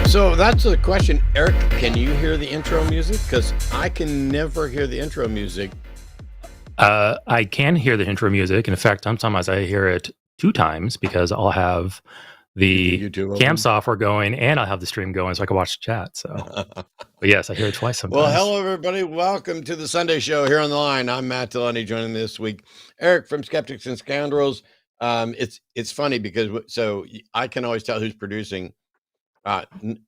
So that's the question. Eric, can you hear the intro music? Because I can never hear the intro music. I can hear the intro music. In fact, sometimes I hear it 2 times because I'll have the YouTube cam open? software going and I'll have the stream going so I can watch the chat. So, but yes, I hear it twice sometimes. Well, hello, everybody. Welcome to the Sunday show here on the line. I'm Matt Dillahunty, joining me this week. Eric from Skeptics and Scoundrels. It's funny because so I can always tell who's producing.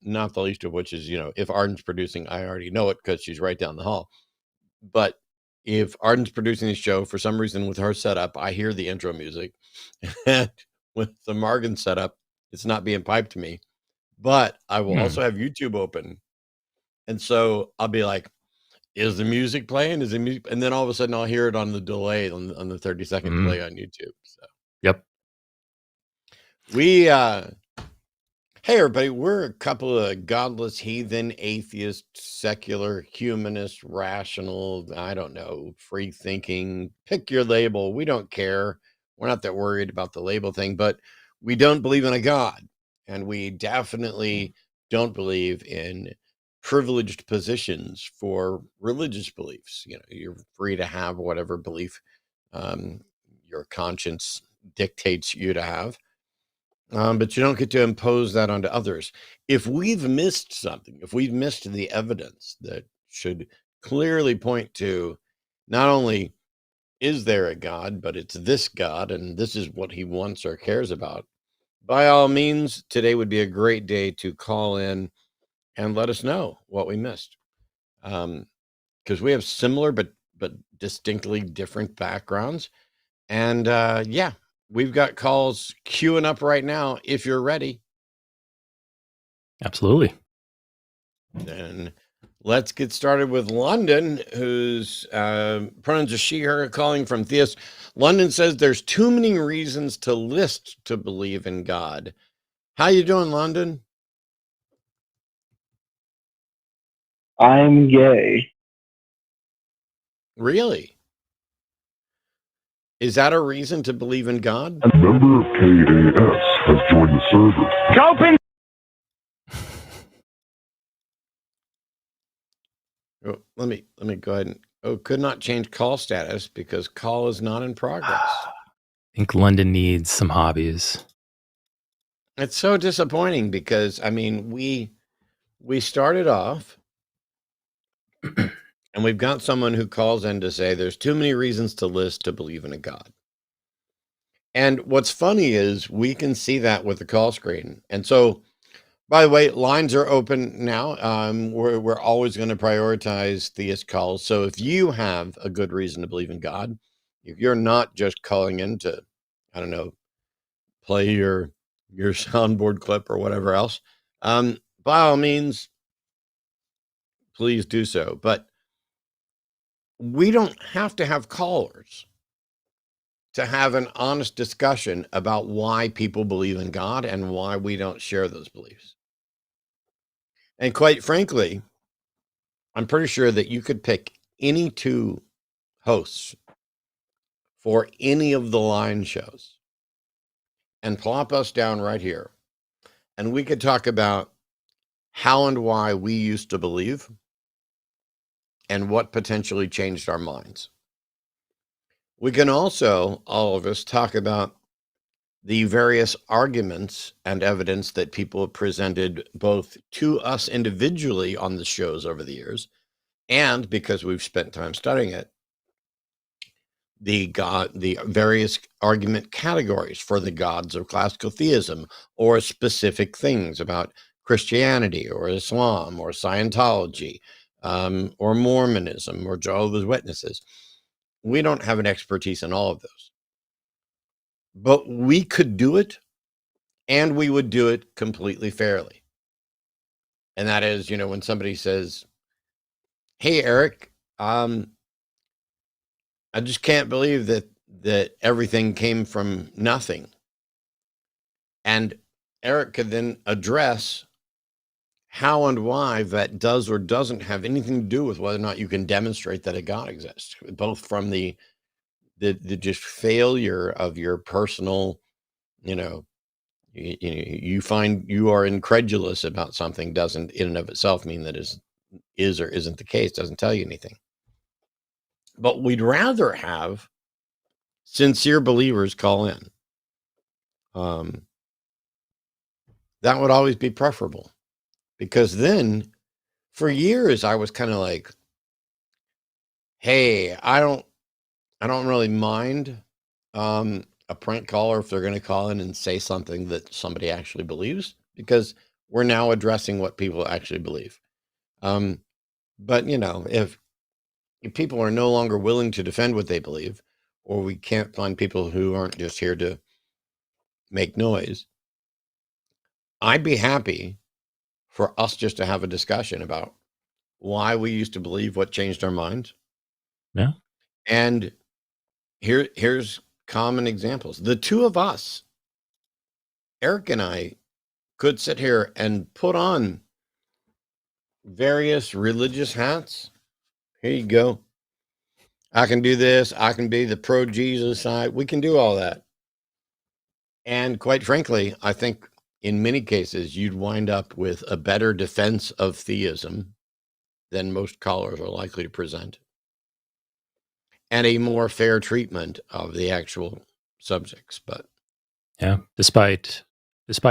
Not the least of which is, if Arden's producing, I already know it because she's right down the hall. But if Arden's producing the show, for some reason with her setup, I hear the intro music. And with the Margan setup, it's not being piped to me. But I will also have YouTube open. And so I'll be like, is the music playing? Is the music? And then all of a sudden I'll hear it on the delay, on the 30-second delay on YouTube. So Yep. Hey, everybody, we're a couple of godless, heathen, atheist, secular, humanist, rational, I don't know, free thinking, pick your label. We don't care. We're not that worried about the label thing, but we don't believe in a God. And we definitely don't believe in privileged positions for religious beliefs. You're free to have whatever belief your conscience dictates you to have. But you don't get to impose that onto others. If we've missed something, if we've missed the evidence that should clearly point to not only is there a God, but it's this God, and this is what he wants or cares about, by all means, today would be a great day to call in and let us know what we missed. Because we have similar but distinctly different backgrounds. And we've got calls queuing up right now if you're ready. Absolutely. Then let's get started with London, whose pronouns are she, her, calling from Theist. London says there's too many reasons to list to believe in God. How you doing, London? I'm gay. Really? Is that a reason to believe in God? A member of KAS has joined the server. Open. Oh, let me go ahead and could not change call status because call is not in progress. I think London needs some hobbies. It's so disappointing because we started off and we've got someone who calls in to say there's too many reasons to list to believe in a God. And what's funny is we can see that with the call screen. And so, by the way, lines are open now. We're always going to prioritize theist calls. So if you have a good reason to believe in God, if you're not just calling in to, I don't know, play your soundboard clip or whatever else, by all means, please do so. But we don't have to have callers to have an honest discussion about why people believe in God and why we don't share those beliefs. And quite frankly, I'm pretty sure that you could pick any 2 hosts for any of the line shows and plop us down right here. And we could talk about how and why we used to believe and what potentially changed our minds. We can also, all of us, talk about the various arguments and evidence that people have presented both to us individually on the shows over the years, and because we've spent time studying it, the various argument categories for the gods of classical theism, or specific things about Christianity or Islam or Scientology, or Mormonism or Jehovah's Witnesses. We don't have an expertise in all of those. but we could do it, and we would do it completely fairly. And that is, when somebody says, "Hey, Eric, I just can't believe that everything came from nothing," and Eric could then address how and why that does or doesn't have anything to do with whether or not you can demonstrate that a God exists, both from the just failure of your personal, you find you are incredulous about something doesn't in and of itself mean that is or isn't the case, doesn't tell you anything. But we'd rather have sincere believers call in. That would always be preferable, because then for years I was kind of like, hey, I don't really mind a prank caller if they're going to call in and say something that somebody actually believes, because we're now addressing what people actually believe. But if people are no longer willing to defend what they believe, or we can't find people who aren't just here to make noise, I'd be happy for us just to have a discussion about why we used to believe, what changed our minds. Yeah. And here's common examples. The two of us, Eric and I, could sit here and put on various religious hats. Here you go. I can do this. I can be the pro-Jesus side. We can do all that. And quite frankly, I think in many cases, you'd wind up with a better defense of theism than most callers are likely to present, and a more fair treatment of the actual subjects. But Yeah, despite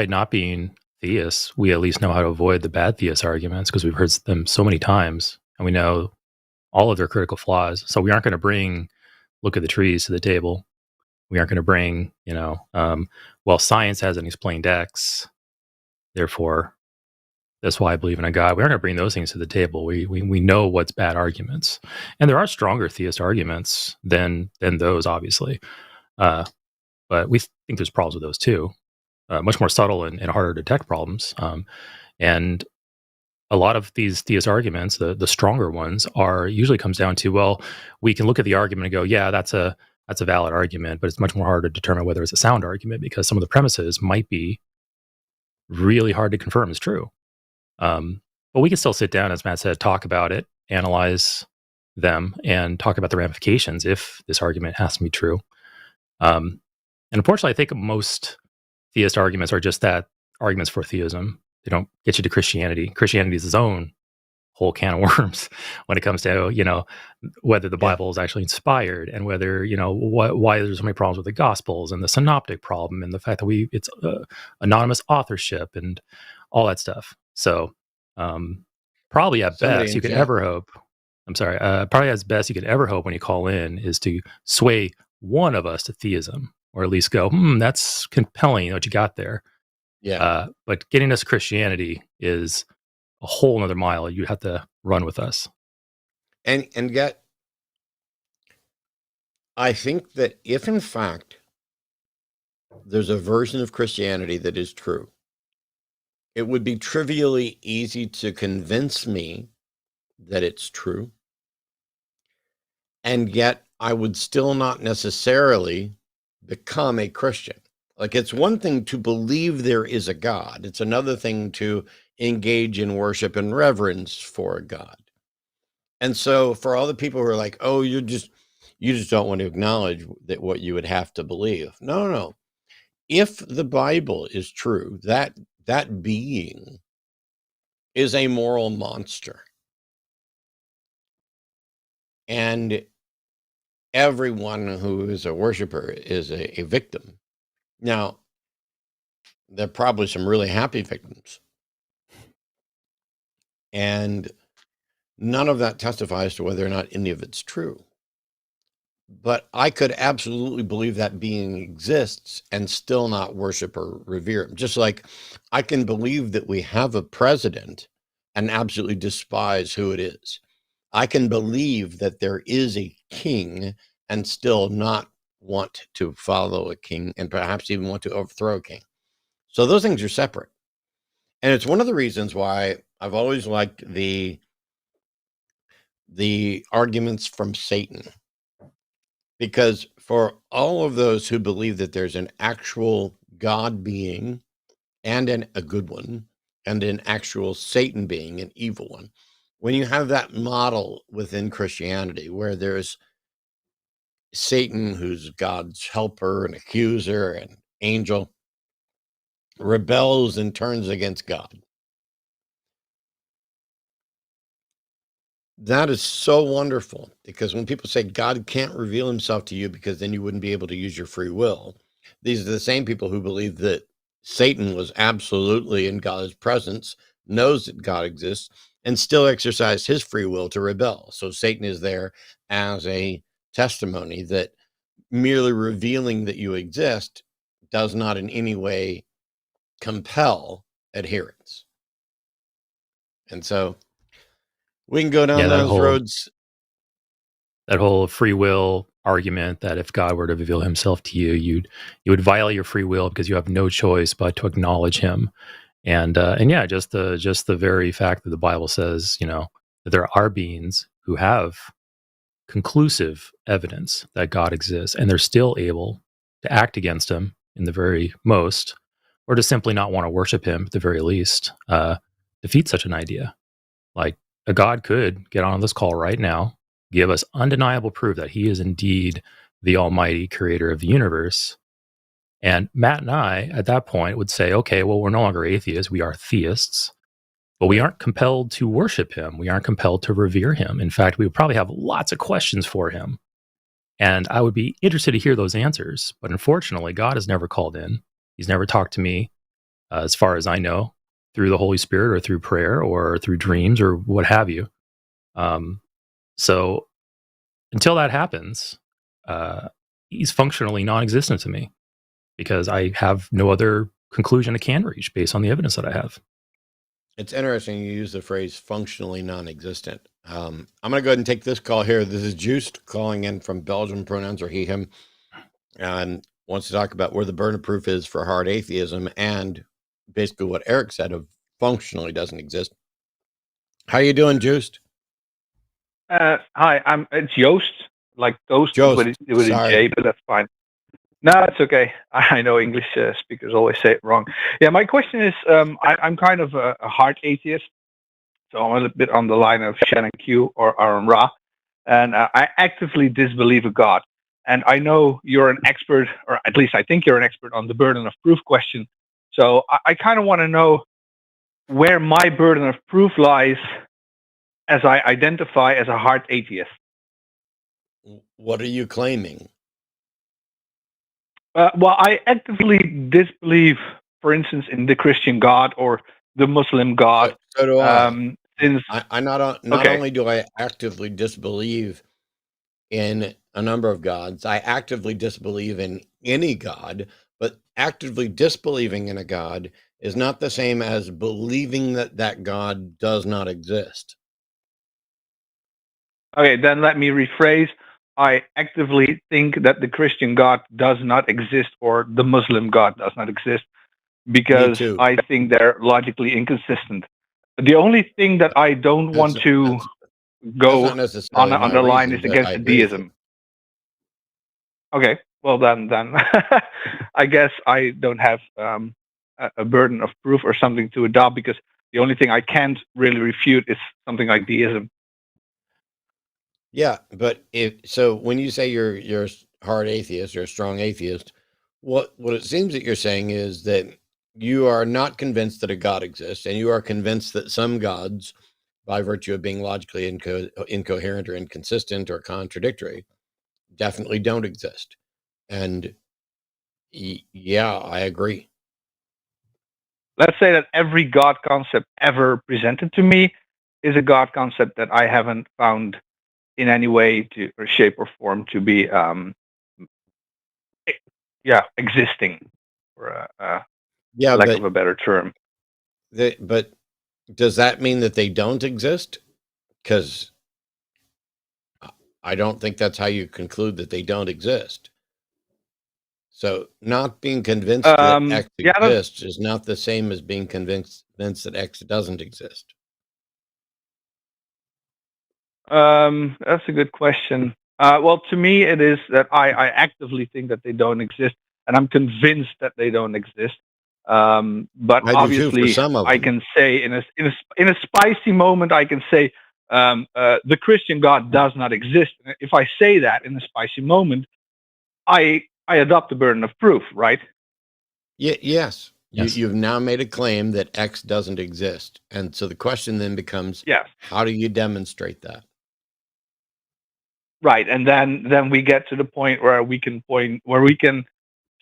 not being theists, we at least know how to avoid the bad theist arguments because we've heard them so many times, and we know all of their critical flaws. So we aren't going to bring look at the trees to the table. We aren't going to bring, well, science hasn't explained X, therefore that's why I believe in a God. We aren't going to bring those things to the table. We know what's bad arguments, and there are stronger theist arguments than those, obviously. But we think there's problems with those too, much more subtle and harder to detect problems. And a lot of these theist arguments, the stronger ones, are usually comes down to, well, we can look at the argument and go, yeah, that's a valid argument, but it's much more hard to determine whether it's a sound argument because some of the premises might be really hard to confirm is true. But we can still sit down, as Matt said, talk about it, analyze them, and talk about the ramifications if this argument has to be true. And unfortunately, I think most theist arguments are just that, arguments for theism. They don't get you to Christianity. Christianity is its own whole can of worms when it comes to, whether the Bible is actually inspired, and whether, why there's so many problems with the Gospels and the synoptic problem and the fact that it's anonymous authorship and all that stuff. So probably at best you could ever hope, probably as best you could ever hope when you call in is to sway one of us to theism, or at least go, that's compelling what you got there. Yeah. But getting us Christianity is a whole nother mile you have to run with us. And yet, I think that if in fact there's a version of Christianity that is true, it would be trivially easy to convince me that it's true. And yet I would still not necessarily become a Christian. Like, it's one thing to believe there is a God. It's another thing to engage in worship and reverence for a God. And so for all the people who are like, oh, you just don't want to acknowledge that what you would have to believe. No. If the Bible is true, that being is a moral monster. And everyone who is a worshiper is a victim. Now, there are probably some really happy victims. And none of that testifies to whether or not any of it's true. But I could absolutely believe that being exists and still not worship or revere him. Just like I can believe that we have a president and absolutely despise who it is. I can believe that there is a king and still not want to follow a king and perhaps even want to overthrow a king. So those things are separate. And it's one of the reasons why I've always liked the arguments from Satan. Because for all of those who believe that there's an actual God being and a good one, and an actual Satan being an evil one, when you have that model within Christianity where there's Satan, who's God's helper and accuser and angel, rebels and turns against God. That is so wonderful, because when people say God can't reveal himself to you because then you wouldn't be able to use your free will, these are the same people who believe that Satan was absolutely in God's presence, knows that God exists, and still exercised his free will to rebel. So Satan is there as a testimony that merely revealing that you exist does not in any way compel adherence. And so we can go down those roads. That whole free will argument that if God were to reveal himself to you, you would violate your free will because you have no choice but to acknowledge him. And yeah, just the very fact that the Bible says, that there are beings who have conclusive evidence that God exists, and they're still able to act against him in the very most, or to simply not want to worship him at the very least, defeat such an idea. Like, a God could get on this call right now, give us undeniable proof that he is indeed the almighty creator of the universe. And Matt and I, at that point, would say, okay, well, we're no longer atheists. We are theists, but we aren't compelled to worship him. We aren't compelled to revere him. In fact, we would probably have lots of questions for him. And I would be interested to hear those answers. But unfortunately, God has never called in. He's never talked to me, as far as I know, through the Holy Spirit or through prayer or through dreams or what have you. So until that happens, he's functionally non-existent to me, because I have no other conclusion I can reach based on the evidence that I have. It's interesting you use the phrase functionally non-existent. I'm going to go ahead and take this call here. This is Juiced calling in from Belgium, pronouns are he, him, and wants to talk about where the burden of proof is for hard atheism, and basically what Eric said of functionally doesn't exist. How you doing, Juiced? Hi, it's Joost, like toast with a J, but that's fine. No, it's okay. I know English speakers always say it wrong. Yeah, my question is, I'm kind of a hard atheist, so I'm a little bit on the line of Shannon Q or Aaron Ra, and I actively disbelieve a God. And I know you're an expert, or at least I think you're an expert on the burden of proof question. So I kind of want to know where my burden of proof lies as I identify as a hard atheist. What are you claiming? Well, I actively disbelieve, for instance, in the Christian God or the Muslim God. So do I. I not only do I actively disbelieve in a number of gods, I actively disbelieve in any God, but actively disbelieving in a God is not the same as believing that God does not exist. Okay, then let me rephrase. I actively think that the Christian God does not exist, or the Muslim God does not exist, because I think they're logically inconsistent. The only thing that I don't want to go on the line is against deism. Okay, well then I guess I don't have a burden of proof or something to adopt, because the only thing I can't really refute is something like deism. Yeah, but so when you say you're a hard atheist or a strong atheist, what it seems that you're saying is that you are not convinced that a God exists, and you are convinced that some gods, by virtue of being logically incoherent or inconsistent or contradictory, definitely don't exist. And yeah, I agree. Let's say that every God concept ever presented to me is a God concept that I haven't found in any way or shape or form to be existing, for lack of a better term. But does that mean that they don't exist? Because I don't think that's how you conclude that they don't exist. So not being convinced that X exists is not the same as being convinced that X doesn't exist. That's a good question. Well, to me, it is that I actively think that they don't exist, and I'm convinced that they don't exist. But obviously, I can say in a spicy moment, I can say the Christian God does not exist. If I say that in a spicy moment, I adopt the burden of proof, right? Yes. You've now made a claim that X doesn't exist, and so the question then becomes, how do you demonstrate that? Right, and then we get to the point where we can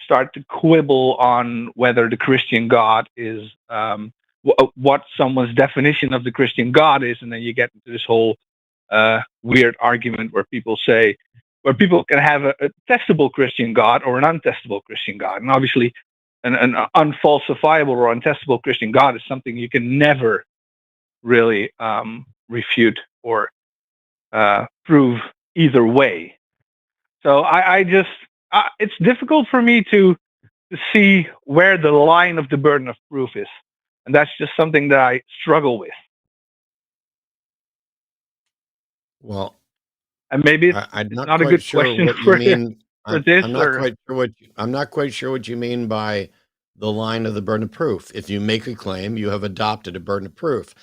start to quibble on whether the Christian God is what someone's definition of the Christian God is, and then you get into this whole weird argument where people can have a testable Christian God or an untestable Christian God, and obviously an unfalsifiable or untestable Christian God is something you can never really refute or prove either way. So I just it's difficult for me to see where the line of the burden of proof is, and that's just something that I struggle with. Well, and maybe it's not a good question for this. I'm not quite sure what you mean by the line of the burden of proof. If you make a claim, you have adopted a burden of proof.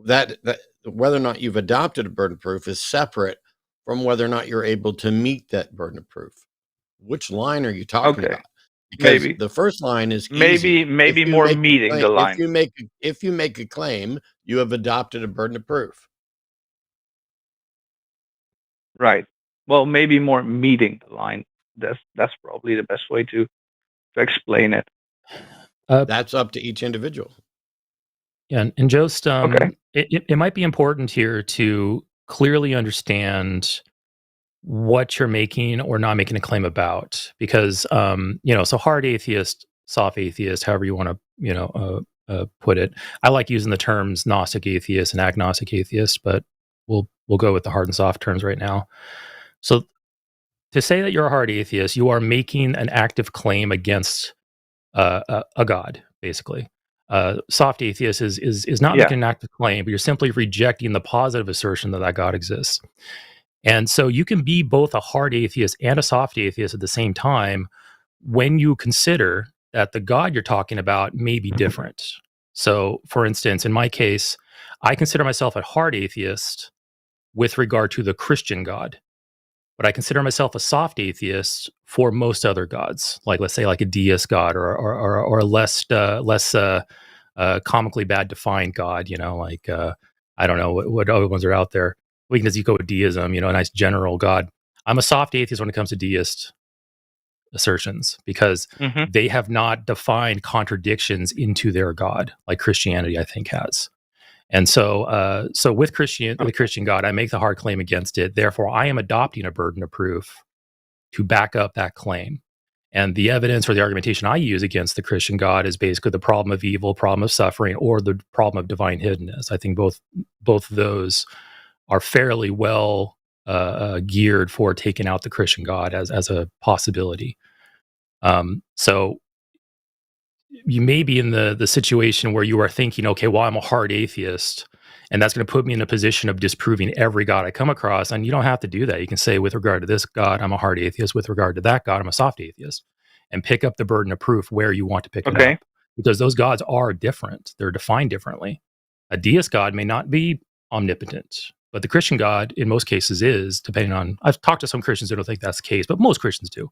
That whether or not you've adopted a burden of proof is separate from whether or not you're able to meet that burden of proof. Which line are you talking about? Because the first line is maybe more meeting the line. If you make a claim, you have adopted a burden of proof. Right. Well, maybe more meeting the line. That's probably the best way to explain it. That's up to each individual. Yeah, and just it might be important here to clearly understand what you're making or not making a claim about, because so hard atheist, soft atheist, however you want to put it. I like using the terms Gnostic atheist and agnostic atheist, but we'll go with the hard and soft terms right now. So to say that you're a hard atheist, you are making an active claim against a god, basically. Soft atheist is not making an active claim, but you're simply rejecting the positive assertion that God exists. And so you can be both a hard atheist and a soft atheist at the same time when you consider that the God you're talking about may be different. So, for instance, in my case, I consider myself a hard atheist with regard to the Christian God, but I consider myself a soft atheist for most other gods, like let's say like a deist God or a less comically bad defined God, like I don't know what other ones are out there. We can just go with deism, a nice general God. I'm a soft atheist when it comes to deist assertions because they have not defined contradictions into their God like Christianity, I think, has. And so with the Christian God, I make the hard claim against it. Therefore, I am adopting a burden of proof to back up that claim. And the evidence or the argumentation I use against the Christian God is basically the problem of evil, problem of suffering, or the problem of divine hiddenness. I think both of those are fairly well geared for taking out the Christian God as a possibility. So you may be in the situation where you are thinking, okay, well, I'm a hard atheist, and that's going to put me in a position of disproving every God I come across. And you don't have to do that. You can say, with regard to this God, I'm a hard atheist. With regard to that God, I'm a soft atheist. And pick up the burden of proof where you want to pick it up. Because those gods are different. They're defined differently. A deist God may not be omnipotent, but the Christian God, in most cases, is, depending on... I've talked to some Christians who don't think that's the case, but most Christians do.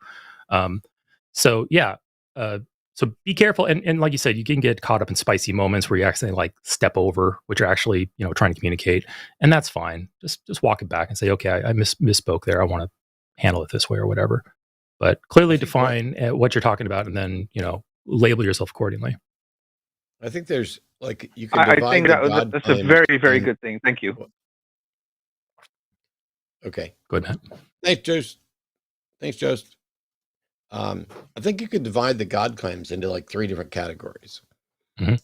So be careful, and like you said, you can get caught up in spicy moments where you accidentally like step over what you're actually trying to communicate, and that's fine. Just walk it back and say, okay, I misspoke there. I want to handle it this way or whatever. But clearly define what you're talking about, and then label yourself accordingly. I think there's like you can. I think that's a very, very good thing. Thank you. Okay, go ahead. Thanks, Jost. I think you could divide the God claims into like 3 different categories.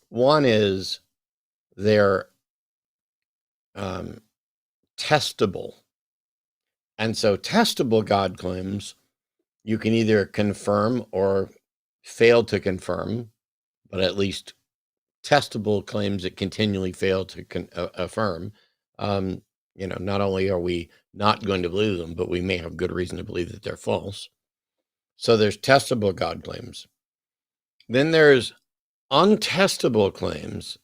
One is they're testable. And so testable God claims, you can either confirm or fail to confirm, but at least testable claims that continually fail to affirm. Not only are we not going to believe them, but we may have good reason to believe that they're false. So there's testable God claims. Then there's untestable claims,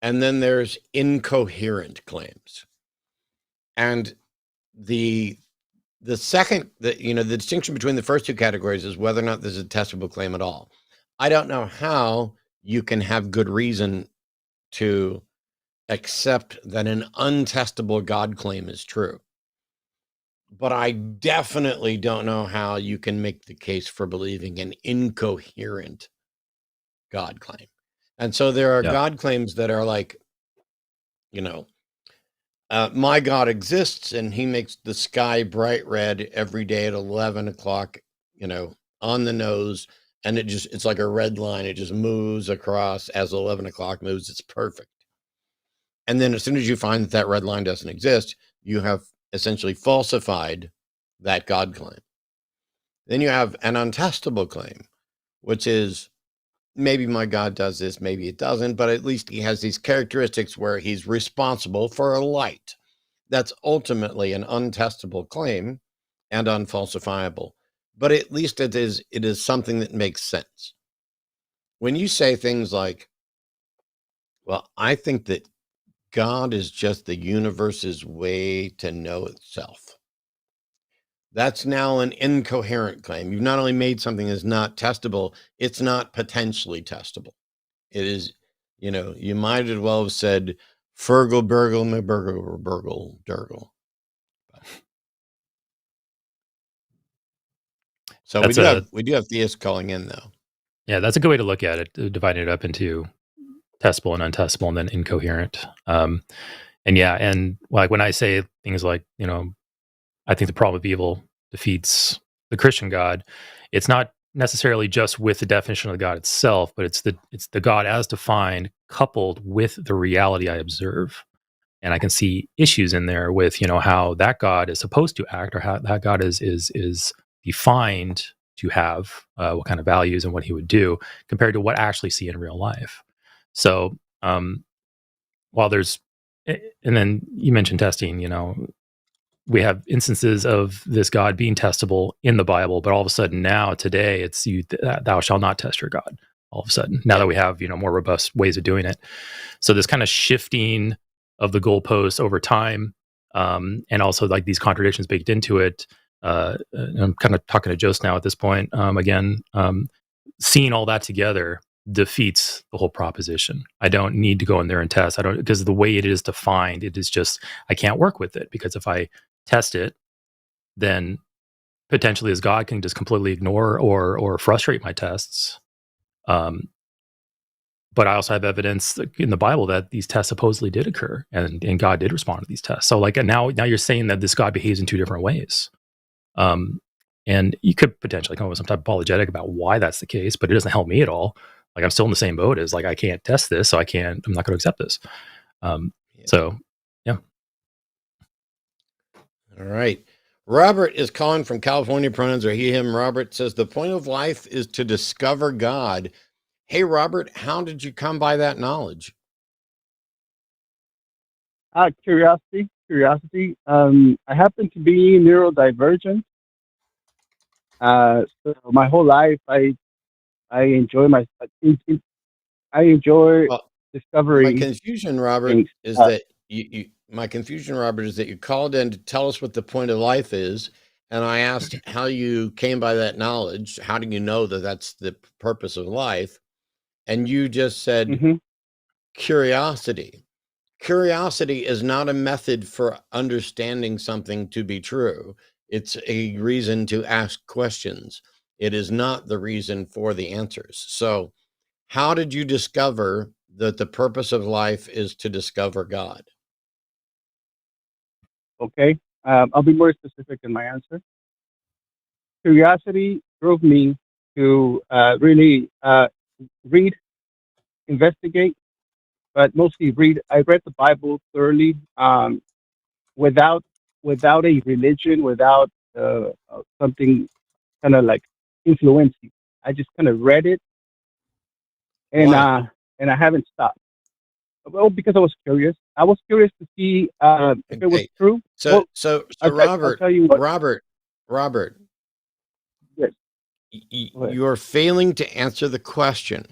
and then there's incoherent claims. And the distinction between the first two categories is whether or not there's a testable claim at all. I don't know how you can have good reason to accept that an untestable God claim is true. But I definitely don't know how you can make the case for believing an incoherent God claim. And so there are God claims that are like, my God exists and he makes the sky bright red every day at 11 o'clock, on the nose. And it's like a red line. It just moves across as 11 o'clock moves. It's perfect. And then as soon as you find that red line doesn't exist, you have essentially falsified that God claim. Then you have an untestable claim, which is maybe my God does this, maybe it doesn't, but at least he has these characteristics where he's responsible for a light. That's ultimately an untestable claim and unfalsifiable. But at least it is something that makes sense. When you say things like, well, I think that God is just the universe's way to know itself, that's now an incoherent claim. You've not only made something that's not testable, it's not potentially testable. It is, you might as well have said, Fergal, Burgle, McBurgle, or Burgle, Durgle. So we do have theists calling in, though. Yeah, that's a good way to look at it, dividing it up into testable and untestable, and then incoherent. And like when I say things like, I think the problem of evil defeats the Christian God, it's not necessarily just with the definition of the God itself, but it's the God as defined coupled with the reality I observe. And I can see issues in there with, how that God is supposed to act, or how that God is defined to have what kind of values and what he would do compared to what I actually see in real life. So while there's, and then you mentioned testing, we have instances of this God being testable in the Bible, but all of a sudden now today it's thou shalt not test your God. All of a sudden, now that we have more robust ways of doing it, so this kind of shifting of the goalposts over time, and also like these contradictions baked into it. I'm kind of talking to Jost now at this point. Again, seeing all that together defeats the whole proposition. I don't need to go in there and test. Because the way it is defined, it is just, I can't work with it, because if I test it, then potentially as God can just completely ignore or frustrate my tests. But I also have evidence in the Bible that these tests supposedly did occur, and God did respond to these tests. So like now you're saying that this God behaves in two different ways. And you could potentially come up with some type of apologetic about why that's the case, but it doesn't help me at all. Like I'm still in the same boat as like, I can't test this, so I'm not going to accept this. So, yeah. All right. Robert is calling from California. Pronouns are he, him. Robert says the point of life is to discover God. Hey, Robert, how did you come by that knowledge? Curiosity. I happen to be neurodivergent. So my whole life, I enjoy discovery. My confusion, Robert, is that you called in to tell us what the point of life is, and I asked how you came by that knowledge. How do you know that that's the purpose of life? And you just said curiosity. Curiosity is not a method for understanding something to be true. It's a reason to ask questions. It is not the reason for the answers. So how did you discover that the purpose of life is to discover God? Okay. I'll be more specific in my answer. Curiosity drove me to really read, investigate, but mostly read. I read the Bible thoroughly, without a religion, without something kind of like influencing. I just kind of read it, and Why? and I haven't stopped. Well, because I was curious. I was curious to see if it was Okay. true. So Well, so I'll, so I'll tell you what. Robert, Yes, go ahead. you're failing to answer the question.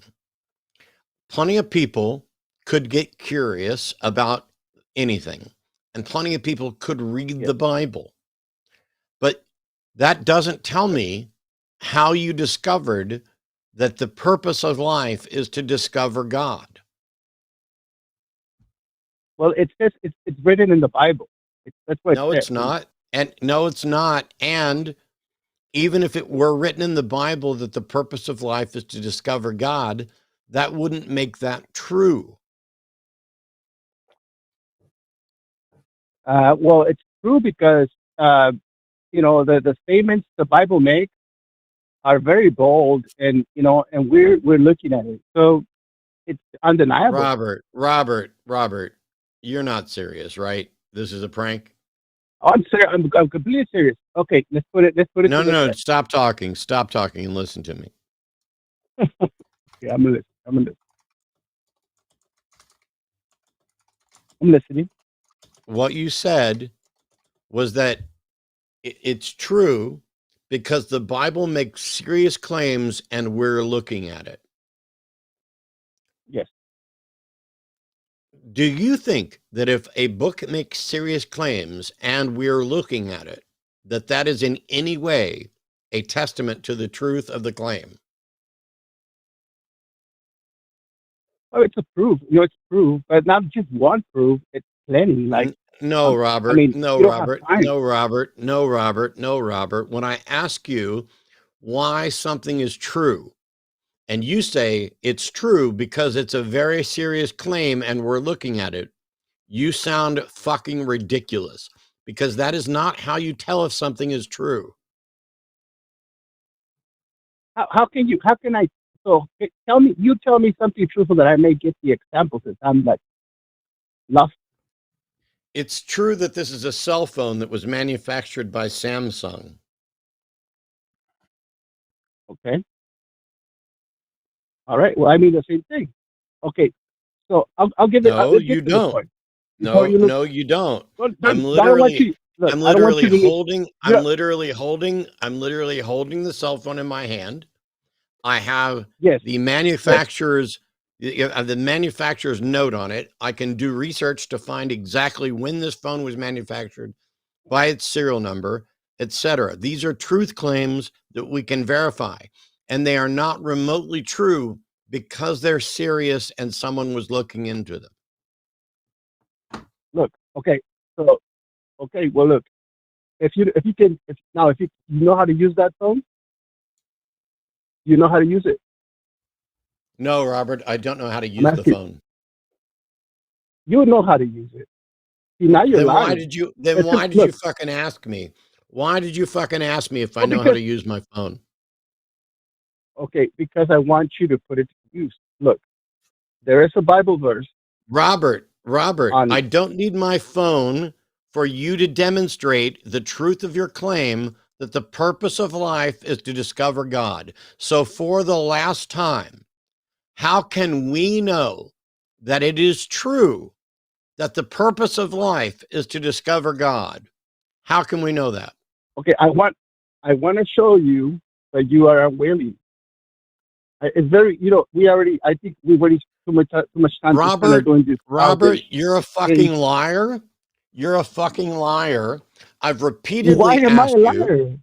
Plenty of people could get curious about anything, and plenty of people could read Yes, the Bible. But that doesn't tell right. me how you discovered that the purpose of life is to discover God. Well, it says it's written in the Bible. That's what it No, says. it's not. And no, it's not. And even if it were written in the Bible that the purpose of life is to discover God, that wouldn't make that true. Well, it's true because the statements the Bible makes are very bold, and and we're looking at it, so it's undeniable. Robert, you're not serious, right? This is a prank? Oh, I'm serious. I'm completely serious. Okay, let's put it No, to the no, test. stop talking. Stop talking and listen to me. Yeah, I'm listening. I'm listening. What you said was that it's true because the Bible makes serious claims and we're looking at it. Yes. Do you think that if a book makes serious claims and we're looking at it, that that is in any way a testament to the truth of the claim? Oh, it's a proof. It's proof, but not just one proof. It's plenty. Like, No, I Robert. mean, No, you don't have Robert. time. No, Robert. No, Robert. No, Robert. When I ask you why something is true, and you say it's true because it's a very serious claim and we're looking at it, you sound fucking ridiculous because that is not how you tell if something is true. How can you? How can I? So tell me. You tell me something truthful that I may get the example. Since I'm like lost. It's true that this is a cell phone that was manufactured by Samsung. Okay. All right. Well, I mean the same thing. Okay. So I'll give it. No, Let's get you to the don't. point. Before No, you look, no, you don't. don't, I'm don't, I don't want literally, you. Look, I'm I don't want literally you to. holding, You know, I'm literally holding the cell phone in my hand. I have yes. the Yes. manufacturer's note on it. I can do research to find exactly when this phone was manufactured by its serial number, etc. These are truth claims that we can verify, and they are not remotely true because they're serious and someone was looking into them. Look. Okay. So okay. Well, look. If you know how to use that phone, you know how to use it. No, Robert, I don't know how to I'm use the asking. phone. You know how to use it. See, now you're Then why lying. did you then It's why did you look. fucking ask me? Why did you fucking ask me if I Well, know how because to use my phone? because I want you to put it to use. Look, there is a Bible verse Robert, on. I don't need my phone for you to demonstrate the truth of your claim that the purpose of life is to discover God. So for the last time, how can we know that it is true that the purpose of life is to discover God? How can we know that? Okay, I want to show you that you are unwilling. It's very, I think we already too much time to spend Robert, doing this Robert, childish you're a thing. fucking liar. You're a fucking liar. I've Why repeatedly am I a asked you. liar?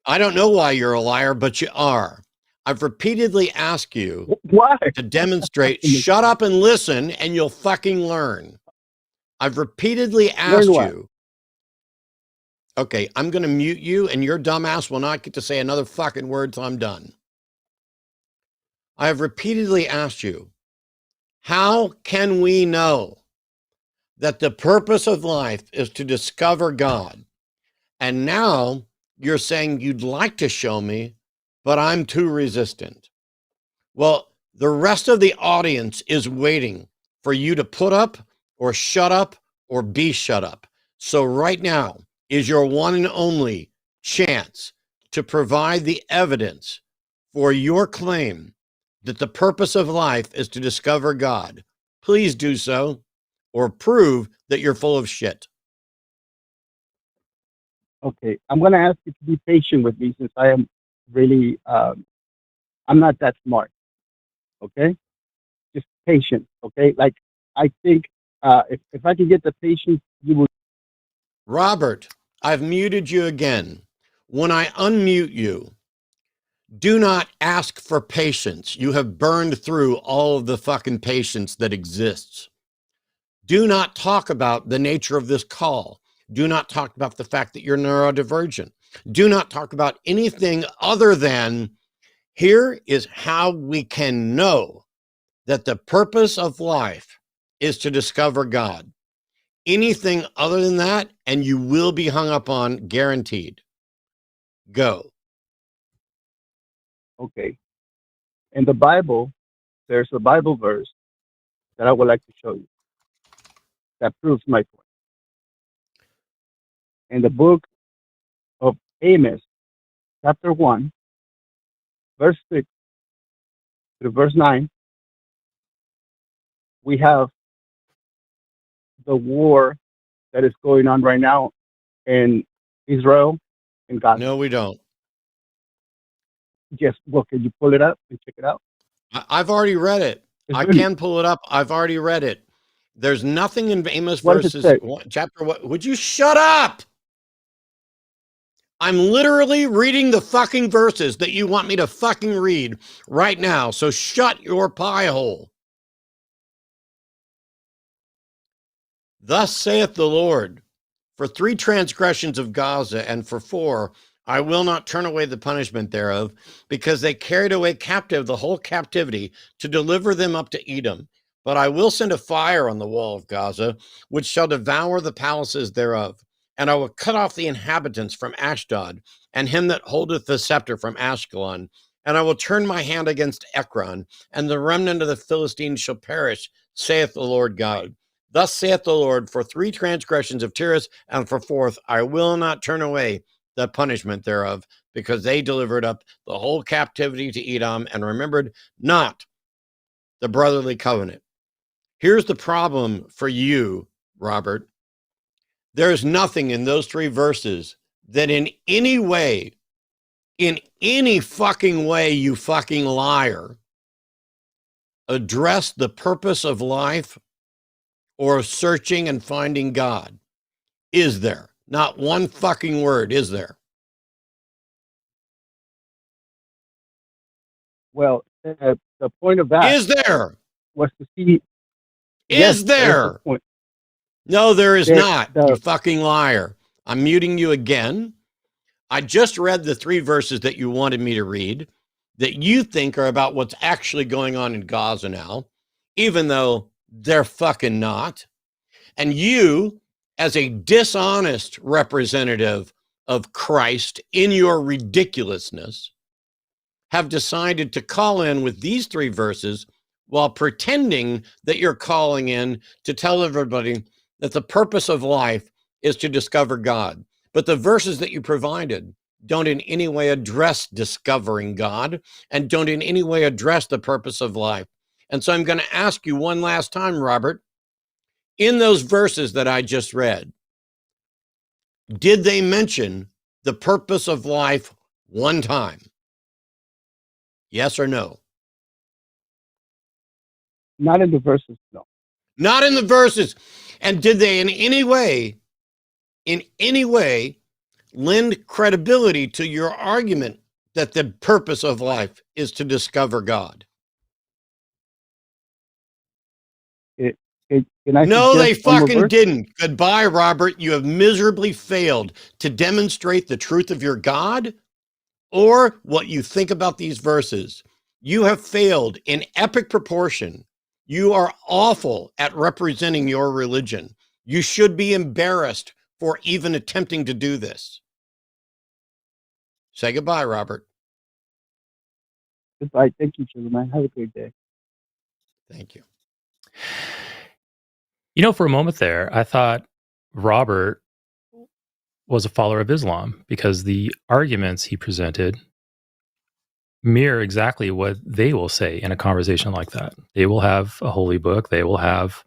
I don't know why you're a liar, but you are. I've repeatedly asked you Why? to demonstrate, shut up and listen, and you'll fucking learn. I've repeatedly Learn asked what? you. Okay, I'm going to mute you, and your dumbass will not get to say another fucking word till I'm done. I have repeatedly asked you, how can we know that the purpose of life is to discover God? And now you're saying you'd like to show me, but I'm too resistant. Well, the rest of the audience is waiting for you to put up or shut up or be shut up. So right now is your one and only chance to provide the evidence for your claim that the purpose of life is to discover God, please do so, or prove that you're full of shit. Okay, I'm going to ask you to be patient with me since I am really, I'm not that smart. Okay, just patient. Okay, like I think if I can get the patience, you will. Robert, I've muted you again. When I unmute you, do not ask for patience. You have burned through all of the fucking patience that exists. Do not talk about the nature of this call. Do not talk about the fact that you're neurodivergent. Do not talk about anything other than here is how we can know that the purpose of life is to discover God. Anything other than that, and you will be hung up on, guaranteed. Go. Okay, in the Bible, there's a Bible verse that I would like to show you that proves my point. In the book of Amos, chapter 1, verse 6 to verse 9, we have the war that is going on right now in Israel and Gaza. No, we don't. Yes, well, can you pull it up and check it out? I've already read it. I can pull it up. I've already read it. There's nothing in Amos verses chapter what? Would you shut up? I'm literally reading the fucking verses that you want me to fucking read right now. So shut your pie hole. Thus saith the Lord, for 3 transgressions of Gaza, and for 4, I will not turn away the punishment thereof, because they carried away captive the whole captivity to deliver them up to Edom. But I will send a fire on the wall of Gaza, which shall devour the palaces thereof. And I will cut off the inhabitants from Ashdod, and him that holdeth the scepter from Ashkelon. And I will turn my hand against Ekron, and the remnant of the Philistines shall perish, saith the Lord God. Thus saith the Lord, for 3 transgressions of Tyrus, and for 4th, I will not turn away the punishment thereof, because they delivered up the whole captivity to Edom, and remembered not the brotherly covenant. Here's the problem for you, Robert. There's nothing in those 3 verses that in any way, in any fucking way, you fucking liar, address the purpose of life or searching and finding God. Is there? Not one fucking word, is there? Well, the point of that is there was to see. Is there? No, there is not. You fucking liar. I'm muting you again. I just read the 3 verses that you wanted me to read that you think are about what's actually going on in Gaza now, even though they're fucking not. And you, as a dishonest representative of Christ in your ridiculousness, have decided to call in with these 3 verses while pretending that you're calling in to tell everybody that the purpose of life is to discover God. But the verses that you provided don't in any way address discovering God and don't in any way address the purpose of life. And so I'm going to ask you one last time, Robert, in those verses that I just read, did they mention the purpose of life one time? Yes or no? Not in the verses, no. Not in the verses. And did they in any way, lend credibility to your argument that the purpose of life is to discover God? No, they fucking didn't. Goodbye, Robert. You have miserably failed to demonstrate the truth of your God or what you think about these verses. You have failed in epic proportion. You are awful at representing your religion. You should be embarrassed for even attempting to do this. Say goodbye, Robert. Goodbye. Thank you, gentlemen. Have a great day. Thank you. You know, for a moment there, I thought Robert was a follower of Islam because the arguments he presented mirror exactly what they will say in a conversation like that. They will have a holy book. They will have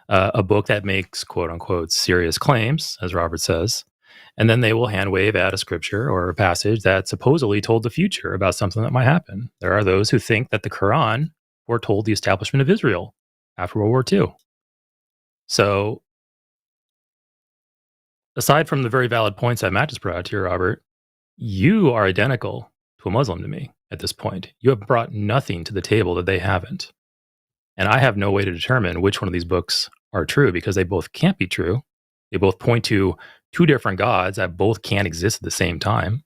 a book that makes quote unquote serious claims, as Robert says. And then they will hand wave at a scripture or a passage that supposedly told the future about something that might happen. There are those who think that the Quran foretold the establishment of Israel after World War II. So, aside from the very valid points that Matt just brought out here, Robert, you are identical to a Muslim to me at this point. You have brought nothing to the table that they haven't. And I have no way to determine which one of these books are true because they both can't be true. They both point to two different gods that both can't exist at the same time.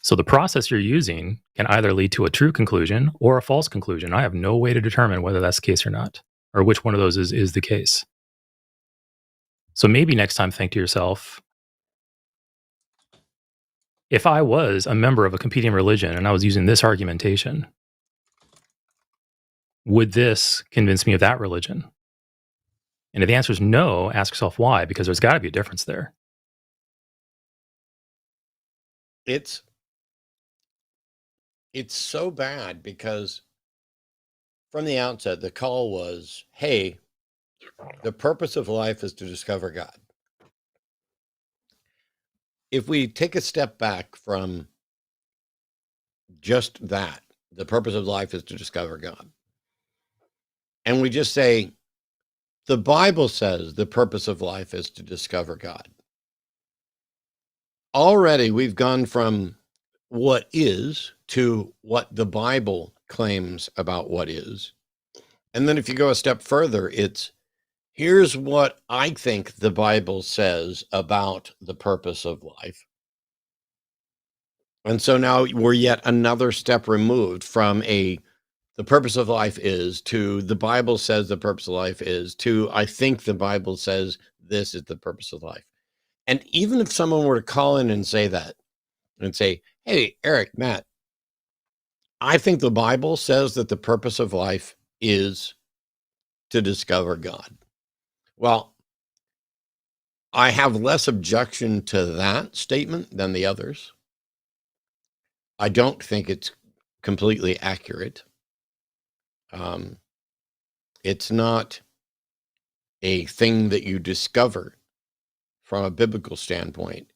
So the process you're using can either lead to a true conclusion or a false conclusion. I have no way to determine whether that's the case or not, or which one of those is the case. So maybe next time think to yourself, if I was a member of a competing religion and I was using this argumentation, would this convince me of that religion? And if the answer is no, ask yourself why, because there's got to be a difference there. It's so bad because from the outset, the call was, hey, the purpose of life is to discover God. If we take a step back from just that, the purpose of life is to discover God, and we just say, the Bible says the purpose of life is to discover God. Already we've gone from what is to what the Bible claims about what is. And then if you go a step further, it's here's what I think the Bible says about the purpose of life. And so now we're yet another step removed from the purpose of life is to the Bible says the purpose of life is to I think the Bible says this is the purpose of life. And even if someone were to call in and say that and say, hey, Eric, Matt, I think the Bible says that the purpose of life is to discover God. Well, I have less objection to that statement than the others. I don't think it's completely accurate. It's not a thing that you discover from a biblical standpoint.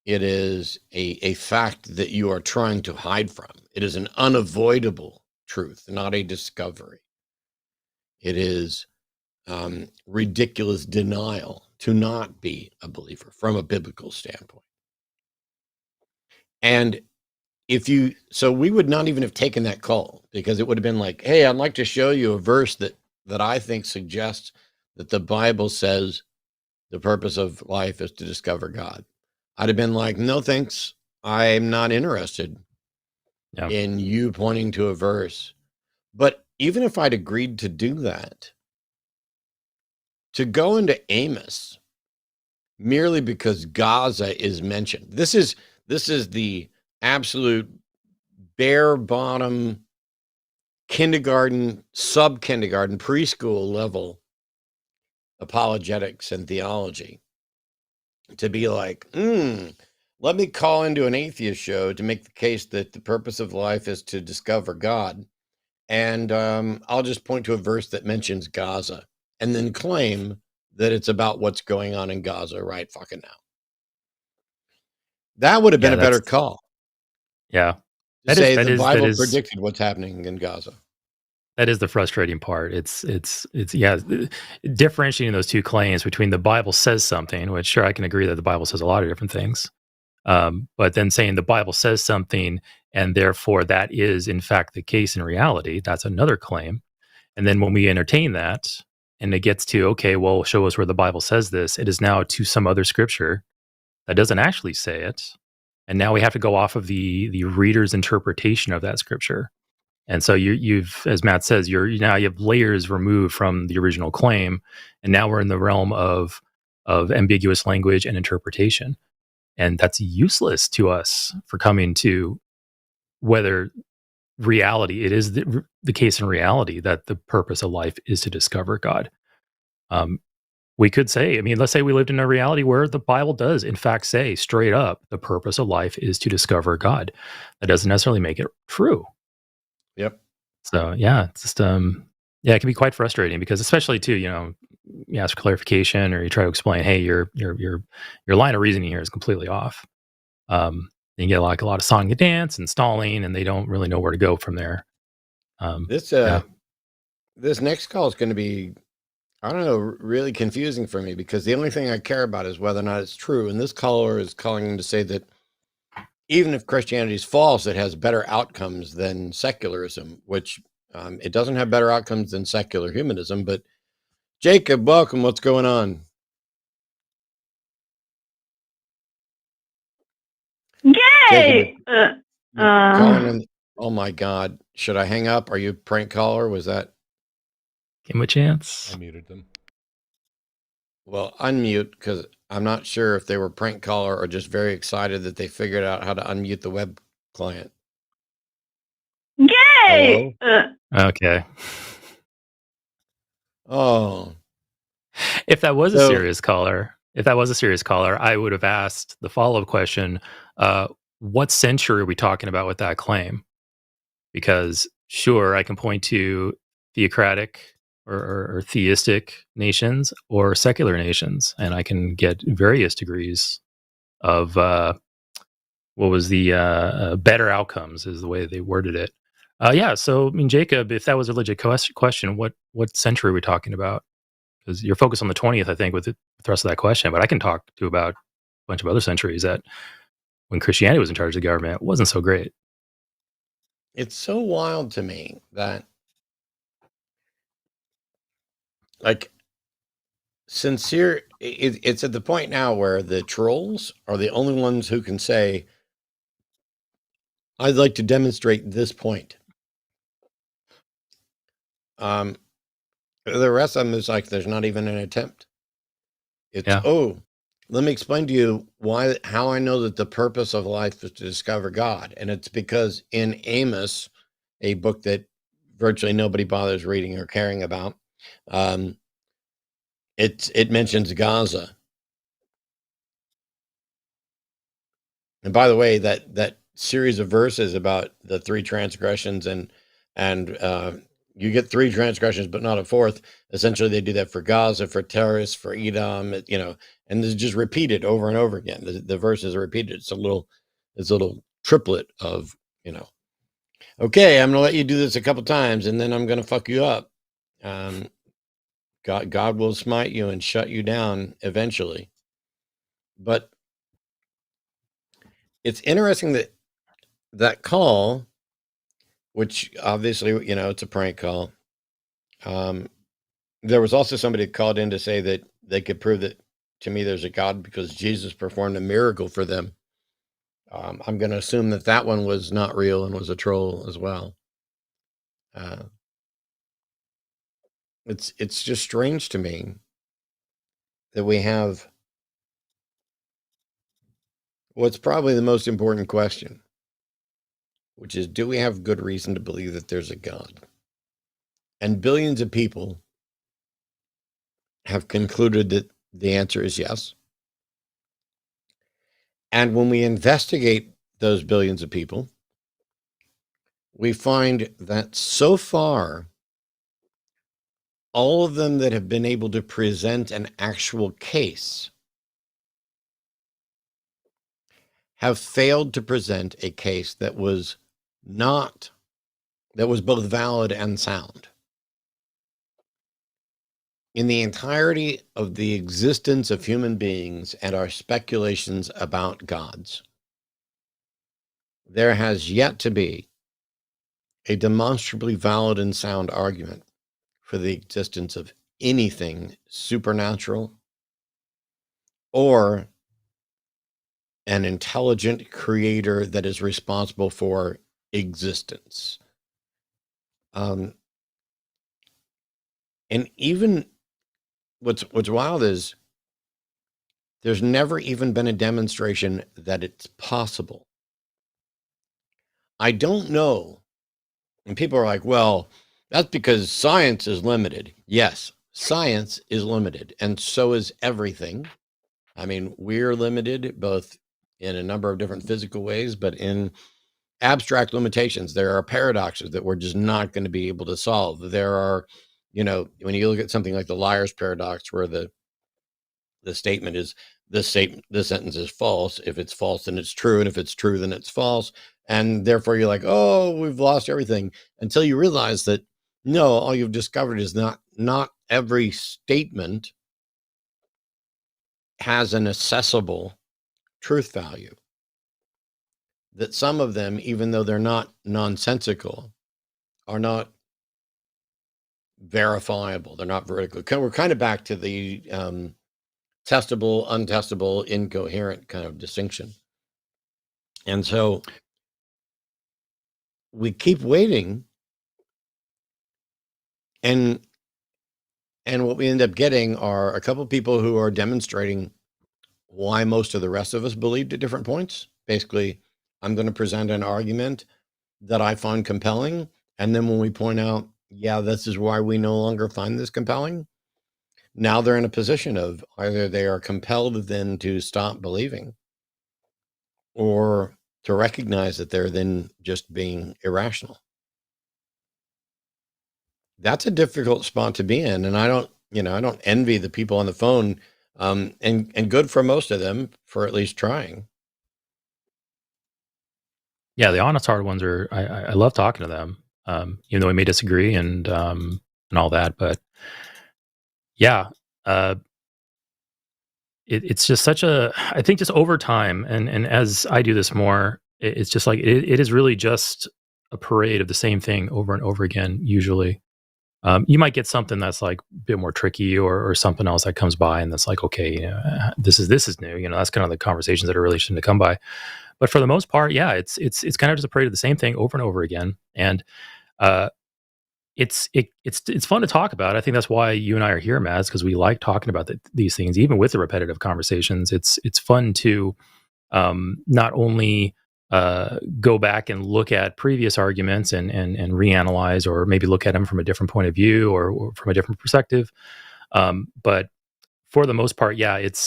It is a fact that you are trying to hide from. It is an unavoidable truth, not a discovery. It is ridiculous denial to not be a believer from a biblical standpoint. And so we would not even have taken that call because it would have been like, hey, I'd like to show you a verse that I think suggests that the Bible says the purpose of life is to discover God. I'd have been like, no, thanks. I'm not interested in you pointing to a verse. But even if I'd agreed to do that, to go into Amos merely because Gaza is mentioned, this is the absolute bare bottom kindergarten, sub-kindergarten, preschool level apologetics and theology. To be like, let me call into an atheist show to make the case that the purpose of life is to discover God. And I'll just point to a verse that mentions Gaza and then claim that it's about what's going on in Gaza right fucking now. That would have been a better call. Yeah. To say the Bible predicted what's happening in Gaza. That is the frustrating part. It's differentiating those two claims between the Bible says something, which sure I can agree that the Bible says a lot of different things, but then saying the Bible says something and therefore that is in fact the case in reality, that's another claim. And then when we entertain that and it gets to, okay, well, show us where the Bible says this, it is now to some other scripture that doesn't actually say it. And now we have to go off of the reader's interpretation of that scripture. And so you've, as Matt says, you have layers removed from the original claim, and now we're in the realm of ambiguous language and interpretation, and that's useless to us for coming to whether reality it is the case in reality that the purpose of life is to discover God. we could say, I mean, let's say we lived in a reality where the Bible does, in fact, say straight up, the purpose of life is to discover God. That doesn't necessarily make it true. Yep. So yeah, it's just yeah, it can be quite frustrating because, especially too, you ask for clarification or you try to explain, hey, your line of reasoning here is completely off. You get like a lot of song and dance and stalling, and they don't really know where to go from there. This next call is going to be, I don't know, really confusing for me because the only thing I care about is whether or not it's true. And this caller is calling to say that even if Christianity is false, it has better outcomes than secularism, which it doesn't have better outcomes than secular humanism. But Jacob, welcome. What's going on? Yay! Jacob, oh my God. Should I hang up? Are you a prank caller? Was that? Give him a chance. I muted them. Well, unmute, because I'm not sure if they were prank caller or just very excited that they figured out how to unmute the web client. Yay! Okay. Oh. If that was a serious caller, I would have asked the follow-up question, what century are we talking about with that claim? Because sure, I can point to theocratic or theistic nations or secular nations, and I can get various degrees of what was the better outcomes is the way they worded it. Yeah, so I mean, Jacob, if that was a legit question, what century are we talking about? Because you're focused on the 20th, I think, with the thrust of that question, but I can talk to about a bunch of other centuries that when Christianity was in charge of the government, it wasn't so great. It's so wild to me that, like, sincere, it's at the point now where the trolls are the only ones who can say, I'd like to demonstrate this point. The rest of them is like, there's not even an attempt. It's, let me explain to you how I know that the purpose of life is to discover God. And it's because in Amos, a book that virtually nobody bothers reading or caring about, it mentions Gaza. And by the way, that series of verses about the 3 transgressions and you get 3 transgressions, but not a 4th. Essentially, they do that for Gaza, for terrorists, for Edom, and it's just repeated over and over again. The verses are repeated. It's a little triplet of, okay, I'm going to let you do this a couple times, and then I'm going to fuck you up. God will smite you and shut you down eventually. But it's interesting that call, which obviously, it's a prank call. There was also somebody that called in to say that they could prove that to me there's a God because Jesus performed a miracle for them. I'm going to assume that one was not real and was a troll as well. It's just strange to me that we have what's probably the most important question, which is, do we have good reason to believe that there's a God? And billions of people have concluded that the answer is yes. And when we investigate those billions of people, we find that so far, all of them that have been able to present an actual case have failed to present a case that was both valid and sound. In the entirety of the existence of human beings and our speculations about gods, there has yet to be a demonstrably valid and sound argument for the existence of anything supernatural or an intelligent creator that is responsible for existence. And even what's wild is there's never even been a demonstration that it's possible. I don't know. And people are like, well, that's because science is limited. Yes, science is limited, and so is everything. I mean, we're limited both in a number of different physical ways, but in abstract limitations. There are paradoxes that we're just not going to be able to solve. There are, when you look at something like the liar's paradox, where the statement is this sentence is false. If it's false, then it's true. And if it's true, then it's false. And therefore you're like, oh, we've lost everything, until you realize that no, all you've discovered is not every statement has an accessible truth value. That some of them, even though they're not nonsensical, are not verifiable. They're not vertical. We're kind of back to the testable, untestable, incoherent kind of distinction. And so we keep waiting, and what we end up getting are a couple of people who are demonstrating why most of the rest of us believed at different points. Basically, I'm going to present an argument that I find compelling, and then when we point out, yeah, this is why we no longer find this compelling, now they're in a position of either they are compelled then to stop believing, or to recognize that they're then just being irrational. That's a difficult spot to be in. And I don't envy the people on the phone, and good for most of them for at least trying. Yeah, the honest hard ones are, I love talking to them, even though we may disagree and all that. But yeah, it's just such I think just over time, and as I do this more, it's just like, it is really just a parade of the same thing over and over again, usually. You might get something that's like a bit more tricky, or something else that comes by and that's like, okay, this is new. That's kind of the conversations that are really interesting to come by. But for the most part, yeah, it's kind of just a parade of the same thing over and over again. And it's fun to talk about. I think that's why you and I are here, Mads, because we like talking about these things, even with the repetitive conversations. It's fun to not only go back and look at previous arguments and reanalyze, or maybe look at them from a different point of view, or from a different perspective. But for the most part, yeah, it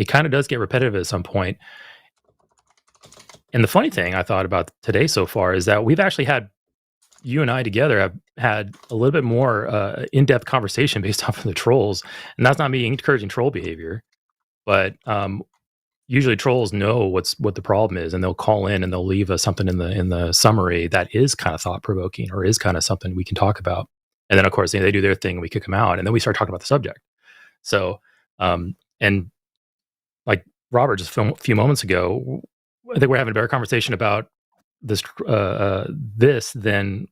kind of does get repetitive at some point. And the funny thing I thought about today so far is that we've actually had, you and I together have had a little bit more in-depth conversation based off of the trolls. And that's not me encouraging troll behavior, but usually trolls know what the problem is, and they'll call in and they'll leave us something in the summary that is kind of thought-provoking, or is kind of something we can talk about. And then, of course, they do their thing and we kick them out, and then we start talking about the subject. So, and like Robert just a few moments ago, I think we're having a better conversation about this than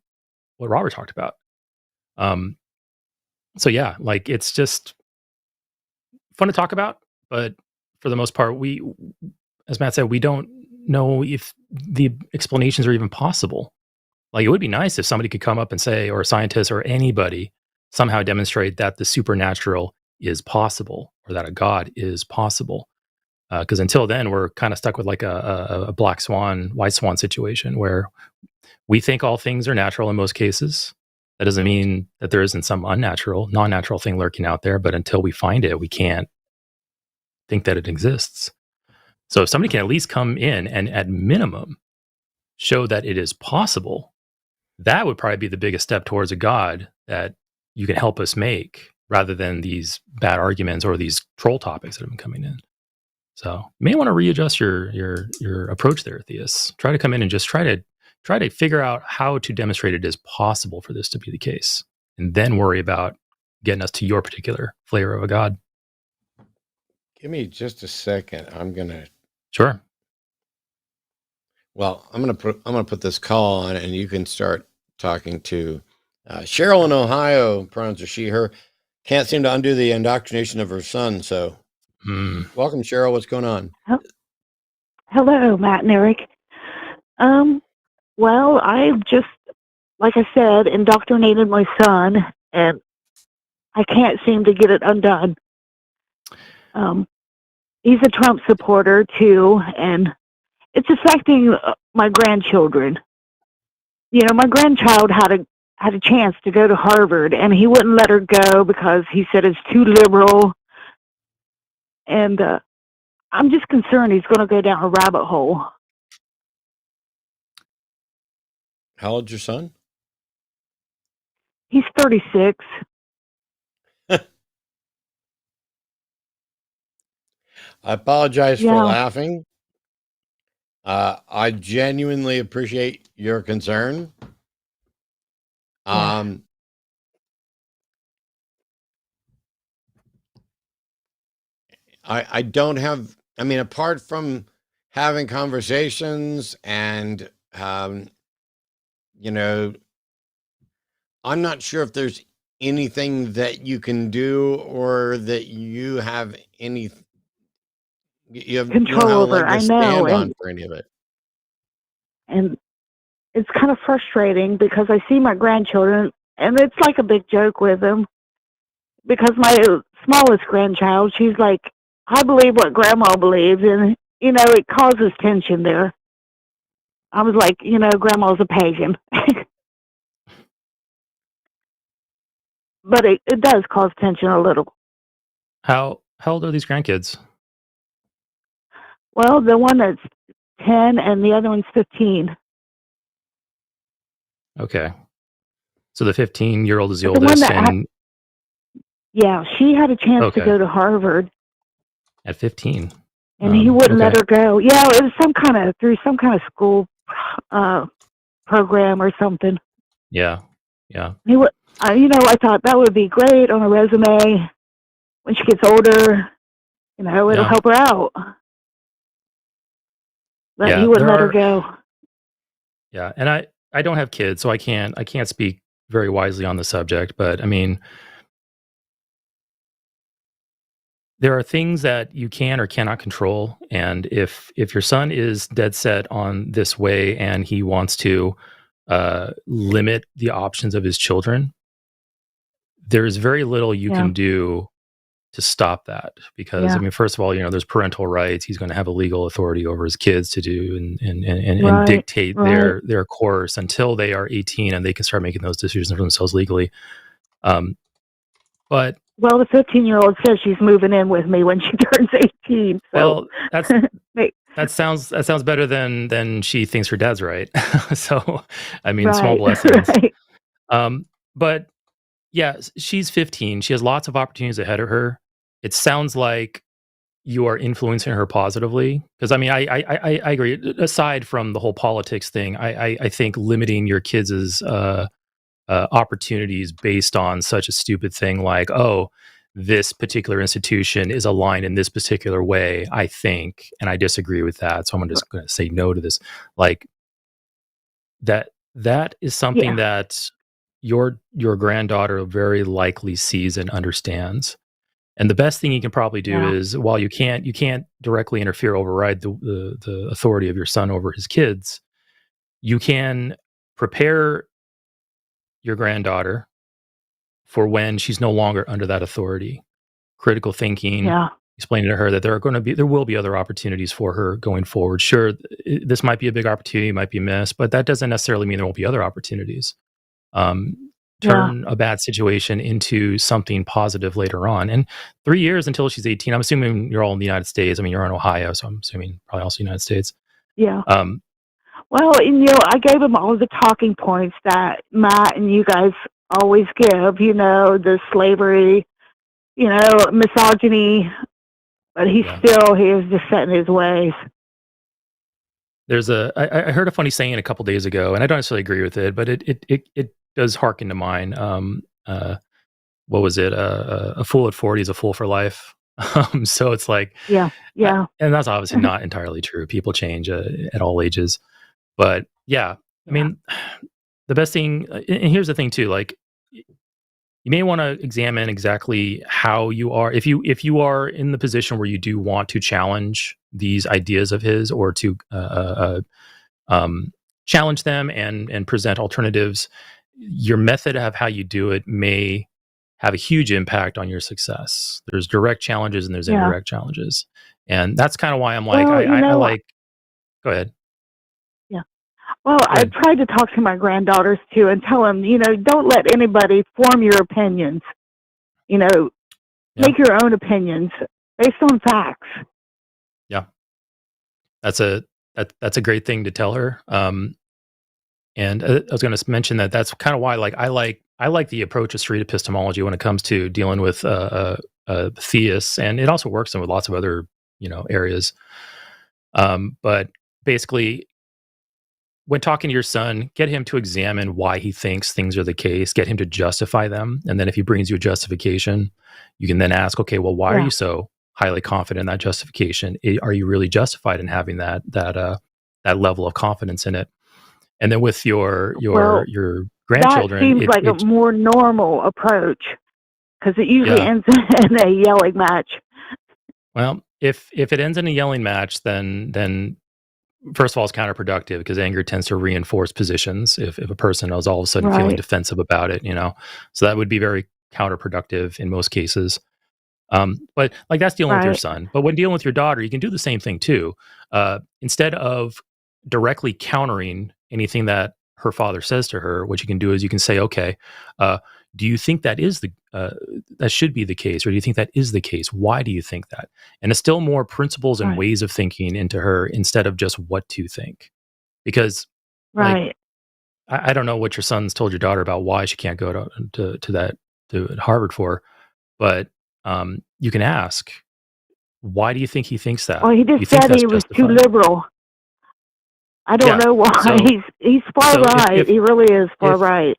what Robert talked about. So yeah, like, it's just fun to talk about, but for the most part, we, as Matt said, we don't know if the explanations are even possible. Like, it would be nice if somebody could come up and say, or a scientist or anybody, somehow demonstrate that the supernatural is possible, or that a God is possible. Because until then, we're kind of stuck with like a black swan, white swan situation, where we think all things are natural in most cases. That doesn't mean that there isn't some unnatural, non-natural thing lurking out there. But until we find it, we can't think that it exists. So if somebody can at least come in and, at minimum, show that it is possible, that would probably be the biggest step towards a God that you can help us make, rather than these bad arguments or these troll topics that have been coming in. So you may want to readjust your approach there, Theus. Try to come in and just try to figure out how to demonstrate it is possible for this to be the case, and then worry about getting us to your particular flavor of a God. Give me just a second. I'm gonna. Sure. Well, I'm gonna put this call on, and you can start talking to Cheryl in Ohio. Pronouns are she, her. Can't seem to undo the indoctrination of her son. So, welcome, Cheryl. What's going on? Hello, Matt and Eric. Well, I just, like I said, indoctrinated my son, and I can't seem to get it undone. He's a Trump supporter too, and it's affecting my grandchildren. My grandchild had had a chance to go to Harvard, and he wouldn't let her go because he said it's too liberal. And I'm just concerned he's going to go down a rabbit hole. How old's your son? He's 36. I apologize for laughing. I genuinely appreciate your concern. I don't have, I mean, apart from having conversations and, you know, I'm not sure if there's anything that you can do or that you have any, you don't have a leg to stand on for any of it. And it's kind of frustrating because I see my grandchildren, and it's like a big joke with them. Because my smallest grandchild, she's like, I believe what Grandma believes, and, you know, it causes tension there. I was like, you know, Grandma's a pagan. But it does cause tension a little. How old are these grandkids? Well, the one that's 10 and the other one's 15. Okay. So the 15-year-old is the oldest. Yeah, she had a chance to go to Harvard. At 15. And he wouldn't let her go. Yeah, it was through some kind of school program or something. Yeah, yeah. He would, you know, I thought that would be great on a resume when she gets older. You know, it'll help her out. But he wouldn't let her go. Yeah, and I don't have kids, so I can't speak very wisely on the subject. But I mean, there are things that you can or cannot control, and if your son is dead set on this way and he wants to limit the options of his children, there's very little you can do to stop that. Because I mean, first of all, you know, there's parental rights. He's going to have a legal authority over his kids to do and dictate their course until they are 18 and they can start making those decisions for themselves legally. But well, the 15-year-old says she's moving in with me when she turns 18. So. Well, that sounds better than she thinks her dad's right. So, I mean, small blessings. But yeah, she's 15. She has lots of opportunities ahead of her. It sounds like you are influencing her positively. Because I mean, I agree. Aside from the whole politics thing, I think limiting your kids' opportunities based on such a stupid thing like, oh, this particular institution is aligned in this particular way, I think, and I disagree with that. So I'm just going to say no to this. Like that is something that your granddaughter very likely sees and understands. And the best thing you can probably do is, while you can't directly interfere, override the authority of your son over his kids, you can prepare your granddaughter for when she's no longer under that authority. Critical thinking, explaining to her that there will be other opportunities for her going forward. Sure, this might be a big opportunity, might be missed, but that doesn't necessarily mean there won't be other opportunities. Turn a bad situation into something positive later on. And 3 years until she's 18, I'm assuming you're all in the United States. I mean, you're in Ohio, so I'm assuming probably also United States. Yeah. Well, you know, I gave him all the talking points that Matt and you guys always give, you know, the slavery, you know, misogyny, but he is just set in his ways. There's I heard a funny saying a couple days ago, and I don't necessarily agree with it, but it does harken to mine. What was it? A fool at 40 is a fool for life. So it's like, and that's obviously not entirely true. People change at all ages. But I mean, the best thing, and here's the thing too, like, you may want to examine exactly how you are. If you are in the position where you do want to challenge these ideas of his, or to challenge them and present alternatives, your method of how you do it may have a huge impact on your success. There's direct challenges and there's indirect challenges. And that's kind of why I'm like, I like, go ahead. Yeah. Well, I tried to talk to my granddaughters too and tell them, don't let anybody form your opinions. Make your own opinions based on facts. Yeah, that's a great thing to tell her. And I was going to mention that's kind of why, I like the approach of street epistemology when it comes to dealing with theists, and it also works in with lots of other areas. But basically, when talking to your son, get him to examine why he thinks things are the case, get him to justify them. And then if he brings you a justification, you can then ask, okay, well, why are you so highly confident in that justification? Are you really justified in having that level of confidence in it? And then with your grandchildren, that seems like a more normal approach, because it usually ends in a yelling match. Well, if it ends in a yelling match, then first of all, it's counterproductive because anger tends to reinforce positions. If a person is all of a sudden feeling defensive about it, so that would be very counterproductive in most cases. But that's dealing with your son. But when dealing with your daughter, you can do the same thing too. Instead of directly countering anything that her father says to her, what you can do is you can say, okay, do you think that is that should be the case, or do you think that is the case? Why do you think that? And instill more principles and ways of thinking into her instead of just what to think. Because I don't know what your son's told your daughter about why she can't go to Harvard for, but you can ask, why do you think he thinks that? Well, he just said he was too liberal. I don't know why. So, he's far right. He really is far right.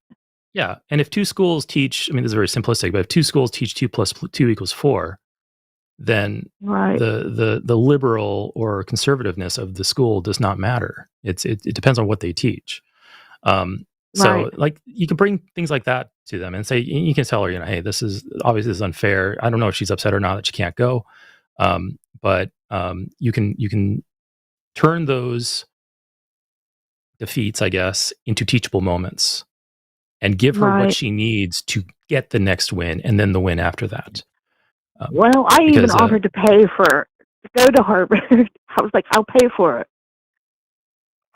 Yeah, and if two schools teach, this is very simplistic, but if two schools teach 2 + 2 = 4, then the liberal or conservativeness of the school does not matter. It depends on what they teach. So you can bring things like that to them and say, you can tell her, hey, this is unfair. I don't know if she's upset or not that she can't go, but you can turn those defeats, I guess, into teachable moments. And give her what she needs to get the next win, and then the win after that. Well, I even offered to pay to go to Harvard. I was like, I'll pay for it.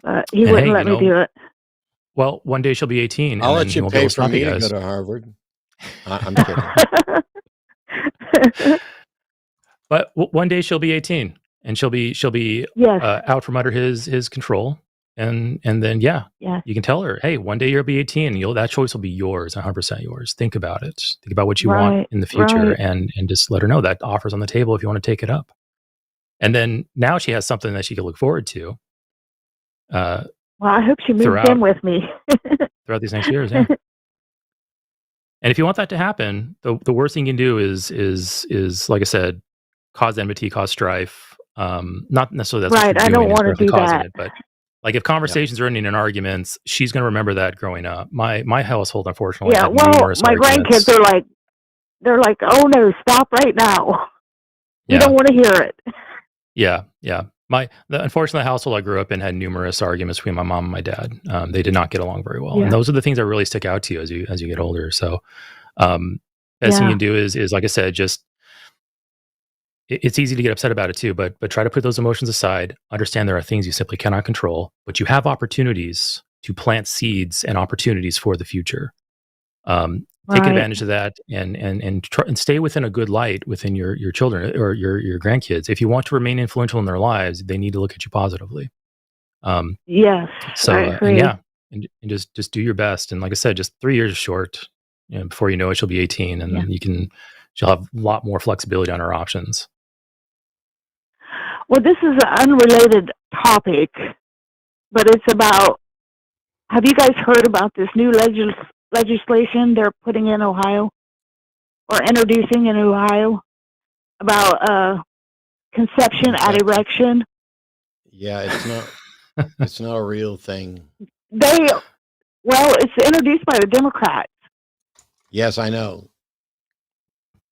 But he wouldn't let me do it. Well, one day she'll be 18. I'll let you pay for me to go to Harvard. I'm kidding. But one day she'll be 18, and she'll be out from under his control. And then, you can tell her, hey, one day you'll be 18 and that choice will be yours, 100% yours. Think about it. Think about what you want in the future and just let her know that offer's on the table if you want to take it up. And then now she has something that she can look forward to. Well, I hope she moves in with me. throughout these next years, yeah. And if you want that to happen, the worst thing you can do is like I said, cause enmity, cause strife. Not necessarily that's what you're I don't want to do that. It, but if conversations are ending in arguments, she's going to remember that growing up. My household, unfortunately, had numerous my arguments. grandkids they're like, oh no, stop right now. We don't want to hear it. Yeah. Unfortunately, the household I grew up in had numerous arguments between my mom and my dad. They did not get along very well, and those are the things that really stick out to you as you get older. So, best thing you can do is like I said, just. It's easy to get upset about it too, but try to put those emotions aside. Understand there are things you simply cannot control, but you have opportunities to plant seeds and opportunities for the future. Take advantage of that and try and stay within a good light within your children or your grandkids. If you want to remain influential in their lives, they need to look at you positively. Yes. So and just do your best. And like I said, just 3 years short. Before you know it, she'll be 18, and then she'll have a lot more flexibility on her options. Well, this is an unrelated topic, but it's about, have you guys heard about this new legislation they're putting in Ohio, or introducing in Ohio, about conception at erection? Yeah, it's not a real thing. It's introduced by the Democrats. Yes, I know.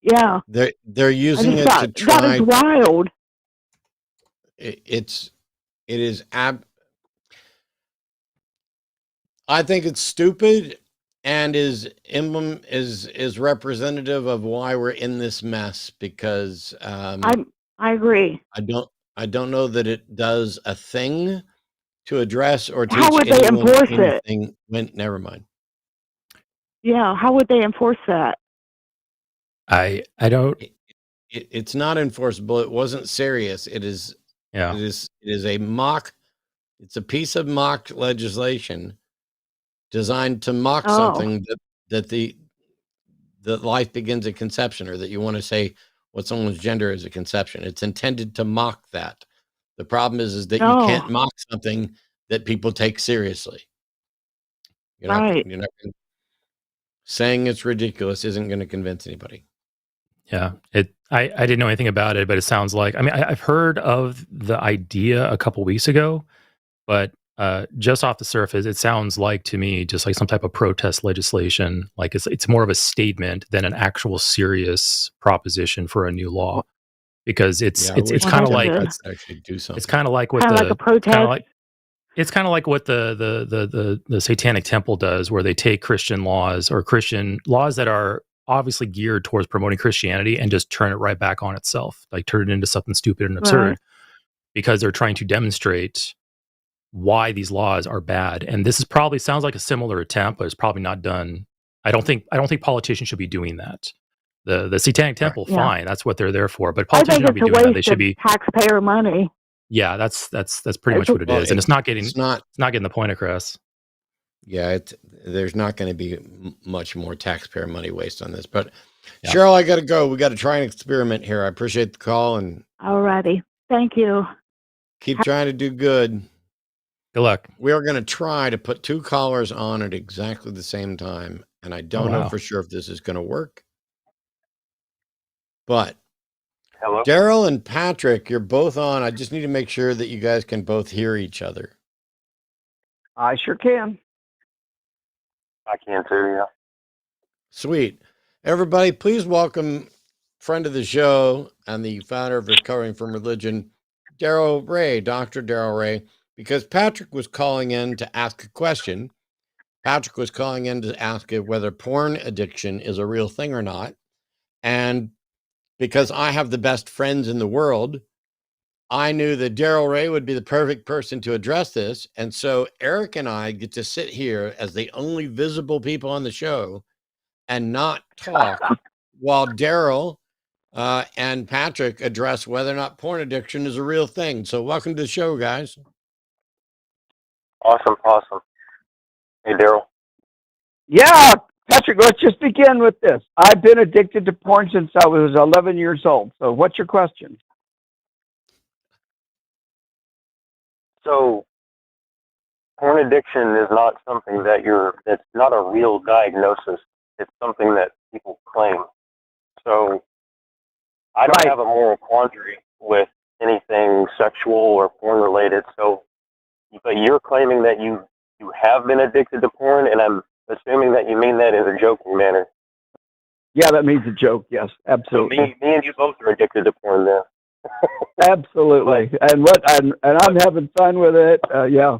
Yeah. They're using it to try. That is wild. It is I think it's stupid and is representative of why we're in this mess, because I agree. I don't know that it does a thing. to address or teach How would they anyone enforce it? anything when, never mind. Yeah, how would they enforce that? I don't. It's not enforceable. It wasn't serious. It is. Yeah. It is a mock. It's a piece of mock legislation designed to mock something that life begins at conception, or that you want to say what someone's gender is at conception. It's intended to mock that. The problem is that you can't mock something that people take seriously. You're not saying it's ridiculous isn't going to convince anybody. Yeah, I didn't know anything about it, but it sounds like, I mean, I've heard of the idea a couple weeks ago, but just off the surface, it sounds like to me just like some type of protest legislation. Like it's more of a statement than an actual serious proposition for a new law, because it's kind of like actually do something. It's kind of like what like a protest. It's kind of like what the Satanic Temple does, where they take Christian laws or Christian laws that are obviously geared towards promoting Christianity and just turn it right back on itself, like turn it into something stupid and absurd, because they're trying to demonstrate why these laws are bad. And this is probably sounds like a similar attempt, but it's probably not done. I don't think politicians should be doing that. The Satanic Temple, fine, that's what they're there for. But politicians shouldn't be doing that. They should be taxpayer money. Yeah, that's pretty much what it is, and it's not getting the point across. Yeah, there's not going to be much more taxpayer money waste on this. But Cheryl, I got to go. We got to try an experiment here. I appreciate the call, and alrighty, thank you. Keep trying to do good. Good luck. We are going to try to put 2 callers on at exactly the same time, and I don't know for sure if this is going to work. But hello, Daryl and Patrick, you're both on. I just need to make sure that you guys can both hear each other. I sure can. I can too, yeah. Sweet. Everybody, please welcome friend of the show and the founder of Recovering from Religion, Daryl Ray, Dr. Daryl Ray, because Patrick was calling in to ask a question. Patrick was calling in to ask whether porn addiction is a real thing or not. And because I have the best friends in the world, I knew that Daryl Ray would be the perfect person to address this. And so Eric and I get to sit here as the only visible people on the show and not talk while Daryl and Patrick address whether or not porn addiction is a real thing. So welcome to the show, guys. Awesome. Hey, Daryl. Yeah, Patrick, let's just begin with this. I've been addicted to porn since I was 11 years old. So what's your question? So, porn addiction is not something that's not a real diagnosis. It's something that people claim. So, I don't have a moral quandary with anything sexual or porn related. So, but you're claiming that you have been addicted to porn, and I'm assuming that you mean that in a joking manner. Yeah, that means a joke. Yes, absolutely. So me and you both are addicted to porn then. Absolutely. And I'm having fun with it. Yeah.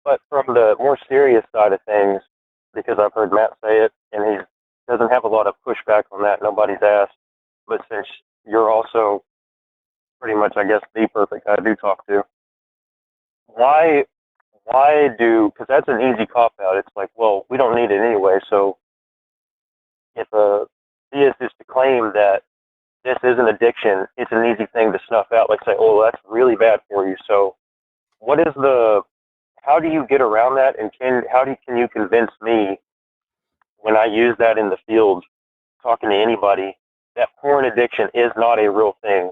But from the more serious side of things, because I've heard Matt say it, and he doesn't have a lot of pushback on that, nobody's asked. But since you're also pretty much, I guess, the perfect guy to talk to, why because that's an easy cop-out. It's like, well, we don't need it anyway. So if a theist is to claim that this is an addiction, it's an easy thing to snuff out. Like say, oh, that's really bad for you. So how do you get around that? And can you convince me when I use that in the field, talking to anybody, that porn addiction is not a real thing?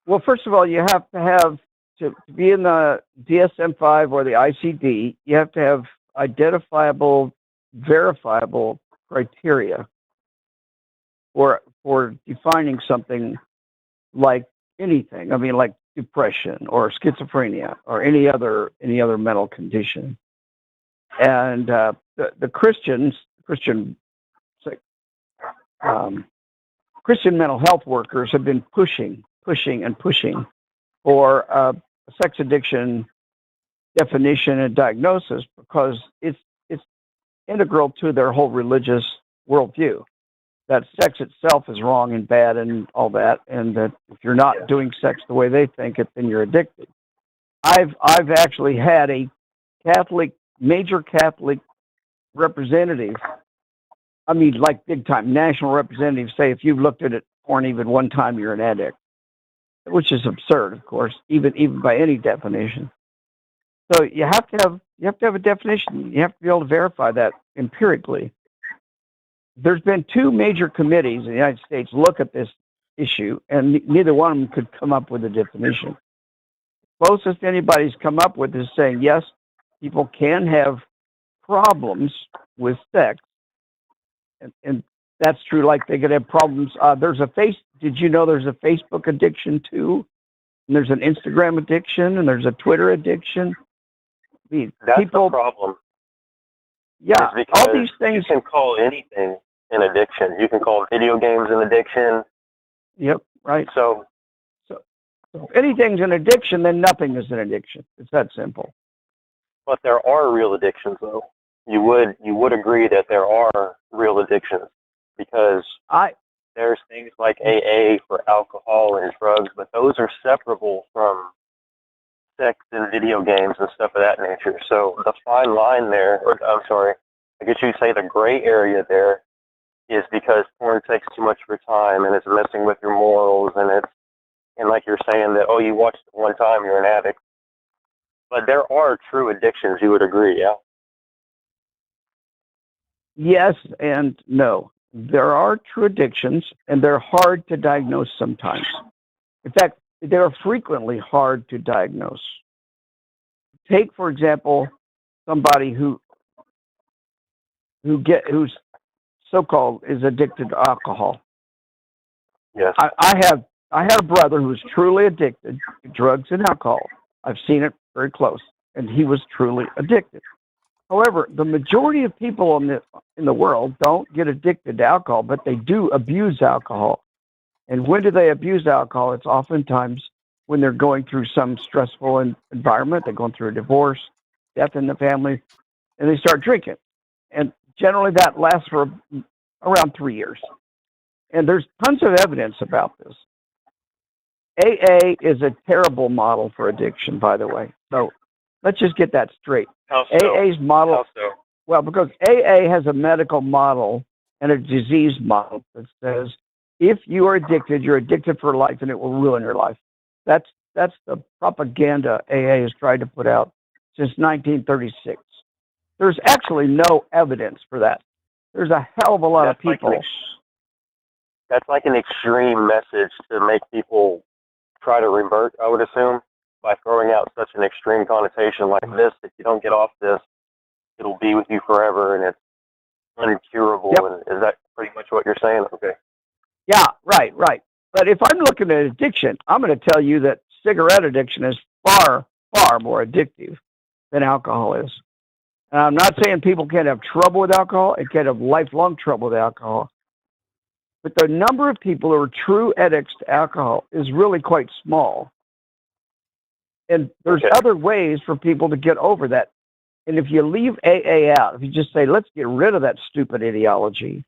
Well, first of all, you have to have, to be in the DSM-5 or the ICD, you have to have identifiable, verifiable criteria for defining something like anything. I mean, like depression or schizophrenia or any other mental condition. And the Christian mental health workers have been pushing for a sex addiction definition and diagnosis because it's integral to their whole religious worldview. that sex itself is wrong and bad and all that, and that if you're not doing sex the way they think it, then you're addicted. I've actually had a major Catholic representative, I mean, like big time national representative, say if you've looked at it porn even one time, you're an addict, which is absurd, of course, even by any definition. So you have to have a definition. You have to be able to verify that empirically. There's been two major committees in the United States look at this issue, and neither one of them could come up with a definition. Closest anybody's come up with is saying, yes, people can have problems with sex, and that's true. Like they could have problems. Did you know there's a Facebook addiction too? And there's an Instagram addiction, and there's a Twitter addiction. That's the problem. Yeah, all these things. You can call anything an addiction. You can call video games an addiction. Yep, right. So if anything's an addiction, then nothing is an addiction. It's that simple. But there are real addictions, though. You would agree that there are real addictions, because there's things like AA for alcohol and drugs, but those are separable from sex and video games and stuff of that nature. So the fine line there, I guess you'd say the gray area there is because porn takes too much of your time and it's messing with your morals, and like you're saying that, you watched it one time, you're an addict. But there are true addictions, you would agree, yeah? Yes and no. There are true addictions, and they're hard to diagnose sometimes. In fact, they're frequently hard to diagnose. Take, for example, somebody who's so-called is addicted to alcohol. Yes. I had a brother who was truly addicted to drugs and alcohol. I've seen it very close, and he was truly addicted. However, the majority of people in the world don't get addicted to alcohol, but they do abuse alcohol. And when do they abuse alcohol? It's oftentimes when they're going through some stressful environment. They're going through a divorce, death in the family, and they start drinking. And generally that lasts for around 3 years. And there's tons of evidence about this. AA is a terrible model for addiction, by the way. So let's just get that straight. How so? AA's model. How so? Well, because AA has a medical model and a disease model that says if you are addicted, you're addicted for life, and it will ruin your life. That's the propaganda AA has tried to put out since 1936. There's actually no evidence for that. There's a hell of a lot of people. That's like an extreme message to make people try to revert, I would assume, by throwing out such an extreme connotation like this. If you don't get off this, it'll be with you forever, and it's incurable. Yep. And is that pretty much what you're saying? Okay. Yeah, right. But if I'm looking at addiction, I'm going to tell you that cigarette addiction is far, far more addictive than alcohol is. And I'm not saying people can't have trouble with alcohol and can't have lifelong trouble with alcohol. But the number of people who are true addicts to alcohol is really quite small. And there's other ways for people to get over that. And if you leave AA out, if you just say, let's get rid of that stupid ideology,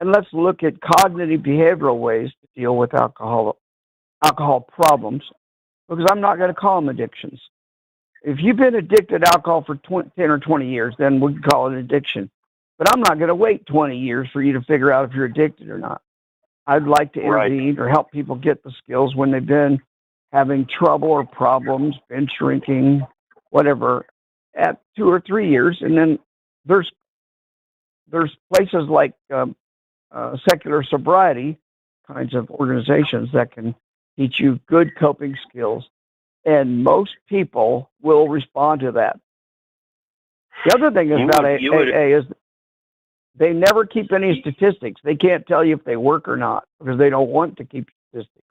and let's look at cognitive behavioral ways to deal with alcohol problems, because I'm not going to call them addictions. If you've been addicted to alcohol for 10 or 20 years, then we can call it an addiction. But I'm not going to wait 20 years for you to figure out if you're addicted or not. I'd like to intervene or help people get the skills when they've been having trouble or problems, binge drinking, whatever, at 2 or 3 years. And then there's places like secular sobriety kinds of organizations that can teach you good coping skills. And most people will respond to that. The other thing about AA is they never keep any statistics. They can't tell you if they work or not because they don't want to keep statistics.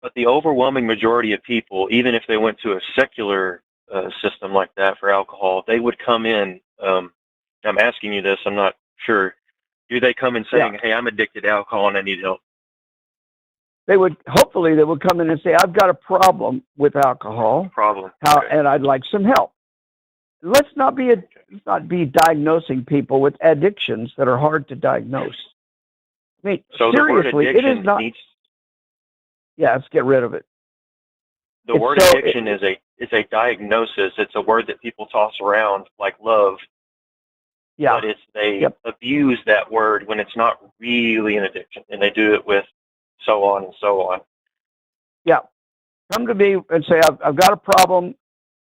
But the overwhelming majority of people, even if they went to a secular system like that for alcohol, they would come in. I'm asking you this, I'm not sure. Do they come in saying, hey, I'm addicted to alcohol and I need help? Hopefully they would come in and say, I've got a problem with alcohol. Okay. And I'd like some help. let's not be diagnosing people with addictions that are hard to diagnose. I mean, So seriously, the word it is not. Yeah, let's get rid of it. The word addiction is a diagnosis. It's a word that people toss around like love. Yeah. But they abuse that word when it's not really an addiction, and they do it with so on and so on. Yeah. Come to me and say, I've got a problem.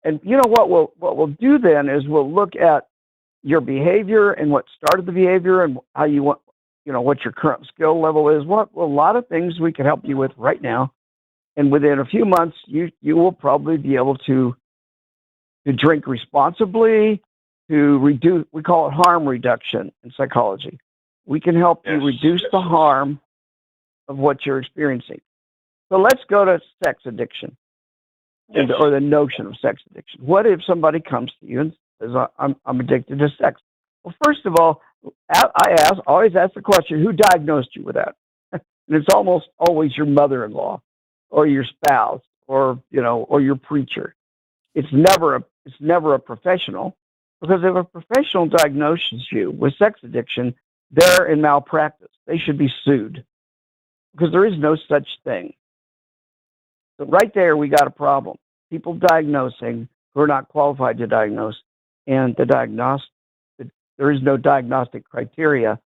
And you know what we'll do then is we'll look at your behavior and what started the behavior and how you want, what your current skill level is. A lot of things we can help you with right now. And within a few months, you will probably be able to drink responsibly, to reduce, we call it harm reduction in psychology. We can help you reduce the harm of what you're experiencing. So let's go to sex addiction, or the notion of sex addiction. What if somebody comes to you and says, I'm addicted to sex? Well, first of all, I always ask the question, who diagnosed you with that? And it's almost always your mother-in-law or your spouse or your preacher. It's never a professional, because if a professional diagnoses you with sex addiction, they're in malpractice. They should be sued, because there is no such thing. So right there, we got a problem. People diagnosing who are not qualified to diagnose, and there is no diagnostic criteria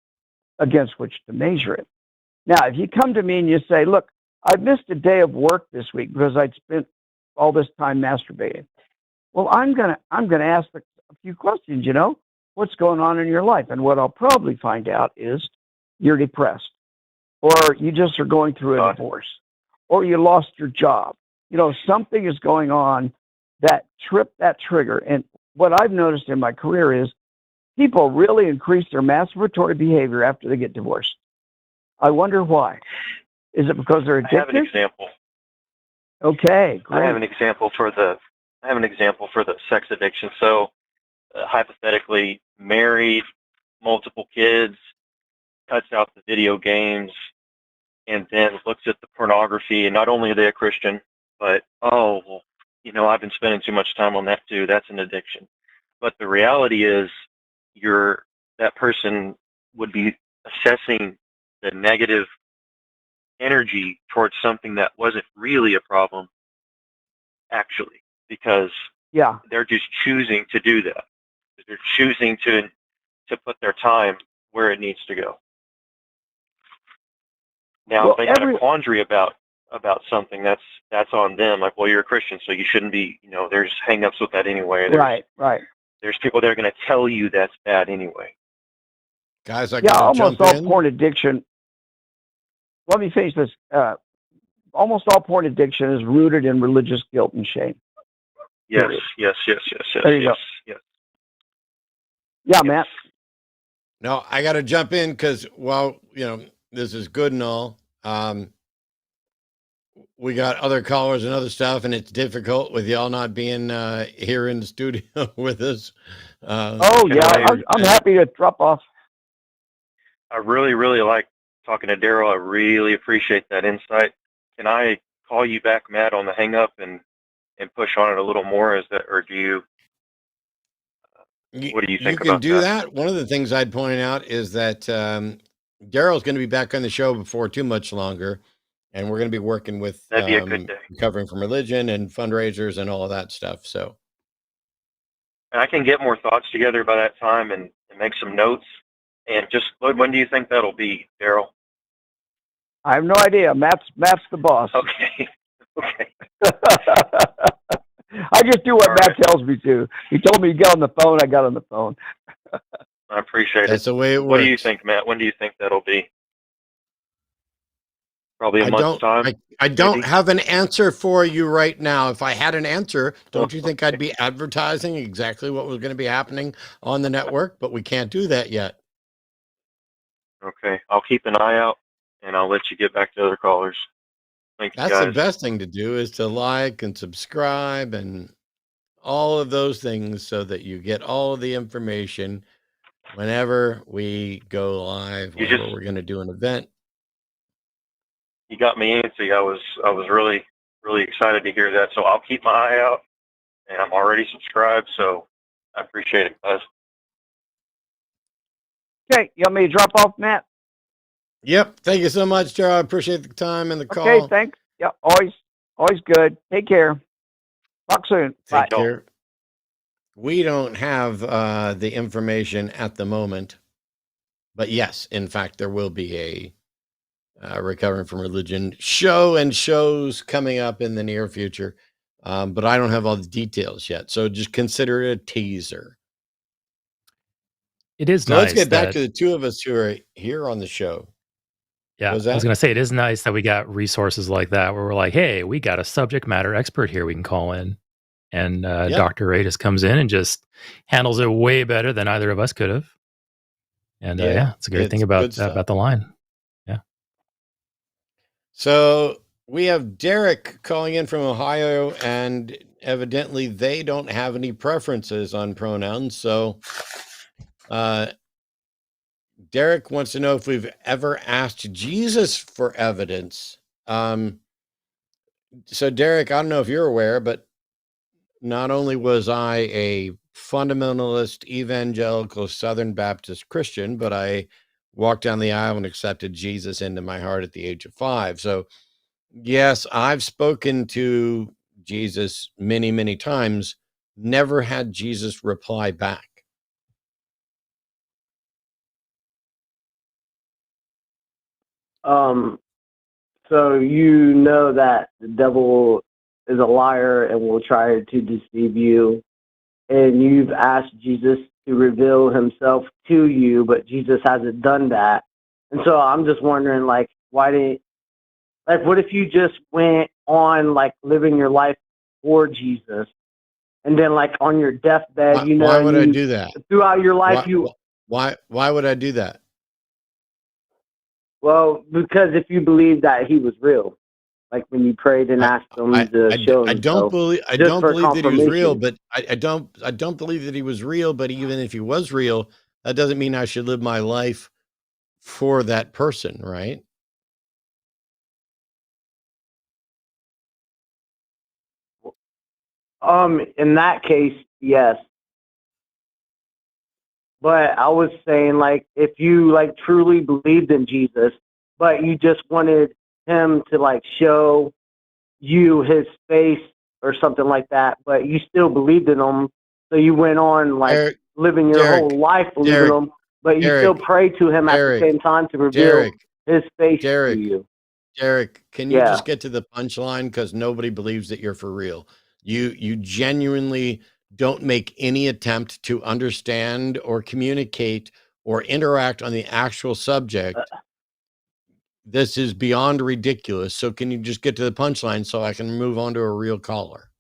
against which to measure it. Now, if you come to me and you say, look, I missed a day of work this week because I'd spent all this time masturbating. Well, I'm gonna ask a few questions, what's going on in your life? And what I'll probably find out is you're depressed, or you just are going through a divorce, or you lost your job. Something is going on that tripped that trigger. And what I've noticed in my career is people really increase their masturbatory behavior after they get divorced. I wonder why. Is it because they're addicted? I have an example. Okay, great. I have an example for the sex addiction. So, hypothetically, married, multiple kids, cuts out the video games, and then looks at the pornography. And not only are they a Christian, but I've been spending too much time on that too. That's an addiction. But the reality is, that person would be assessing the negative energy towards something that wasn't really a problem, actually, because they're just choosing to do that. They're choosing to put their time where it needs to go. Now, if they had a quandary about something, that's on them. Like, well, you're a Christian, so you shouldn't be. There's hang-ups with that anyway. Right. There's people that are going to tell you that's bad anyway. Guys, almost all porn addiction. Let me finish this. Almost all porn addiction is rooted in religious guilt and shame. Yes. There you go. Yes. Yeah, Matt. No, I got to jump in because this is good and all. We got other callers and other stuff, and it's difficult with y'all not being here in the studio with us. I'm happy to drop off. I really, really like talking to Daryl. I really appreciate that insight. Can I call you back, Matt, on the hang up and push on it a little more? Or do you? What do you think about that? You can do that. One of the things I'd point out is that Daryl's going to be back on the show before too much longer, and we're going to be working with that'd be a good day. Recovering from religion and fundraisers and all of that stuff. So, and I can get more thoughts together by that time and make some notes. And just when do you think that'll be, Daryl? I have no idea. Matt's the boss. Okay. I just do what Matt tells me to. He told me to get on the phone. I got on the phone. I appreciate it. That's the way it works. What do you think, Matt? When do you think that'll be? Probably a month's time. I don't have an answer for you right now. If I had an answer, don't you think I'd be advertising exactly what was going to be happening on the network? But we can't do that yet. Okay. I'll keep an eye out, and I'll let you get back to other callers. Thanks, That's guys. the best thing to do, is to like and subscribe and all of those things, so that you get all of the information whenever we go live, whenever we're going to do an event. You got me antsy. I was really, really excited to hear that. So I'll keep my eye out, and I'm already subscribed. So I appreciate it, guys. Okay, you want me to drop off, Matt? Yep. Thank you so much, Gerald. I appreciate the time and the call. Okay, thanks. Yeah, always good. Take care. Talk soon. Take care. We don't have the information at the moment, but yes, in fact, there will be a Recovering from Religion show and shows coming up in the near future. But I don't have all the details yet. So just consider it a teaser. It is So nice. let's get back to the two of us who are here on the show. Yeah, I was going to say, it is nice that we got resources like that where we're like, hey, we got a subject matter expert here we can call in. And Dr. Ray just comes in and just handles it way better than either of us could have. And it's a great thing about the line. Yeah. So we have Derek calling in from Ohio, and evidently they don't have any preferences on pronouns. So Derek wants to know if we've ever asked Jesus for evidence. So Derek, I don't know if you're aware, but not only was I a fundamentalist, evangelical, Southern Baptist Christian, but I walked down the aisle and accepted Jesus into my heart at the age of 5. So yes, I've spoken to Jesus many, many times, never had Jesus reply back. So you know that the devil is a liar and will try to deceive you, and you've asked Jesus to reveal himself to you, but Jesus hasn't done that. And so I'm just wondering, like, what if you just went on, like, living your life for Jesus, and then, like, on your deathbed, why would I do that? Throughout your life, why would I do that? Well, because if you believe that he was real, like when you prayed and asked him to show himself. I don't believe that he was real, but I don't believe that he was real. But even if he was real, that doesn't mean I should live my life for that person, right? In that case, yes. But I was saying, like, if you, like, truly believed in Jesus, but you just wanted him to, like, show you his face or something like that, but you still believed in him, so you went on, like, living your whole life believing in him, but you still pray to him at the same time to reveal his face to you. Derek, can you just get to the punchline? Because nobody believes that you're for real. You genuinely don't make any attempt to understand or communicate or interact on the actual subject. This is beyond ridiculous. So can you just get to the punchline so I can move on to a real caller?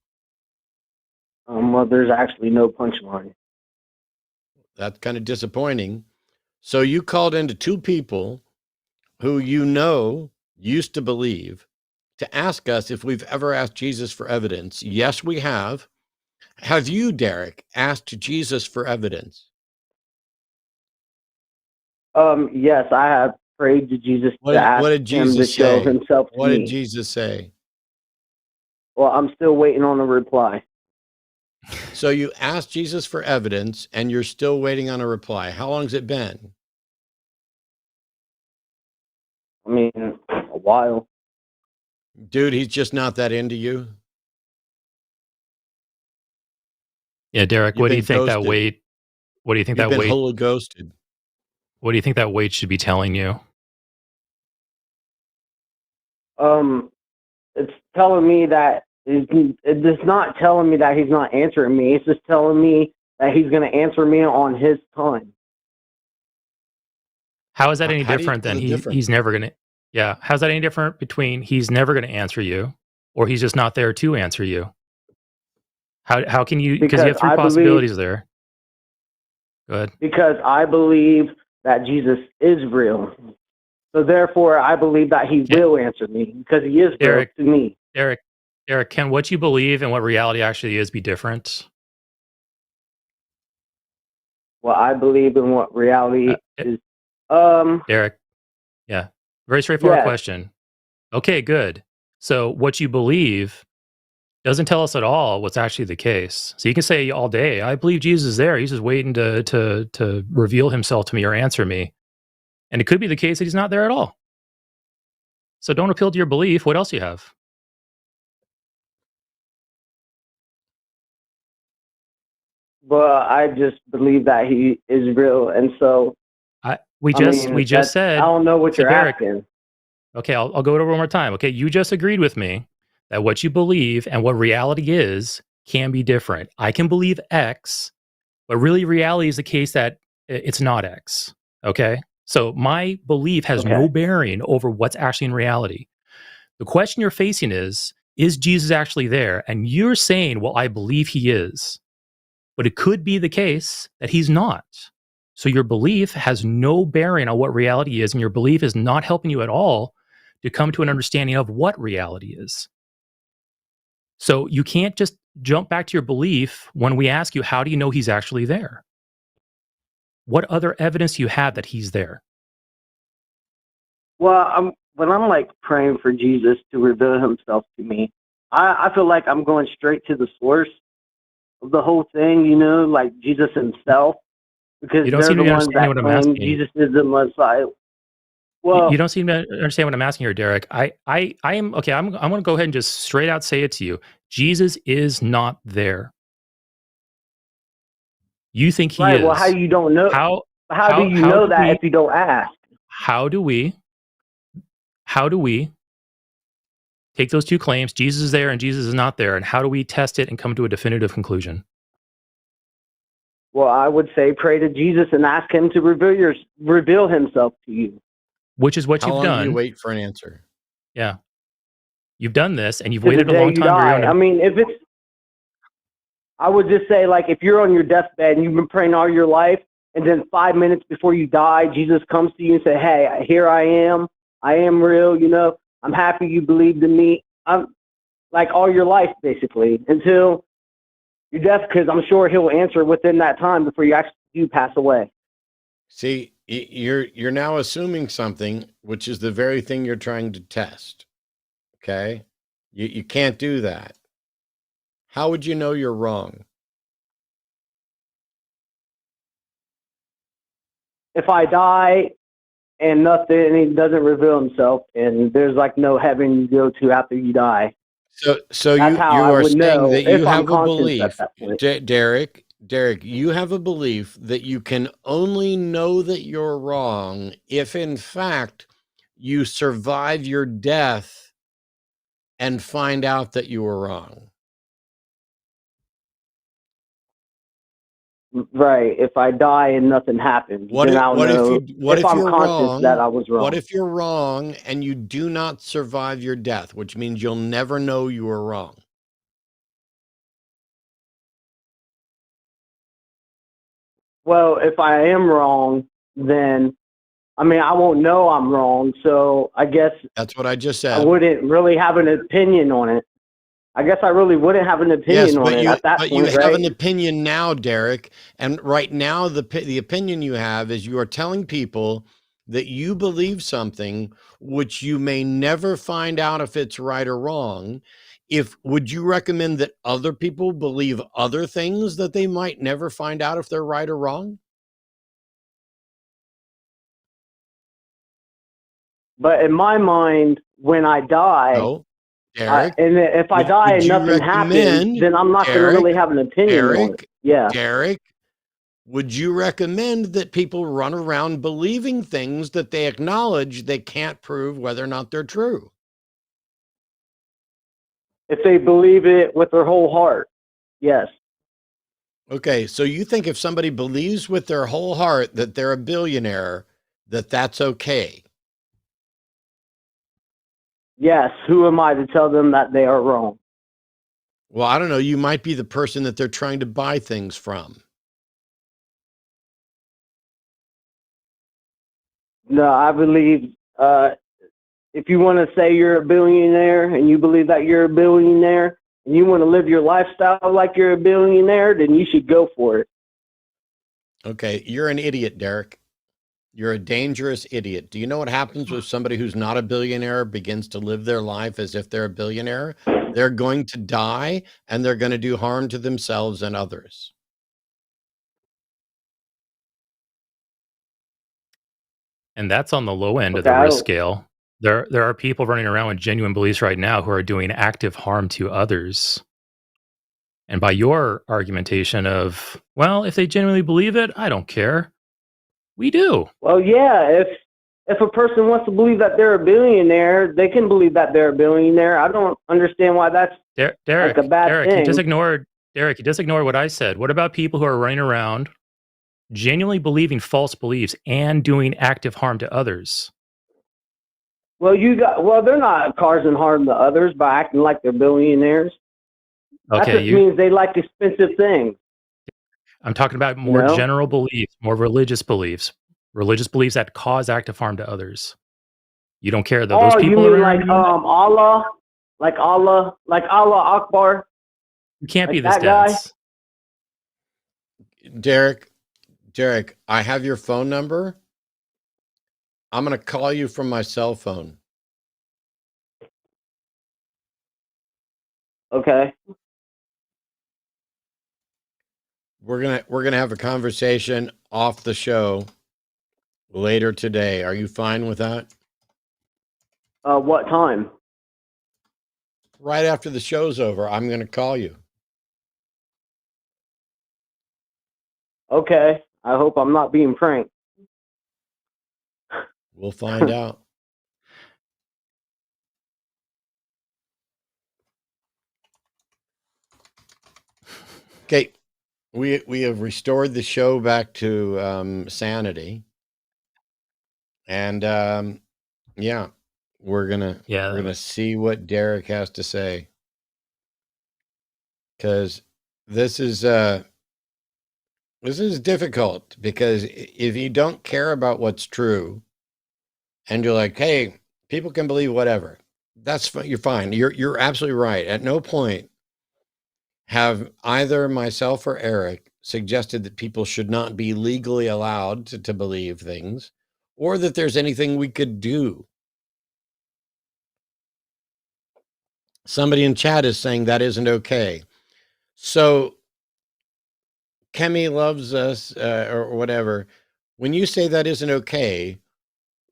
Well, there's actually no punchline. That's kind of disappointing. So you called into two people who used to believe to ask us if we've ever asked Jesus for evidence. Yes, we have. Have you, Derek, asked Jesus for evidence? Yes, I have prayed to Jesus what did Jesus show himself to me. What did Jesus say? Well, I'm still waiting on a reply. So you asked Jesus for evidence and you're still waiting on a reply. How long has it been? I mean, a while. Dude, he's just not that into you. Yeah, Derek, what do you think that wait? What do you think that wait? Wholly ghosted. What do you think that wait should be telling you? It's telling me that it's not telling me that he's not answering me. It's just telling me that he's going to answer me on his time. How is that any different than he's never going to? Yeah, how's that any different between he's never going to answer you, or he's just not there to answer you? How can you? Because you have three possibilities there. Go ahead. Because I believe that Jesus is real. So therefore, I believe that he will answer me because he is real to me. Derek, can what you believe and what reality actually is be different? Well, I believe in what reality is. Derek, yeah, very straightforward question. Okay, good. So what you believe doesn't tell us at all what's actually the case. So you can say all day, I believe Jesus is there. He's just waiting to reveal himself to me or answer me. And it could be the case that he's not there at all. So don't appeal to your belief. What else do you have? Well, I just believe that he is real, and so we just said. I don't know what you're Derek, asking. Okay, I'll go it over one more time. Okay, you just agreed with me that what you believe and what reality is can be different. I can believe X, but really reality is the case that it's not X. Okay, so my belief has no bearing over what's actually in reality. The question you're facing is Jesus actually there? And you're saying, well, I believe he is. But it could be the case that he's not. So your belief has no bearing on what reality is, and your belief is not helping you at all to come to an understanding of what reality is. So you can't just jump back to your belief when we ask you, how do you know he's actually there? What other evidence do you have that he's there? Well, when I'm like praying for Jesus to reveal himself to me, I feel like I'm going straight to the source of the whole thing, you know, like Jesus himself, because they're the ones that claim Jesus is the Messiah. Well, you don't seem to understand what I'm asking here, Derek. I am okay. I'm going to go ahead and just straight out say it to you. Jesus is not there. You think he is. Well, how you don't know? How do you know that if you don't ask? How do we take those two claims, Jesus is there and Jesus is not there, and how do we test it and come to a definitive conclusion? Well, I would say pray to Jesus and ask him to reveal himself to you. Which is what you've done. How long do you wait for an answer? Yeah. You've done this, and you've waited a long time. I mean, I would just say, like, if you're on your deathbed and you've been praying all your life, and then 5 minutes before you die, Jesus comes to you and say, hey, here I am real, you know, I'm happy you believed in me. I'm like all your life, basically, until you're death, because I'm sure he'll answer within that time before you actually do pass away. See, you're now assuming something, which is the very thing you're trying to test. Okay? You can't do that. How would you know you're wrong? If I die and he doesn't reveal himself, and there's like no heaven you go to after you die. So you are saying that you have a belief, Derek, you have a belief that you can only know that you're wrong if in fact you survive your death and find out that you were wrong. Right. If I die and nothing happens, then I'll know if I'm conscious that I was wrong. What if you're wrong and you do not survive your death, which means you'll never know you were wrong? Well, if I am wrong, then, I mean, I won't know I'm wrong. So I guess that's what I just said. I wouldn't really have an opinion on it. I guess I really wouldn't have an opinion on it at that point, you have an opinion now, Derek. And right now, the opinion you have is you are telling people that you believe something which you may never find out if it's right or wrong. Would you recommend that other people believe other things that they might never find out if they're right or wrong? But in my mind, when I die, Derek, and if I die and nothing happens, then I'm not going to really have an opinion on it. Yeah. Derek, would you recommend that people run around believing things that they acknowledge they can't prove whether or not they're true? If they believe it with their whole heart, yes. Okay, so you think if somebody believes with their whole heart that they're a billionaire, that's okay? Yes. Who am I to tell them that they are wrong? Well, I don't know. You might be the person that they're trying to buy things from. No, I believe if you want to say you're a billionaire and you believe that you're a billionaire and you want to live your lifestyle like you're a billionaire, then you should go for it. Okay, you're an idiot, Derek. You're a dangerous idiot. Do you know what happens with somebody who's not a billionaire begins to live their life as if they're a billionaire? They're going to die, and they're going to do harm to themselves and others. And that's on the low end of the risk scale. There are people running around with genuine beliefs right now who are doing active harm to others. And by your argumentation of, well, if they genuinely believe it, I don't care. We do. Well, yeah, if a person wants to believe that they're a billionaire, they can believe that they're a billionaire. I don't understand why that's Derek, like a bad thing. You just ignored what I said. What about people who are running around genuinely believing false beliefs and doing active harm to others? Well, they're not causing harm to others by acting like they're billionaires. Okay, that just means they like expensive things. I'm talking about more general beliefs, more religious beliefs that cause active harm to others. You don't care that those people you mean like Allah, like Allah Akbar? You can't be this dense. Derek, I have your phone number. I'm going to call you from my cell phone. Okay. We're gonna have a conversation off the show later today. Are you fine with that? What time? Right after the show's over, I'm going to call you. Okay. I hope I'm not being pranked. We'll find out. Okay. We have restored the show back to sanity. And we're gonna see what Derek has to say. Because this is difficult, because if you don't care about what's true and you're like, hey, people can believe whatever, you're fine. You're absolutely right. At no point have either myself or Eric suggested that people should not be legally allowed to believe things, or that there's anything we could do. Somebody in chat is saying that isn't okay. So Kemi loves us, or whatever. When you say that isn't okay,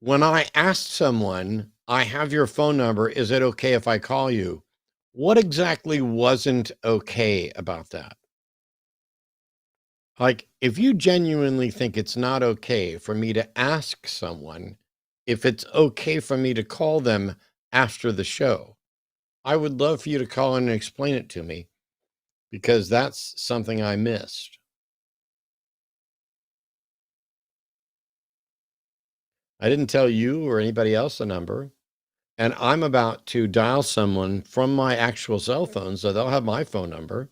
when I asked someone, I have your phone number, is it okay if I call you? What exactly wasn't okay about that? Like, if you genuinely think it's not okay for me to ask someone if it's okay for me to call them after the show, I would love for you to call in and explain it to me, because that's something I missed. I didn't tell you or anybody else the number, and I'm about to dial someone from my actual cell phone, so they'll have my phone number.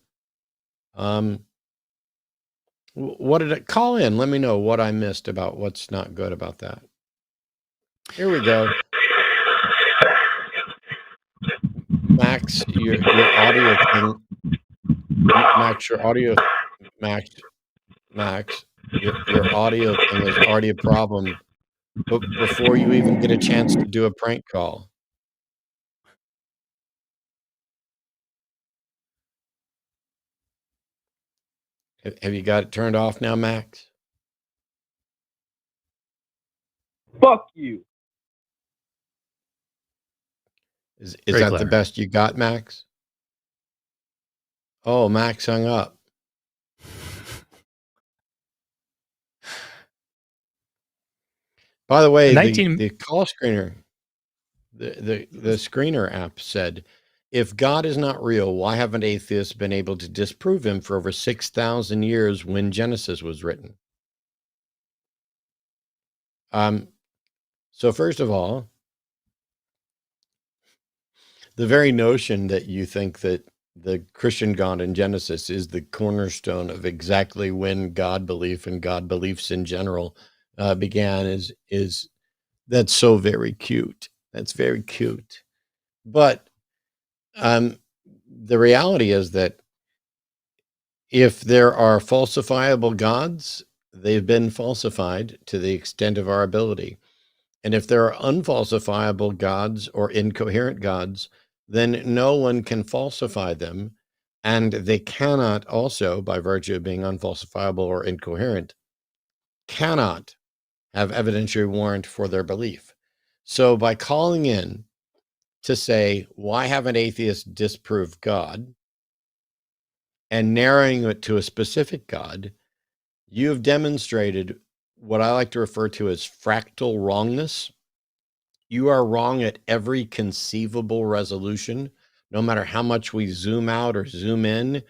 What did it call in? Let me know what I missed about what's not good about that. Here we go. Max, your audio thing. Max, your audio thing is already a problem. But before you even get a chance to do a prank call. Have you got it turned off now, Max? Fuck you. Is that the best you got, Max? Oh, Max hung up. By the way, the call screener, the screener app said, if God is not real, why haven't atheists been able to disprove him for over 6,000 years when Genesis was written? So first of all, the very notion that you think that the Christian God in Genesis is the cornerstone of exactly when God belief and God beliefs in general began is that's so very cute. That's very cute. But the reality is that if there are falsifiable gods, they've been falsified to the extent of our ability. And if there are unfalsifiable gods or incoherent gods, then no one can falsify them. And they cannot also, by virtue of being unfalsifiable or incoherent, cannot have evidentiary warrant for their belief. So by calling in to say, why haven't atheists disproved God, and narrowing it to a specific God, you have demonstrated what I like to refer to as fractal wrongness. You are wrong at every conceivable resolution, no matter how much we zoom out or zoom in.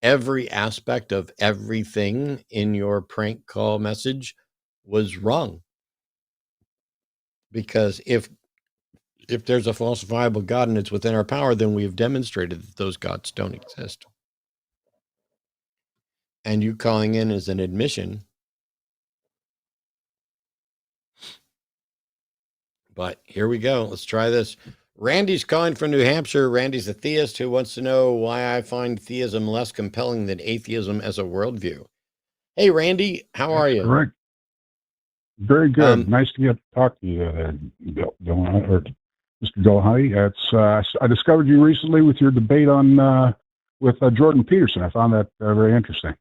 Every aspect of everything in your prank call message was wrong. Because if there's a falsifiable God and it's within our power, then we've demonstrated that those gods don't exist. And you calling in as an admission. But here we go. Let's try this. Randy's calling from New Hampshire. Randy's a theist who wants to know why I find theism less compelling than atheism as a worldview. Hey, Randy, how are you? Correct. Very good. Nice to get to talk to you, Dillahunty, or Mr. Dillahunty. It's I discovered you recently with your debate on with Jordan Peterson. I found that very interesting.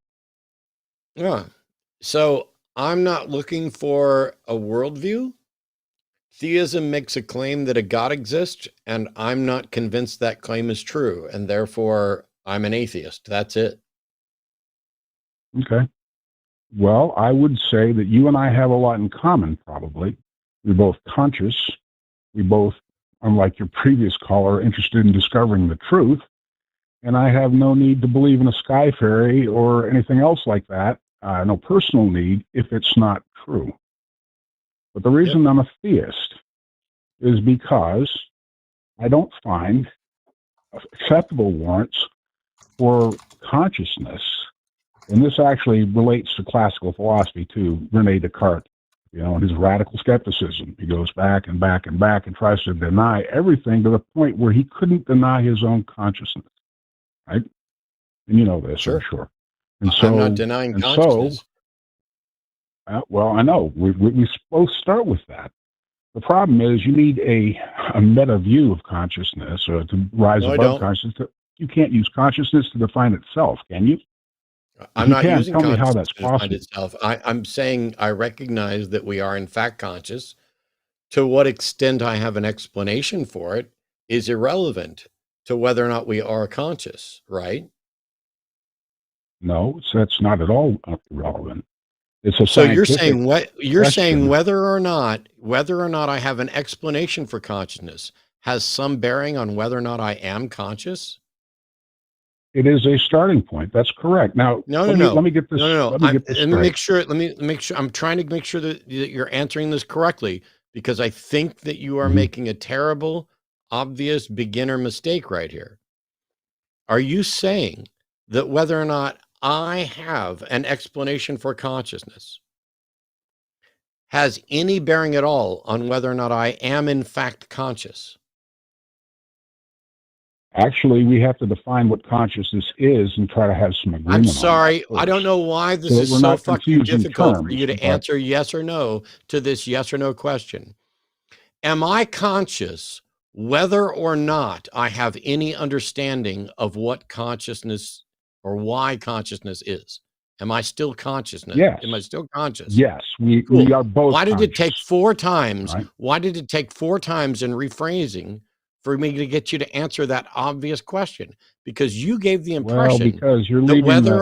Yeah. So I'm not looking for a worldview. Theism makes a claim that a God exists, and I'm not convinced that claim is true, and therefore I'm an atheist. That's it. Okay. Well, I would say that you and I have a lot in common, probably. We're both conscious. We both, unlike your previous caller, are interested in discovering the truth. And I have no need to believe in a sky fairy or anything else like that. No personal need if it's not true. But the reason I'm a theist is because I don't find acceptable warrants for consciousness. And this actually relates to classical philosophy too, Rene Descartes, and his radical skepticism. He goes back and back and back and tries to deny everything to the point where he couldn't deny his own consciousness, right? And you know this, sure. I'm sure. And so, I'm not denying consciousness. Well, I know. We both start with that. The problem is you need a meta view of consciousness or to rise above consciousness. You can't use consciousness to define itself, can you? I'm not using tell me consciousness how that's to define possible. itself. I'm saying I recognize that we are in fact conscious. To what extent I have an explanation for it is irrelevant to whether or not we are conscious, right? No, that's not at all irrelevant. It's a so you're saying question. whether or not I have an explanation for consciousness has some bearing on whether or not I am conscious? It is a starting point. That's correct. Now, let me get this. Let me make sure. Let me make sure. I'm trying to make sure that you're answering this correctly, because I think that you are making a terrible, obvious beginner mistake right here. Are you saying that whether or not I have an explanation for consciousness has any bearing at all on whether or not I am in fact conscious? Actually, we have to define what consciousness is and try to have some agreement. I'm sorry. I don't know why this is so fucking difficult for you to answer yes or no to this yes or no question. Am I conscious whether or not I have any understanding of what consciousness or why consciousness is? Am I still consciousness? Yes. Am I still conscious? Yes, we are both. Why did conscious. it take 4 times? Right. Why did it take 4 times in rephrasing for me to get you to answer that obvious question? Because you gave the impression because you're that whether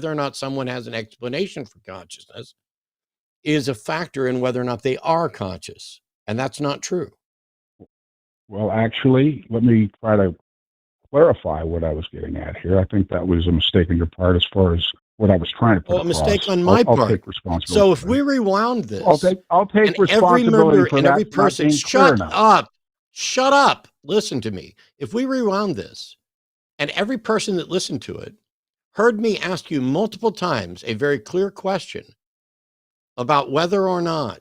or not someone has an explanation for consciousness is a factor in whether or not they are conscious. And that's not true. Well, actually, let me try to clarify what I was getting at here. I think that was a mistake on your part as far as what I was trying to put across. A mistake on my part. I'll take responsibility. So if we rewound this, I'll take responsibility for that. Every person, shut up. Listen to me. If we rewound this, and every person that listened to it heard me ask you multiple times a very clear question about whether or not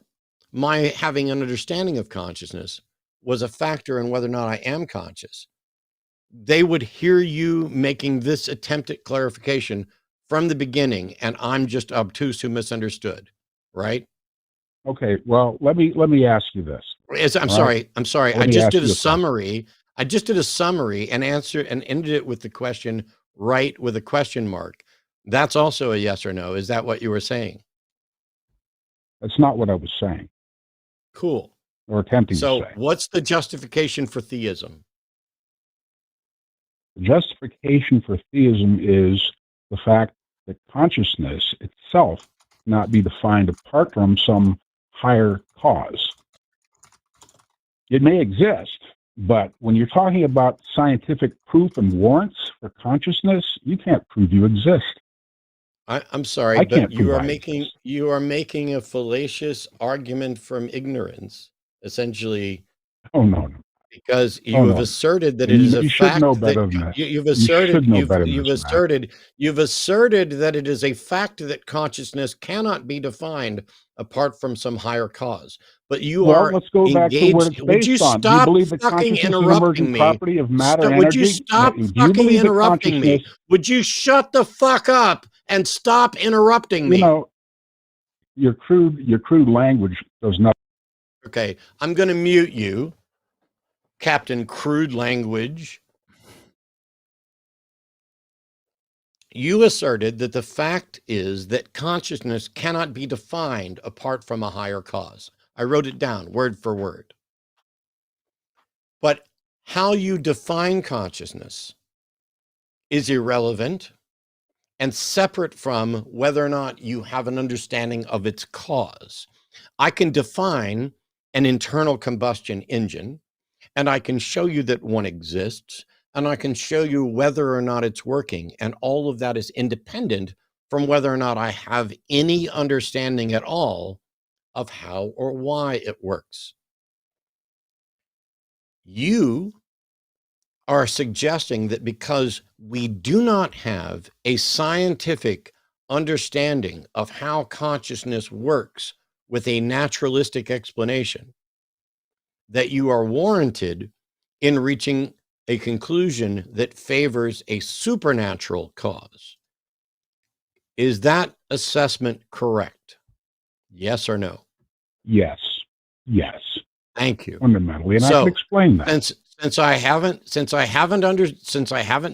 my having an understanding of consciousness was a factor in whether or not I am conscious, they would hear you making this attempt at clarification from the beginning, and I'm just obtuse who misunderstood, right? Okay, well, let me ask you this. I'm sorry. Let I me just ask did a you a question. summary. I just did a summary and answered and ended it with the question, right, with a question mark. That's also a yes or no. Is that what you were saying? That's not what I was saying Cool. or attempting to So say. what's the justification for theism? The justification for theism is the fact that consciousness itself cannot be defined apart from some higher cause. It may exist, but when you're talking about scientific proof and warrants for consciousness, you can't prove you exist. I'm sorry, I but can't prove I exist. you are making a fallacious argument from ignorance, essentially. Oh no. Because Oh, you have no. asserted that And it is a you should know fact that better than this. you've You should know better than you've this, Matt. asserted that it is a fact that consciousness cannot be defined apart from some higher cause. But you Well, are let's go back to what engaged. it's Would you based on. Do you stop believe that fucking consciousness is an interrupting emergent me? property of matter and Would you energy? stop Do you fucking believe that interrupting me? consciousness, Would you shut the fuck up and stop interrupting me? you know, your crude language does not. Okay, I'm going to mute you, Captain Crude Language. You asserted that the fact is that consciousness cannot be defined apart from a higher cause. I wrote it down word for word. But how you define consciousness is irrelevant and separate from whether or not you have an understanding of its cause. I can define an internal combustion engine, and I can show you that one exists, and I can show you whether or not it's working. And all of that is independent from whether or not I have any understanding at all of how or why it works. You are suggesting that because we do not have a scientific understanding of how consciousness works with a naturalistic explanation, that you are warranted in reaching a conclusion that favors a supernatural cause. Is that assessment correct? Yes or no? Yes. Thank you. Fundamentally, and I So, can explain that. since I haven't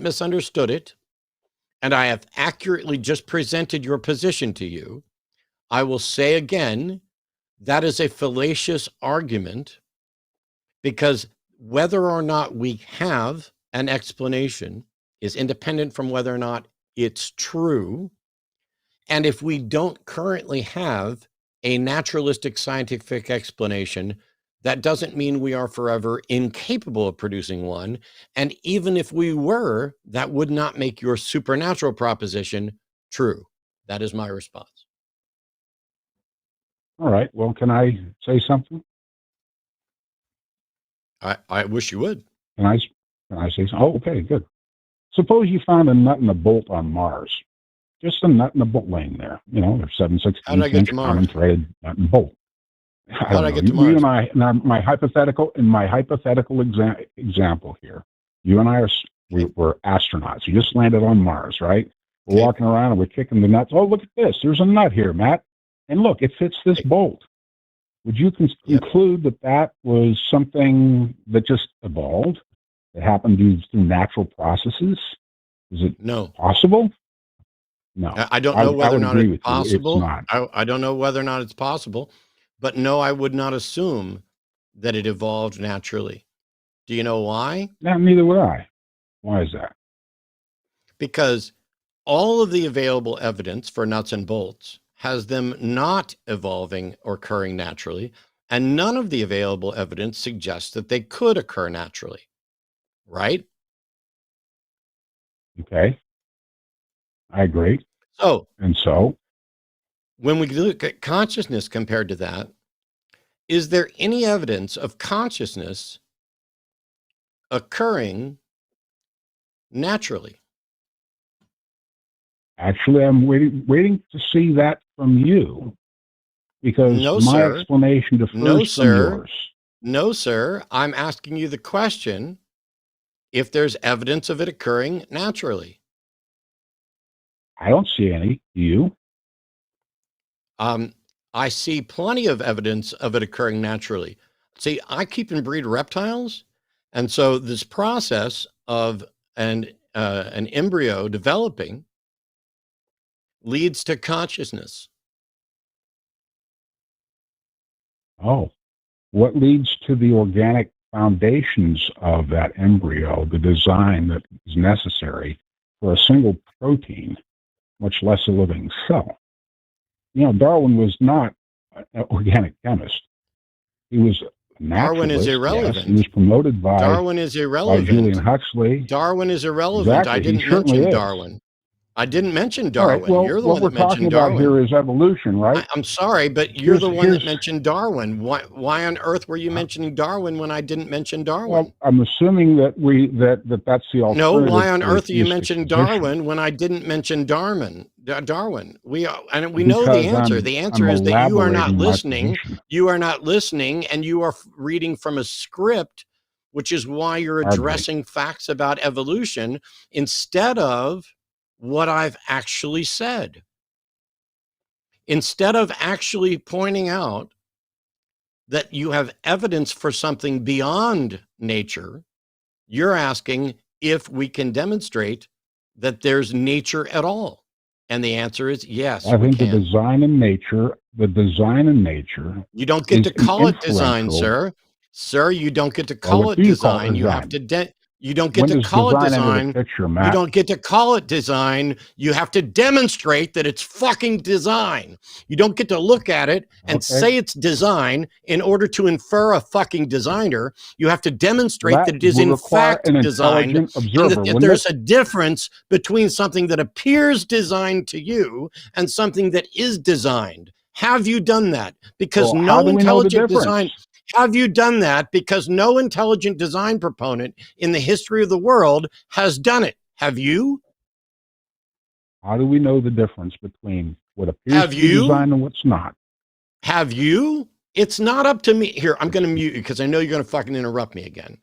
misunderstood it, and I have accurately just presented your position to you, I will say again, that is a fallacious argument, because whether or not we have an explanation is independent from whether or not it's true. And if we don't currently have a naturalistic scientific explanation, that doesn't mean we are forever incapable of producing one. And even if we were, that would not make your supernatural proposition true. That is my response. All right. Well, can I say something? I wish you would. Can I say something? Oh, okay, good. Suppose you found a nut and a bolt on Mars. Just a nut and a bolt laying there. You know, they're 7/16 inch common threaded nut and bolt. How did I get to Mars? You and I, now my hypothetical example here. You and I we're astronauts. You just landed on Mars, right? We're walking around and we're kicking the nuts. Oh, look at this. There's a nut here, Matt. And look, it fits this bolt. Would you conclude that was something that just evolved, that happened through natural processes? Is it possible? No. I don't know whether or not it's possible. It's not. I don't know whether or not it's possible, but no, I would not assume that it evolved naturally. Do you know why? Neither would I. Why is that? Because all of the available evidence for nuts and bolts has them not evolving or occurring naturally, and none of the available evidence suggests that they could occur naturally, right? Okay. I agree. So, when we look at consciousness compared to that, is there any evidence of consciousness occurring naturally? Actually, I'm waiting to see that from you, because my explanation differs from yours. No, sir. I'm asking you the question if there's evidence of it occurring naturally. I don't see any. Do you? I see plenty of evidence of it occurring naturally. See, I keep and breed reptiles, and so this process of an embryo developing leads to consciousness. Oh, what leads to the organic foundations of that embryo, the design that is necessary for a single protein, much less a living cell? You know, Darwin was not an organic chemist. He was a naturalist. Darwin is irrelevant. Yes. He was promoted by Darwin is irrelevant. By Julian Huxley. Darwin is irrelevant. Exactly. I didn't mention Darwin. I didn't mention Darwin. Right, well, you're the one that mentioned Darwin. What we're talking about here is evolution, right? I'm sorry, but you're the one that mentioned Darwin. Why on earth were you mentioning Darwin when I didn't mention Darwin? Well, I'm assuming that that's the alternative. No, why on earth are you mentioning Darwin when I didn't mention Darwin? We know the answer. The answer is that you are not listening. You are not listening, and you are reading from a script, which is why you're addressing facts about evolution instead of what I've actually said. Instead of actually pointing out that you have evidence for something beyond nature, you're asking if we can demonstrate that there's nature at all. And the answer is yes. I think the design in nature. You don't get to call it design, sir. Sir, you don't get to call it design. You have to you don't get to call it design. You don't get to call it design. You have to demonstrate that it's fucking design. You don't get to look at it and say it's design in order to infer a fucking designer. You have to demonstrate that it is in fact designed, and that there's a difference between something that appears designed to you and something that is designed. Have you done that? Because no intelligent design. Have you done that? Because no intelligent design proponent in the history of the world has done it. Have you? How do we know the difference between what appears to be designed and what's not? Have you? It's not up to me. Here, I'm going to mute you because I know you're going to fucking interrupt me again.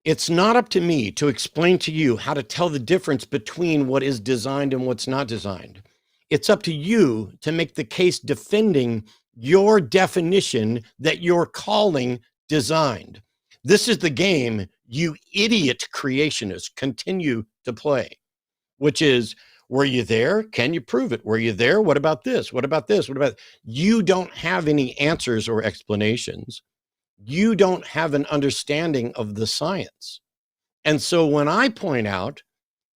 It's not up to me to explain to you how to tell the difference between what is designed and what's not designed. It's up to you to make the case defending your definition that you're calling designed. This is the game you idiot creationists continue to play, which is, were you there? Can you prove it? Were you there? What about this? What about this? What about? You don't have any answers or explanations. You don't have an understanding of the science. And so when I point out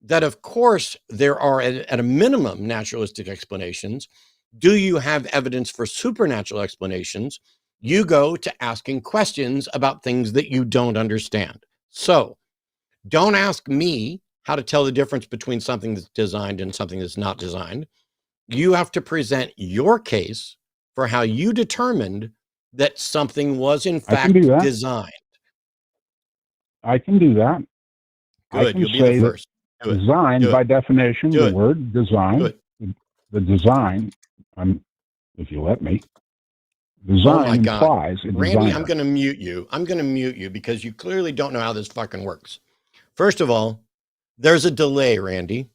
that, of course, there are at a minimum naturalistic explanations, do you have evidence for supernatural explanations? You go to asking questions about things that you don't understand. So don't ask me how to tell the difference between something that's designed and something that's not designed. You have to present your case for how you determined that something was in fact designed. I can do that. Good, you'll be the first. Design, by definition, the word design, the design, if you let me, design implies a designer. Randy, I'm going to mute you. I'm going to mute you because you clearly don't know how this fucking works. First of all, there's a delay, Randy.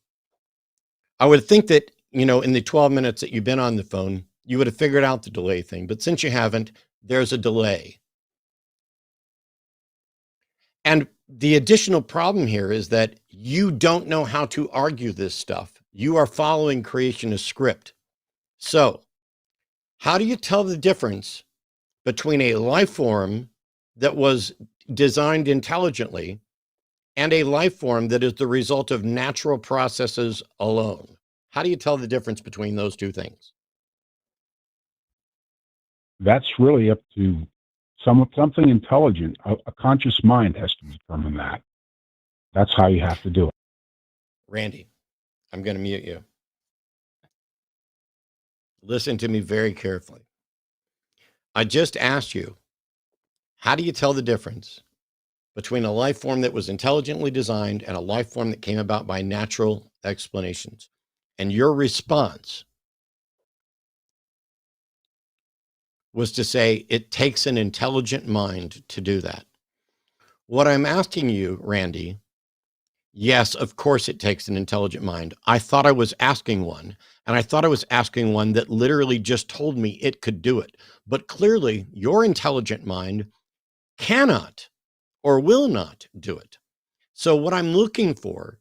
I would think that, in the 12 minutes that you've been on the phone, you would have figured out the delay thing. But since you haven't, there's a delay. And the additional problem here is that you don't know how to argue this stuff. You are following creationist script. So how do you tell the difference between a life form that was designed intelligently and a life form that is the result of natural processes alone? How do you tell the difference between those two things? That's really up to something intelligent. A conscious mind has to determine that. That's how you have to do it. Randy, I'm going to mute you. Listen to me very carefully. I just asked you, how do you tell the difference between a life form that was intelligently designed and a life form that came about by natural explanations? And your response was to say it takes an intelligent mind to do that. What I'm asking you, Randy, Yes, of course it takes an intelligent mind. I thought I was asking one, and I thought I was asking one that literally just told me it could do it. But clearly, your intelligent mind cannot or will not do it. So what I'm looking for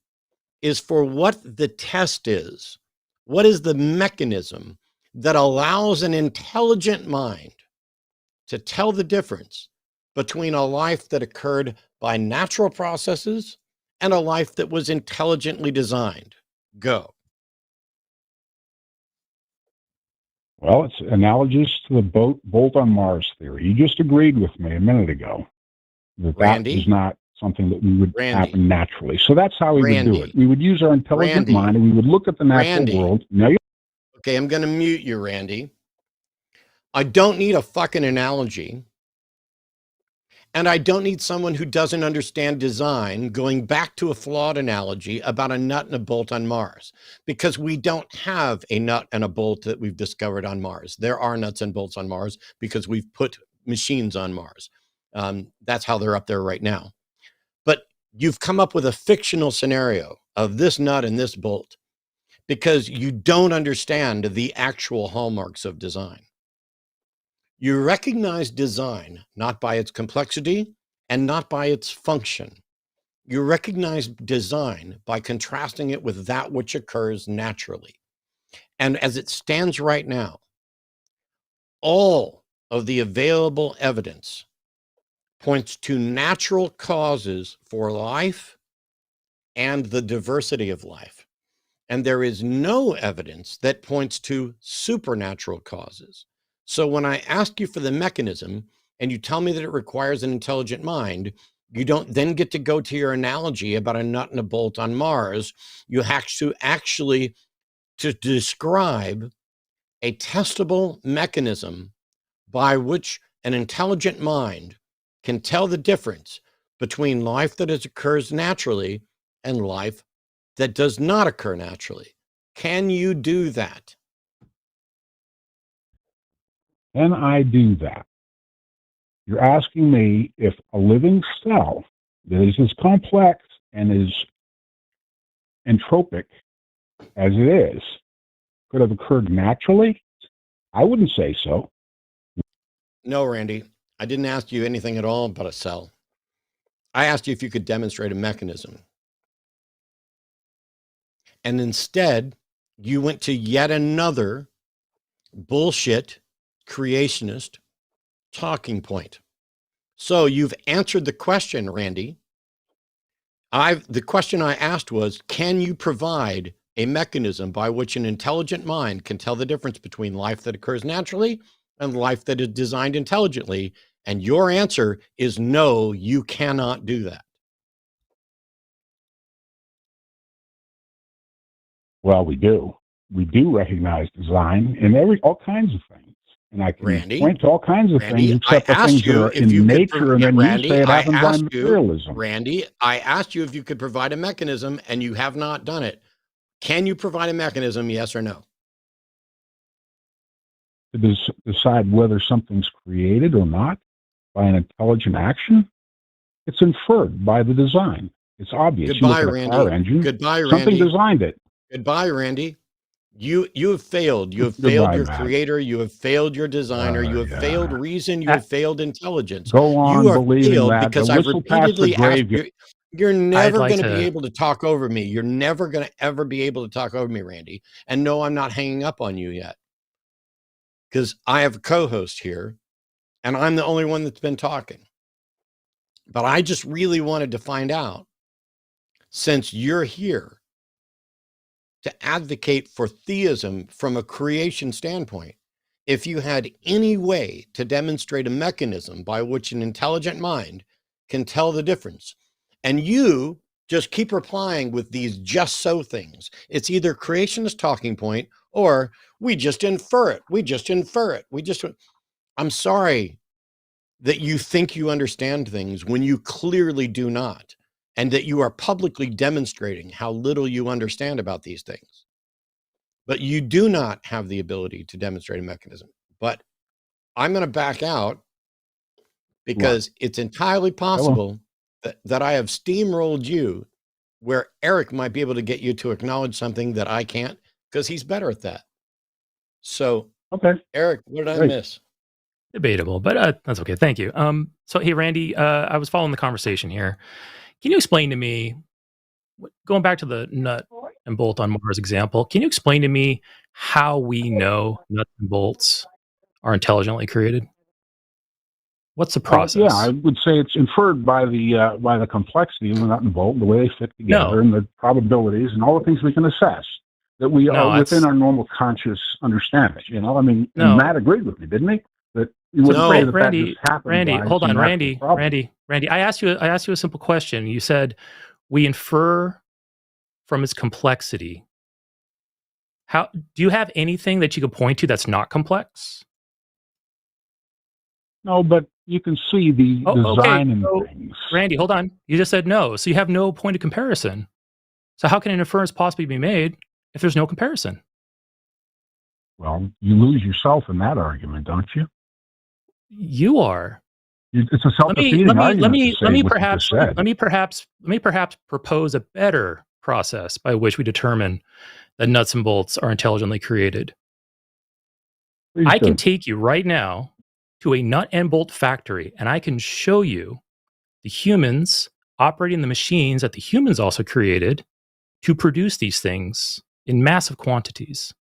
is for what the test is. What is the mechanism that allows an intelligent mind to tell the difference between a life that occurred by natural processes and a life that was intelligently designed? Go. Well, it's analogous to the bolt on Mars theory. You just agreed with me a minute ago that Randy? that is not something that we would Randy. happen naturally. So that's how we would do it. We would use our intelligent Randy. mind and we would look at the natural Randy. world. Now Okay, I'm going to mute you, Randy. I don't need a fucking analogy. And I don't need someone who doesn't understand design going back to a flawed analogy about a nut and a bolt on Mars, because we don't have a nut and a bolt that we've discovered on Mars. There are nuts and bolts on Mars because we've put machines on Mars. That's how they're up there right now. But you've come up with a fictional scenario of this nut and this bolt because you don't understand the actual hallmarks of design. You recognize design not by its complexity and not by its function. You recognize design by contrasting it with that which occurs naturally. And as it stands right now, all of the available evidence points to natural causes for life and the diversity of life. And there is no evidence that points to supernatural causes. So when I ask you for the mechanism and you tell me that it requires an intelligent mind, you don't then get to go to your analogy about a nut and a bolt on Mars. You have to actually to describe a testable mechanism by which an intelligent mind can tell the difference between life that occurs naturally and life that does not occur naturally. Can you do that? Can I do that? You're asking me if a living cell that is as complex and as entropic as it is could have occurred naturally? I wouldn't say so. No, Randy, I didn't ask you anything at all about a cell. I asked you if you could demonstrate a mechanism. And instead, you went to yet another bullshit creationist talking point. So you've answered the question, Randy. The question I asked was, can you provide a mechanism by which an intelligent mind can tell the difference between life that occurs naturally and life that is designed intelligently? And your answer is no, you cannot do that. Well, we do. We do recognize design in all kinds of things. And I can point to all kinds of things except the things that are in nature, and then you say it happens by materialism. Randy, I asked you if you could provide a mechanism, and you have not done it. Can you provide a mechanism, yes or no? To decide whether something's created or not by an intelligent action, it's inferred by the design. It's obvious. Goodbye, Randy. Car engine, Goodbye, Randy. Something designed it. Goodbye, Randy. You have failed. You have failed your creator. You have failed your designer. You have failed reason. You have failed intelligence. Go on you are believing failed that. because I've repeatedly asked you. You're never going to be able to talk over me. You're never going to ever be able to talk over me, Randy. And no, I'm not hanging up on you yet, because I have a co-host here, and I'm the only one that's been talking. But I just really wanted to find out, since you're here to advocate for theism from a creation standpoint, if you had any way to demonstrate a mechanism by which an intelligent mind can tell the difference. And you just keep replying with these just so things. It's either creationist talking point or we just infer it. We just infer it. I'm sorry that you think you understand things when you clearly do not, and that you are publicly demonstrating how little you understand about these things. But you do not have the ability to demonstrate a mechanism. But I'm going to back out because it's entirely possible that I have steamrolled you where Eric might be able to get you to acknowledge something that I can't because he's better at that. So, okay, Eric, what did I miss? Debatable, but that's okay. Thank you. So, hey, Randy, I was following the conversation here. Can you explain to me, going back to the nut and bolt on Mars example, can you explain to me how we know nuts and bolts are intelligently created? What's the process? Yeah, I would say it's inferred by the complexity of the nut and bolt, the way they fit together, and the probabilities, and all the things we can assess that we are within our normal conscious understanding. You know, I mean, and Matt agreed with me, didn't he? That you wouldn't say that Randy, just happened. Randy, hold on, Randy. I asked you a simple question. You said we infer from its complexity. How do you have anything that you could point to that's not complex? No, but you can see the design and things. Randy, hold on. You just said no, so you have no point of comparison. So how can an inference possibly be made if there's no comparison? Well, you lose yourself in that argument, don't you? You are. It's a self-defeating argument. Let me perhaps propose a better process by which we determine that nuts and bolts are intelligently created. I can take you right now to a nut and bolt factory, and I can show you the humans operating the machines that the humans also created to produce these things in massive quantities.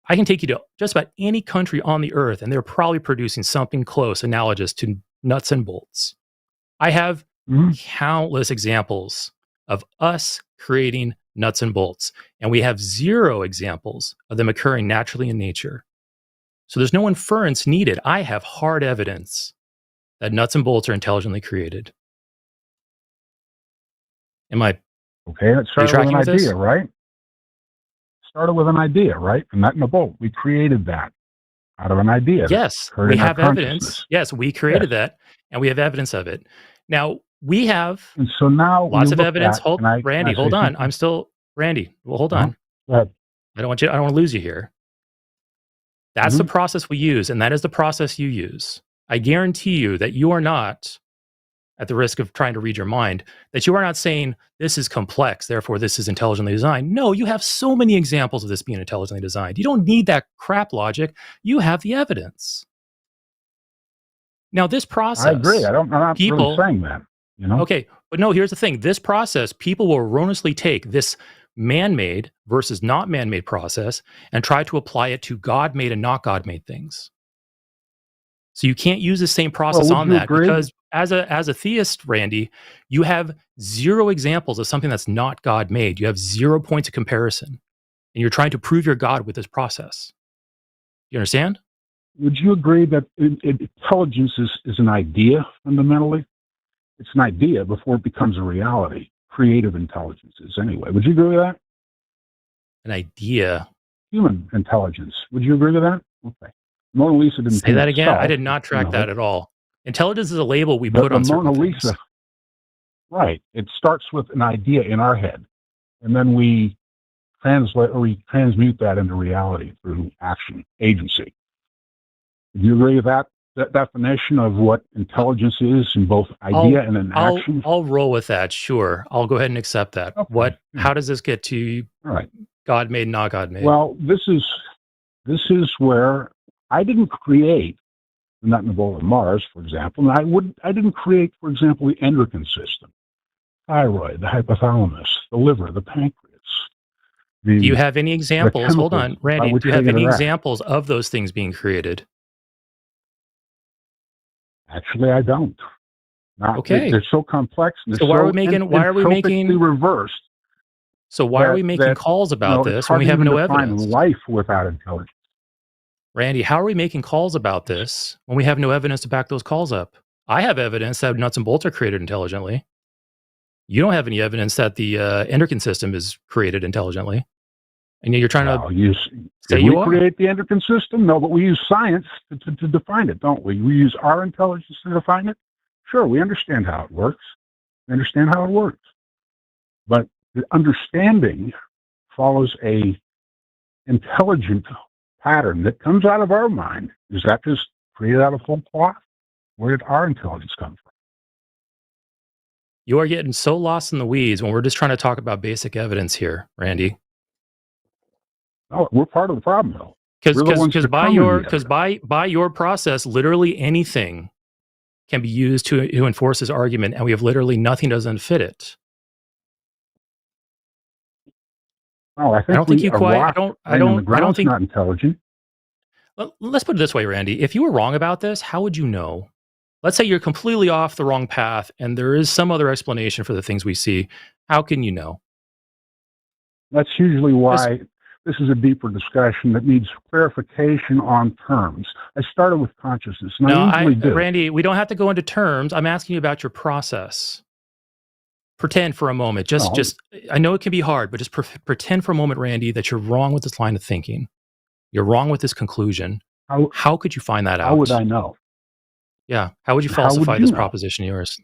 I can take you to just about any country on the earth, and they're probably producing something close, analogous to nuts and bolts. I have countless examples of us creating nuts and bolts, and we have zero examples of them occurring naturally in nature. So there's no inference needed. I have hard evidence that nuts and bolts are intelligently created. Am I okay? It started with an idea, right? Started with an idea, right? A nut and a bolt. We created that out of an idea. Yes, we have evidence. Yes, we created that, and we have evidence of it. Now we have and so now lots of evidence. Randy, hold on. I'm still Randy. Well, hold on. I don't want to lose you here. That's the process we use, and that is the process you use. I guarantee you that you are not, at the risk of trying to read your mind, that you are not saying this is complex, therefore this is intelligently designed. No, you have so many examples of this being intelligently designed. You don't need that crap logic. You have the evidence. Now, this process... I agree. I'm not really saying that. You know? Okay, but no, here's the thing. This process, people will erroneously take this man-made versus not man-made process and try to apply it to God-made and not God-made things. So you can't use the same process on that because as a theist, Randy, you have zero examples of something that's not God-made. You have 0 points of comparison, and you're trying to prove your God with this process. You understand? Would you agree that intelligence is an idea fundamentally? It's an idea before it becomes a reality. Creative intelligence is anyway. Would you agree with that? An idea. Human intelligence. Would you agree with that? Okay. Mona Lisa didn't say that again. I did not track that at all. Intelligence is a label we put on certain things. Lisa, right. It starts with an idea in our head, and then we translate or we transmute that into reality through action, agency. Do you agree with that definition of what intelligence is in both idea and in action? I'll roll with that. Sure. I'll go ahead and accept that. Okay. How does this get to God made, not God made? Well, this is where I didn't create the nut and the bolt of Mars, for example, and I didn't create, for example, the endocrine system, thyroid, the hypothalamus, the liver, the pancreas. Do you have any examples? Hold on, Randy. Do you have any examples of those things being created? Actually, I don't. Okay. They're so complex. And so why are we making reversed? So why are we making calls about this when we have no evidence? Life without intelligence. Randy, how are we making calls about this when we have no evidence to back those calls up? I have evidence that nuts and bolts are created intelligently. You don't have any evidence that the endocrine system is created intelligently. And you're trying to say you create the endocrine system? No, but we use science to define it, don't we? We use our intelligence to define it. Sure, we understand how it works. We understand how it works. But the understanding follows a intelligent pattern that comes out of our mind. Is that just created out of whole cloth? Where did our intelligence come from? You are getting so lost in the weeds when we're just trying to talk about basic evidence here, Randy. Oh, we're part of the problem, though. Because by your process, literally anything can be used to enforce this argument, and we have literally nothing doesn't fit it. Oh, I don't think not intelligent. Well, let's put it this way, Randy. If you were wrong about this, how would you know? Let's say you're completely off the wrong path, and there is some other explanation for the things we see. How can you know? That's usually why this is a deeper discussion that needs clarification on terms. I started with consciousness. And Randy, we don't have to go into terms. I'm asking you about your process. Pretend for a moment. I know it can be hard, but just pretend for a moment, Randy, that you're wrong with this line of thinking. You're wrong with this conclusion. How could you find that out? How would I know? Yeah. How would you falsify this proposition of yours?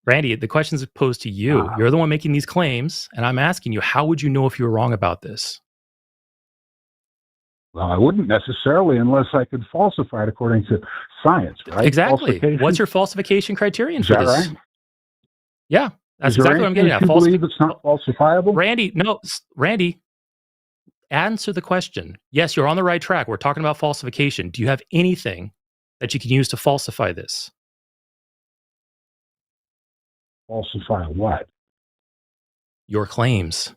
Randy, the question is posed to you. You're the one making these claims, and I'm asking you, how would you know if you were wrong about this? Well, I wouldn't necessarily unless I could falsify it according to science, right? Exactly. What's your falsification criterion for this? Is that right? Yeah, that's exactly what I'm getting at. You believe it's not falsifiable? Randy, answer the question. Yes, you're on the right track. We're talking about falsification. Do you have anything that you can use to falsify this? Falsify what? Your claims.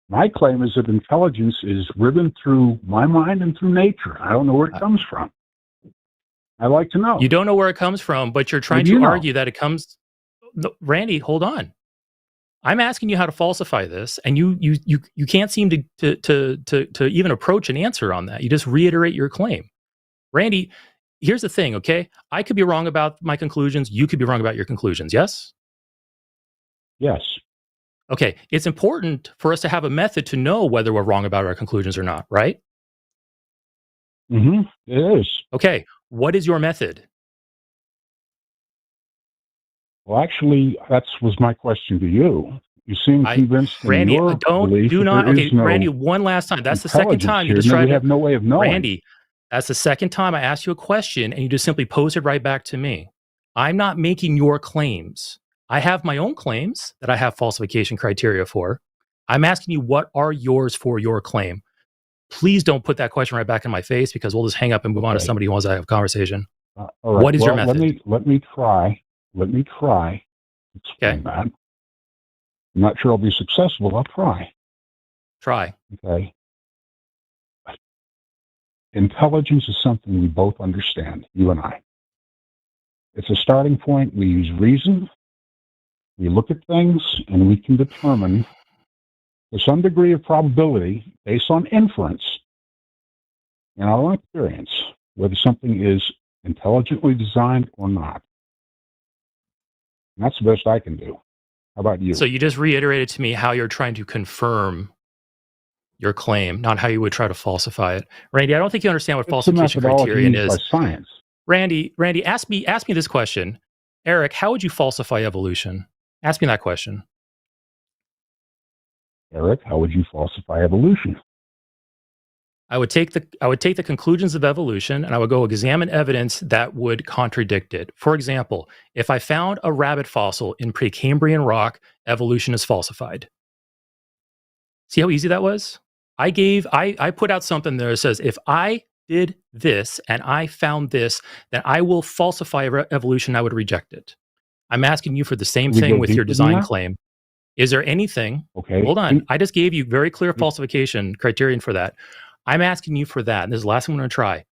My claim is that intelligence is riven through my mind and through nature. I don't know where it comes from. I'd like to know. You don't know where it comes from, but you're trying to argue that it comes... No, Randy, hold on. I'm asking you how to falsify this, and you can't seem to even approach an answer on that. You just reiterate your claim. Randy, here's the thing, okay? I could be wrong about my conclusions. You could be wrong about your conclusions, yes? Yes. Okay, it's important for us to have a method to know whether we're wrong about our conclusions or not, right? Mm-hmm. It is. Okay, what is your method? Well, actually, that was my question to you. You seem convinced Randy, in your belief do not. that there Okay, is no Randy, one last time. That's the second time you just tried. We have no way of knowing. Randy, that's the second time I asked you a question, and you just simply posed it right back to me. I'm not making your claims. I have my own claims that I have falsification criteria for. I'm asking you, what are yours for your claim? Please don't put that question right back in my face, because we'll just hang up and move on to somebody who wants to have a conversation. All right. What is your method? Let me try. Explain that. I'm not sure I'll be successful. I'll try. Try. Okay. Intelligence is something we both understand, you and I. It's a starting point. We use reason. We look at things, and we can determine with some degree of probability, based on inference, in our own experience, whether something is intelligently designed or not. And that's the best I can do. How about you? So you just reiterated to me how you're trying to confirm your claim, not how you would try to falsify it. Randy, I don't think you understand what falsification criterion is. By science. Randy, ask me this question. Eric, how would you falsify evolution? Ask me that question. Eric, how would you falsify evolution? I would take the conclusions of evolution, and I would go examine evidence that would contradict it. For example, if I found a rabbit fossil in Precambrian rock, evolution is falsified. See how easy that was? I put out something there that says, if I did this and I found this, then I will falsify evolution. I would reject it. I'm asking you for the same thing with your design claim. Is there anything? Okay. Hold on. I just gave you very clear falsification criterion for that. I'm asking you for that. And this is the last one I'm going to try.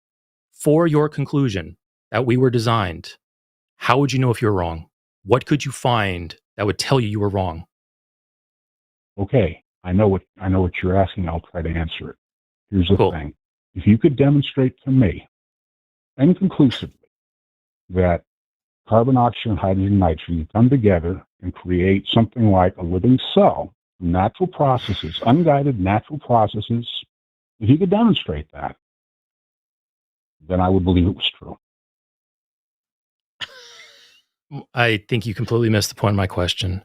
For your conclusion that we were designed, how would you know if you're wrong? What could you find that would tell you were wrong? Okay. I know what you're asking. I'll try to answer it. Here's the thing. If you could demonstrate to me, inconclusively, that carbon, oxygen, hydrogen, nitrogen come together and create something like a living cell, natural processes, unguided natural processes, if you could demonstrate that, then I would believe it was true. I think you completely missed the point of my question.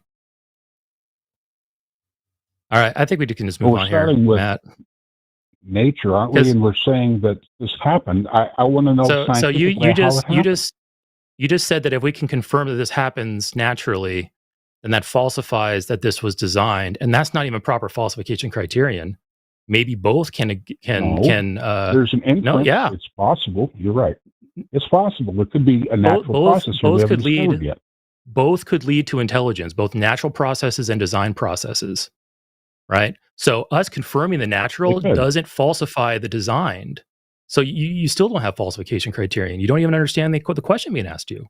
All right, I think we can just move on here, Matt. Nature, aren't we? And we're saying that this happened. I want to know. So you You just said that if we can confirm that this happens naturally, then that falsifies that this was designed, and that's not even proper falsification criterion. Maybe both can. There's an inference. No, yeah, it's possible. You're right. It's possible. It could be a natural process. Both could lead to intelligence, both natural processes and design processes, right? So us confirming the natural doesn't falsify the designed. So you still don't have falsification criterion. You don't even understand the question being asked you.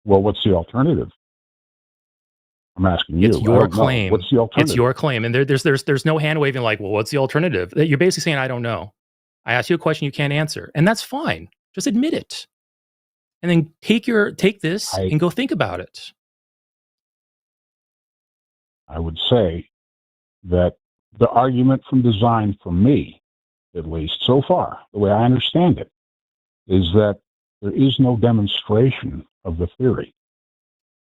Well, what's the alternative? I'm asking you. It's your claim. What's the alternative? It's your claim, and there's no hand waving like, well, what's the alternative? You're basically saying I don't know. I ask you a question you can't answer, and that's fine. Just admit it, and then take this and go think about it. I would say that the argument from design, for me, at least so far, the way I understand it, is that there is no demonstration of the theory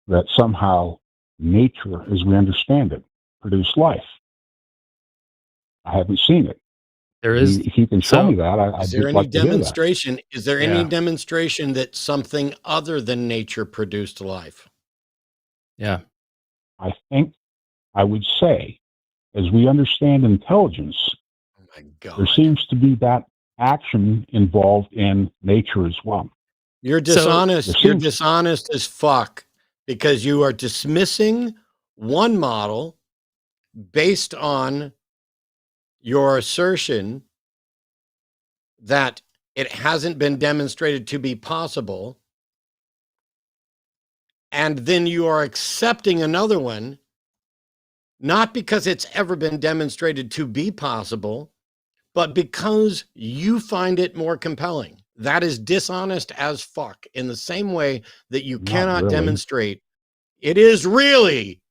that somehow nature, as we understand it, produced life. I haven't seen it. There is. If you can show me that, I'd there any like demonstration? Is there any Yeah. demonstration that something other than nature produced life? Yeah. I think I would say, as we understand intelligence, Oh my God. there seems to be that action involved in nature as well. You're dishonest. You're dishonest as fuck because you are dismissing one model based on your assertion that it hasn't been demonstrated to be possible. And then you are accepting another one, not because it's ever been demonstrated to be possible, but because you find it more compelling. That is dishonest as fuck, in the same way that you cannot demonstrate. It is really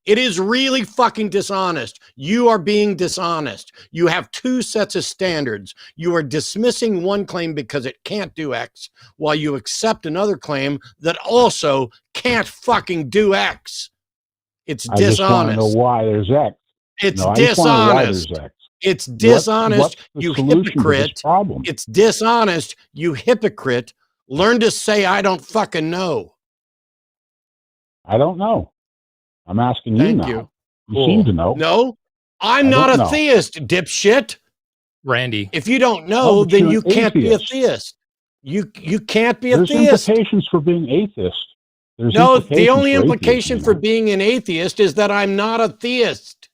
fucking dishonest. You are being dishonest. You have two sets of standards. You are dismissing one claim because it can't do X, while you accept another claim that also can't fucking do X. It's dishonest. I just want to know why there's X. It's I just want to know why dishonest. there's X. It's dishonest, what's the you solution to this hypocrite. problem? It's dishonest, you hypocrite. Learn to say, I don't fucking know. I don't know. I'm asking you Thank now. you. You seem to know. No, I'm I not don't a know. theist, dipshit. Randy. If you don't know, but then you're you an can't be a atheist. theist. You can't be a There's theist. implications for being atheist. There's No, the implications only for implication atheism, for you know. being an atheist is that I'm not a theist.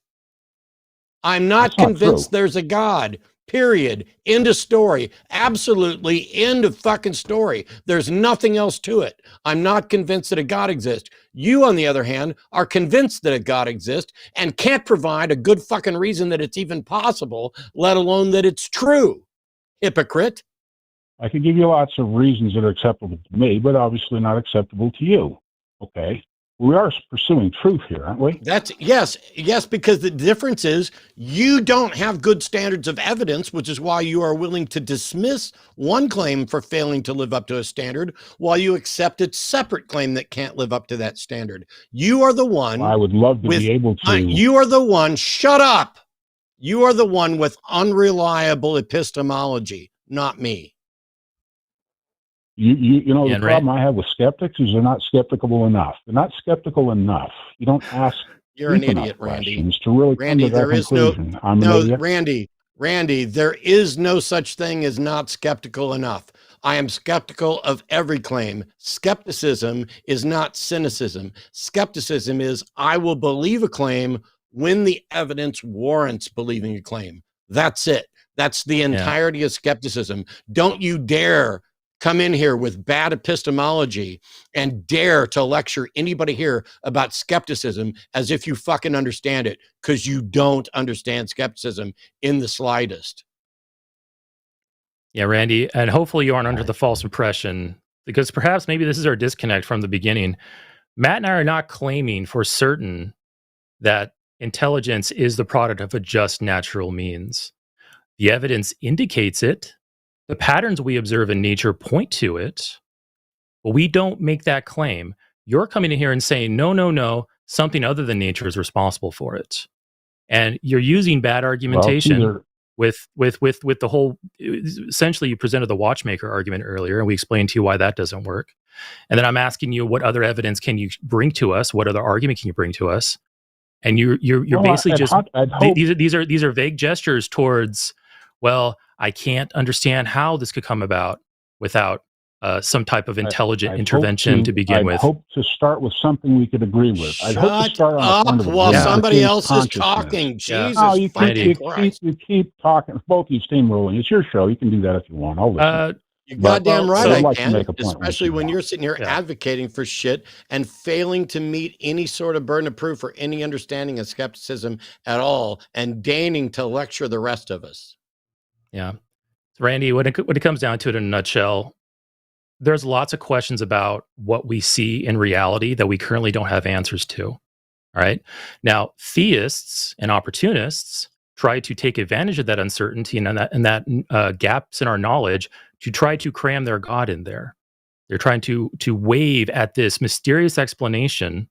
I'm not That's not convinced true. there's a God. Period. End of story. Absolutely end of fucking story. There's nothing else to it. I'm not convinced that a God exists. You, on the other hand, are convinced that a God exists and can't provide a good fucking reason that it's even possible, let alone that it's true. Hypocrite. I could give you lots of reasons that are acceptable to me, but obviously not acceptable to you. Okay? We are pursuing truth here, aren't we? That's yes, because the difference is you don't have good standards of evidence, which is why you are willing to dismiss one claim for failing to live up to a standard while you accept its separate claim that can't live up to that standard. You are the one. Well, I would love to be able to. You are the one. Shut up. You are the one with unreliable epistemology, not me. You know, the problem I have with skeptics is they're not skeptical enough. They're not skeptical enough. You don't ask You're an deep idiot, enough Randy. questions to really Randy, come to that there is conclusion. Randy, there is no such thing as not skeptical enough. I am skeptical of every claim. Skepticism is not cynicism. Skepticism is I will believe a claim when the evidence warrants believing a claim. That's it. That's the entirety of skepticism. Don't you dare come in here with bad epistemology and dare to lecture anybody here about skepticism as if you fucking understand it, because you don't understand skepticism in the slightest. Yeah, Randy, and hopefully you aren't under the false impression, because perhaps maybe this is our disconnect from the beginning. Matt and I are not claiming for certain that intelligence is the product of a just natural means. The evidence indicates it. The patterns we observe in nature point to it, but we don't make that claim. You're coming in here and saying, no, something other than nature is responsible for it. And you're using bad argumentation. with the whole, essentially you presented the watchmaker argument earlier, and we explained to you why that doesn't work. And then I'm asking you, what other evidence can you bring to us? What other argument can you bring to us? And you're basically these are vague gestures towards, well, I can't understand how this could come about without some type of intelligent intervention to begin with. I hope to start with something we could agree with. I'd hope to start on while somebody else is talking. Jesus, you keep talking. Both of you steamrolling. It's your show. You can do that if you want. I'll listen. You're goddamn right I can, especially when you're sitting here advocating for shit and failing to meet any sort of burden of proof or any understanding of skepticism at all, and deigning to lecture the rest of us. Yeah. Randy, when it comes down to it in a nutshell, there's lots of questions about what we see in reality that we currently don't have answers to. All right. Now, theists and opportunists try to take advantage of that uncertainty and that gaps in our knowledge to try to cram their God in there. They're trying to wave at this mysterious explanation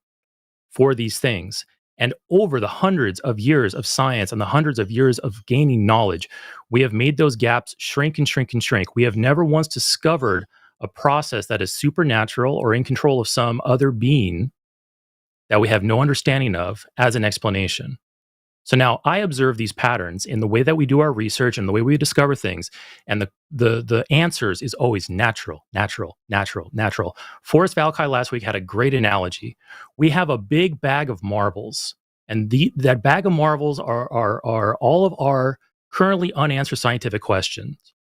for these things. And over the hundreds of years of science and the hundreds of years of gaining knowledge, we have made those gaps shrink and shrink and shrink. We have never once discovered a process that is supernatural or in control of some other being that we have no understanding of as an explanation. So now I observe these patterns in the way that we do our research and the way we discover things. And the answers is always natural, natural, natural, natural. Forrest Valkai last week had a great analogy. We have a big bag of marbles, and that bag of marbles are all of our currently unanswered scientific questions.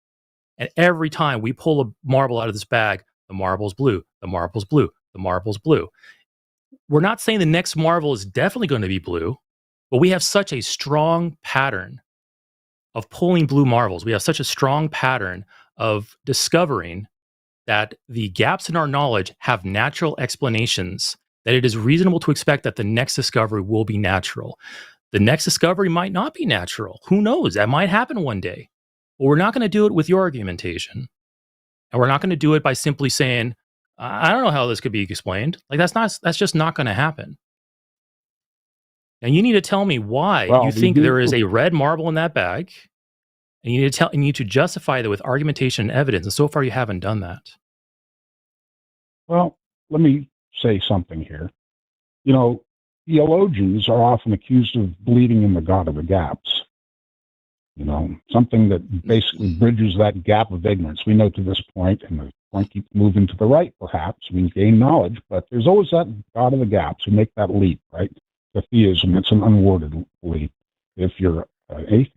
And every time we pull a marble out of this bag, the marble's blue, the marble's blue, the marble's blue. We're not saying the next marble is definitely going to be blue, but we have such a strong pattern of pulling blue marbles. We have such a strong pattern of discovering that the gaps in our knowledge have natural explanations, that it is reasonable to expect that the next discovery will be natural. The next discovery might not be natural. Who knows? That might happen one day. But we're not going to do it with your argumentation. And we're not going to do it by simply saying, I don't know how this could be explained. Like that's just not going to happen. And you need to tell me why you think there is a red marble in that bag. And you need to justify that with argumentation and evidence. And so far you haven't done that. Well, let me say something here. You know, theologians are often accused of believing in the God of the gaps. You know, something that basically bridges that gap of ignorance. We know to this point, and the point keeps moving to the right, perhaps, we gain knowledge, but there's always that God of the gaps who make that leap, right? To theism, it's an unworded leap if you're an atheist.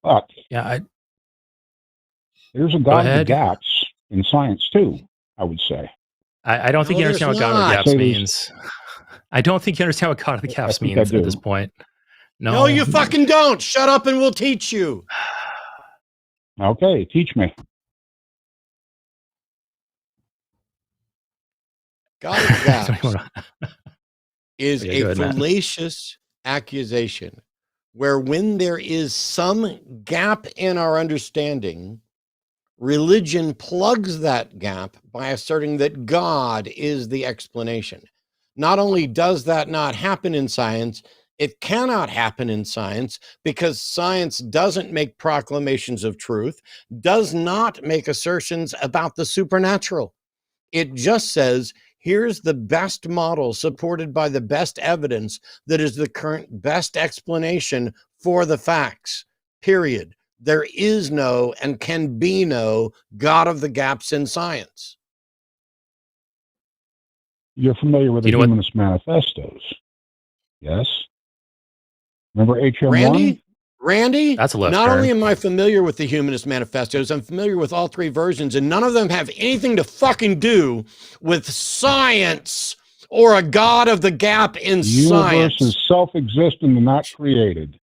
But there's a God of the gaps in science, too, I would say. I don't think you understand what God of the gaps means. I don't think you understand what God of the gaps means at this point. No, you fucking don't. Shut up and we'll teach you. Okay, teach me. God of the gaps is a fallacious accusation where when there is some gap in our understanding, religion plugs that gap by asserting that God is the explanation. Not only does that not happen in science, it cannot happen in science because science doesn't make proclamations of truth, does not make assertions about the supernatural. It just says, here's the best model supported by the best evidence that is the current best explanation for the facts, period. There is no and can be no God of the gaps in science. You're familiar with the Humanist Manifestos, yes? Remember HM1? Randy, that's a left not turn. Only am I familiar with the Humanist Manifestos, I'm familiar with all three versions, and none of them have anything to fucking do with science or a God of the gap in science. The universe is self-existent and not created.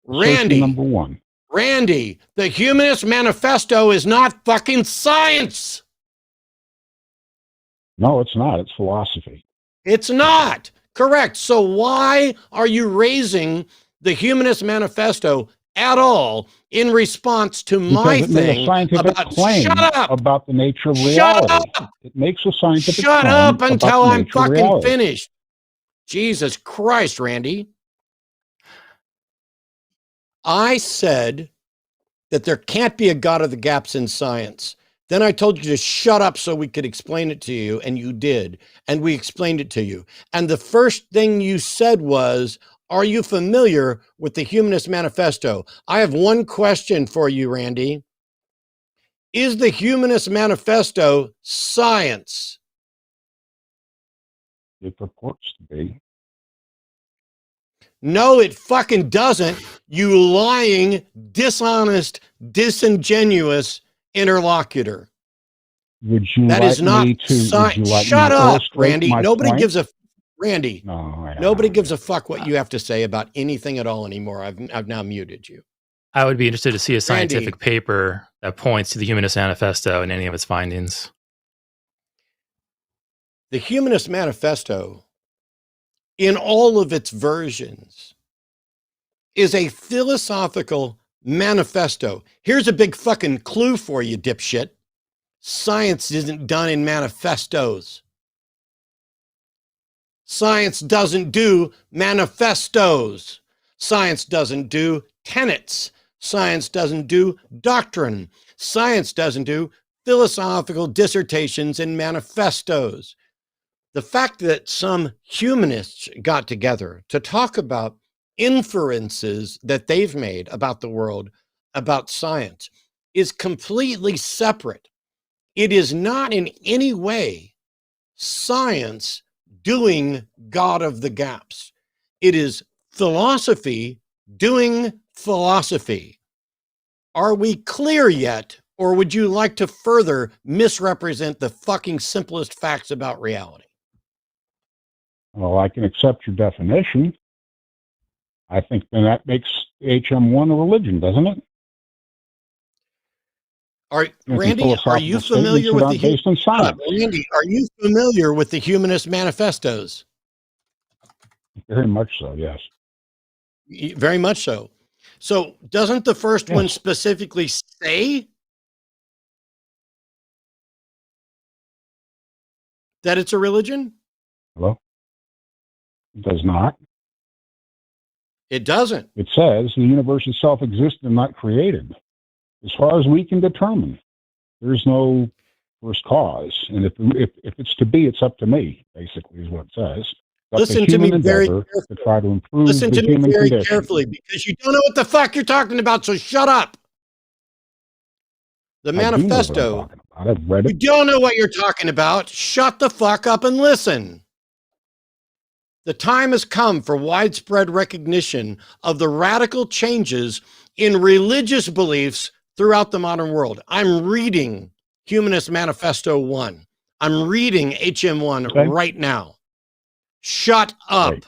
Randy, number one. Randy, the Humanist Manifesto is not fucking science. No, it's not. It's philosophy. It's not. Correct. So why are you raising the Humanist Manifesto at all in response to my thing about claim about the nature of reality? Shut up! It makes a scientific Shut claim up until about the I'm nature of fucking reality. finished. Jesus Christ, Randy. I said that there can't be a God of the gaps in science. Then I told you to shut up so we could explain it to you, and you did. And we explained it to you. And the first thing you said was, are you familiar with the Humanist Manifesto? I have one question for you, Randy. Is the Humanist Manifesto science? It purports to be. No, it fucking doesn't. You lying, dishonest, disingenuous interlocutor. Would you that like is not me to like shut up, Randy. Nobody gives a Randy. No, nobody gives a fuck what you have to say about anything at all anymore. I've now muted you. I would be interested to see a scientific Randy, paper that points to the Humanist Manifesto and any of its findings. The Humanist Manifesto, in all of its versions, is a philosophical manifesto. Here's a big fucking clue for you, dipshit. Science isn't done in manifestos. Science doesn't do manifestos. Science doesn't do tenets. Science doesn't do doctrine. Science doesn't do philosophical dissertations and manifestos. The fact that some humanists got together to talk about inferences that they've made about the world, about science, is completely separate. It is not in any way science doing God of the gaps. It is philosophy doing philosophy. Are we clear yet, or would you like to further misrepresent the fucking simplest facts about reality? Well, I can accept your definition. I think then that makes HM1 a religion, doesn't it? Randy, are you familiar with Randy, are you familiar with the Humanist Manifestos? Very much so, yes. Very much so. So doesn't the first one specifically say that it's a religion? Hello? It does not. It doesn't. It says the universe is self-existent and not created. As far as we can determine, there's no first cause. And if it's to be, it's up to me, basically, is what it says. Listen to me very carefully. To try to improve Listen the to me human very condition. carefully, because you don't know what the fuck you're talking about, so shut up. The manifesto. I've read it. You don't know what you're talking about. Shut the fuck up and listen. The time has come for widespread recognition of the radical changes in religious beliefs throughout the modern world. I'm reading Humanist Manifesto 1. I'm reading HM1 right now. Shut up. Right.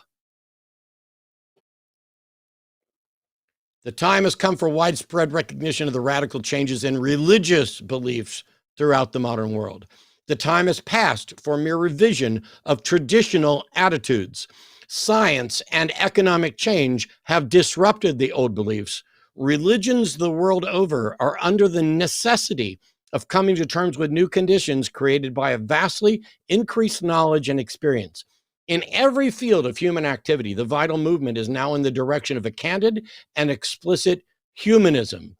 The time has come for widespread recognition of the radical changes in religious beliefs throughout the modern world. The time has passed for mere revision of traditional attitudes. Science and economic change have disrupted the old beliefs. Religions the world over are under the necessity of coming to terms with new conditions created by a vastly increased knowledge and experience. In every field of human activity, the vital movement is now in the direction of a candid and explicit humanism.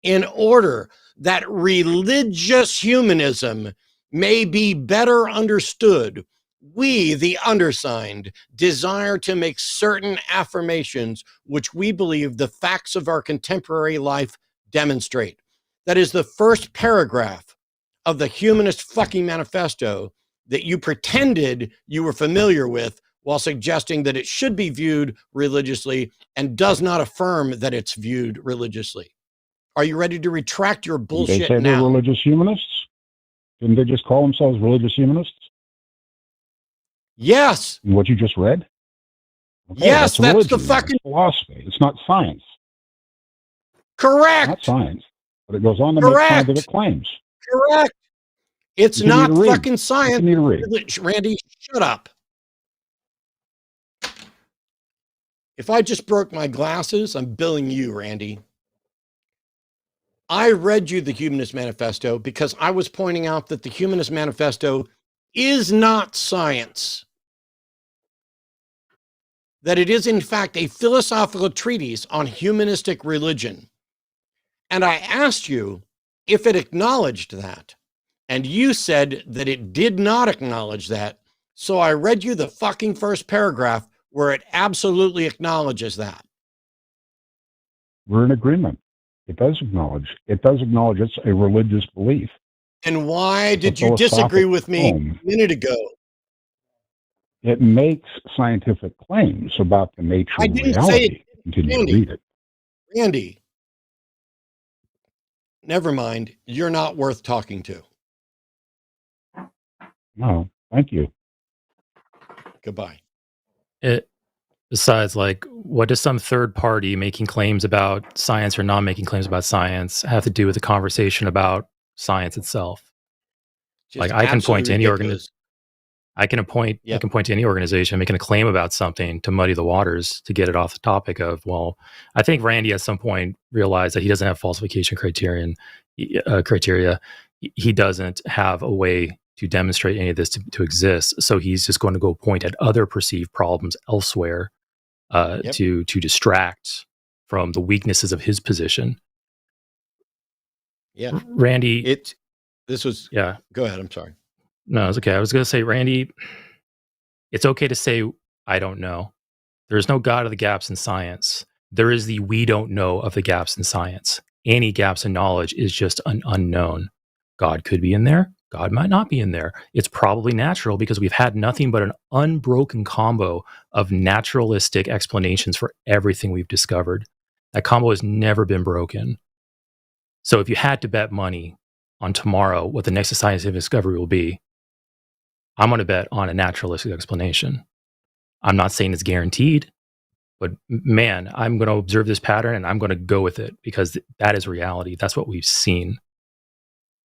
In order that religious humanism may be better understood, we, the undersigned, desire to make certain affirmations which we believe the facts of our contemporary life demonstrate. That is the first paragraph of the Humanist fucking manifesto that you pretended you were familiar with while suggesting that it should be viewed religiously and does not affirm that it's viewed religiously. Are you ready to retract your bullshit now? They say they're religious humanists? Didn't they just call themselves religious humanists? Yes. And what you just read? Okay, yes, that's the fucking philosophy. It's not science. Correct. It's not science, but it goes on to make scientific claims. Correct. It's not fucking science. Randy, shut up. If I just broke my glasses, I'm billing you, Randy. I read you the Humanist Manifesto because I was pointing out that the Humanist Manifesto is not science. that it is in fact a philosophical treatise on humanistic religion. And I asked you if it acknowledged that. And you said that it did not acknowledge that. So I read you the fucking first paragraph where it absolutely acknowledges that. We're in agreement. It does acknowledge. It does acknowledge it's a religious belief. And why did you disagree with me a minute ago? It makes scientific claims about the nature of reality. Continue to read it. Randy, never mind. You're not worth talking to. No, thank you. Goodbye. Besides, like, what does some third party making claims about science or not making claims about science have to do with the conversation about science itself? Like, I can point to any organization. I can point to any organization making a claim about something to muddy the waters to get it off the topic of, well, I think Randy at some point realized that he doesn't have falsification criteria. He doesn't have a way to demonstrate any of this to exist. So he's just going to go point at other perceived problems elsewhere to distract from the weaknesses of his position. Yeah. Randy. Go ahead. I'm sorry. No, it's okay. I was going to say, Randy, it's okay to say, I don't know. There's no God of the gaps in science. There is the we don't know of the gaps in science. Any gaps in knowledge is just an unknown. God could be in there. God might not be in there. It's probably natural because we've had nothing but an unbroken combo of naturalistic explanations for everything we've discovered. That combo has never been broken. So if you had to bet money on tomorrow what the next scientific discovery will be, I'm going to bet on a naturalistic explanation. I'm not saying it's guaranteed, but man, I'm going to observe this pattern and I'm going to go with it because that is reality. That's what we've seen.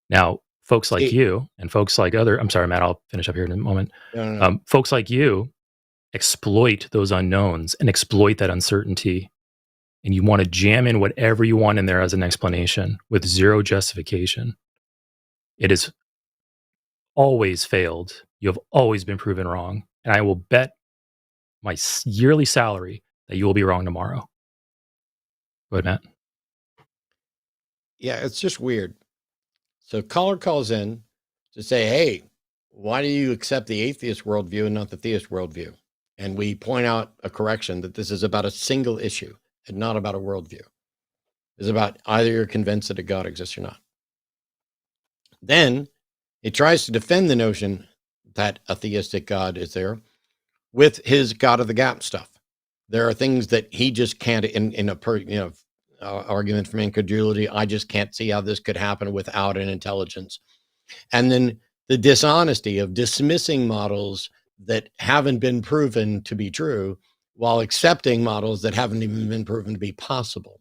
Now, folks like you and folks like I'm sorry, Matt, I'll finish up here in a moment. No. Folks like you exploit those unknowns and exploit that uncertainty. And you want to jam in whatever you want in there as an explanation with zero justification. It has always failed. You have always been proven wrong. And I will bet my yearly salary that you will be wrong tomorrow. Go ahead, Matt. Yeah, it's just weird. So caller calls in to say, hey, why do you accept the atheist worldview and not the theist worldview? And we point out a correction that this is about a single issue and not about a worldview. It's about either you're convinced that a God exists or not. Then he tries to defend the notion that a theistic God is there with his God of the gap stuff. There are things that he just can't, in a argument from incredulity, I just can't see how this could happen without an intelligence. And then the dishonesty of dismissing models that haven't been proven to be true while accepting models that haven't even been proven to be possible.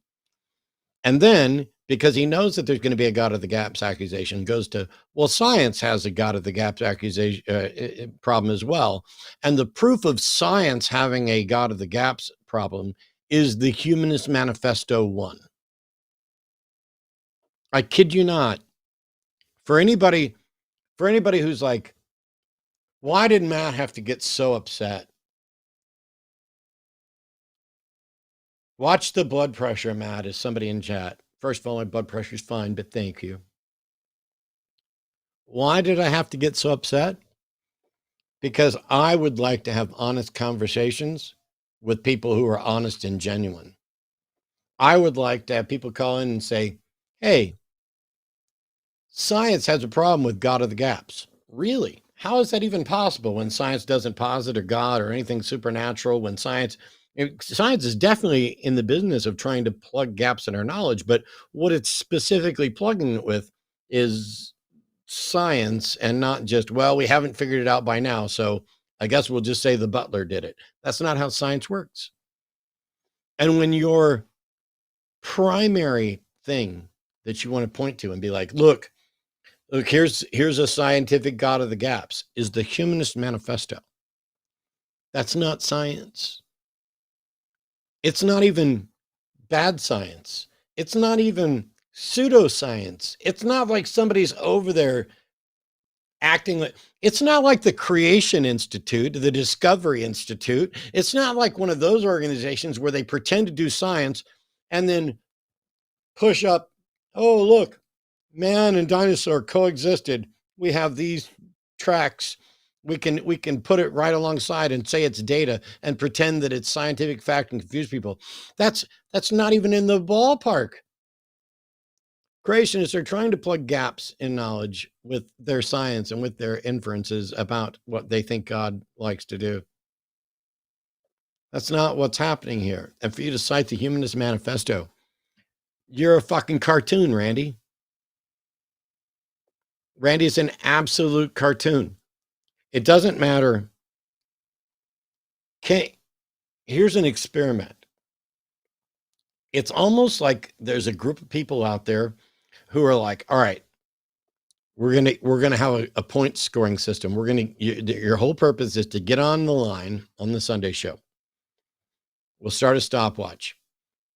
And then, because he knows that there's going to be a God of the gaps accusation, goes to, well, science has a God of the gaps accusation problem as well. And the proof of science having a God of the gaps problem is the Humanist Manifesto 1. I kid you not. For anybody who's like, why did Matt have to get so upset? Watch the blood pressure, Matt, as somebody in chat. First of all, my blood pressure's fine, but thank you. Why did I have to get so upset? Because I would like to have honest conversations with people who are honest and genuine. I would like to have people call in and say, hey, science has a problem with God of the gaps. Really? How is that even possible when science doesn't posit a God or anything supernatural? When science is definitely in the business of trying to plug gaps in our knowledge, but what it's specifically plugging it with is science and not just, well, we haven't figured it out by now, so I guess we'll just say the butler did it. That's not how science works. And when your primary thing that you want to point to and be like, look, here's a scientific God of the gaps, is the Humanist Manifesto. That's not science. It's not even bad science. It's not even pseudoscience. It's not like somebody's over there acting like it's not like the Creation Institute, the Discovery Institute. It's not like one of those organizations where they pretend to do science and then push up, oh, look, man and dinosaur coexisted. We have these tracks. We can put it right alongside and say it's data and pretend that it's scientific fact and confuse people. That's not even in the ballpark. Creationists are trying to plug gaps in knowledge with their science and with their inferences about what they think God likes to do. That's not what's happening here. And for you to cite the Humanist Manifesto, you're a fucking cartoon, Randy. Randy is an absolute cartoon. It doesn't matter. Here's an experiment. It's almost like there's a group of people out there who are like, all right, we're gonna have a point scoring system. Your whole purpose is to get on the line on the Sunday show. We'll start a stopwatch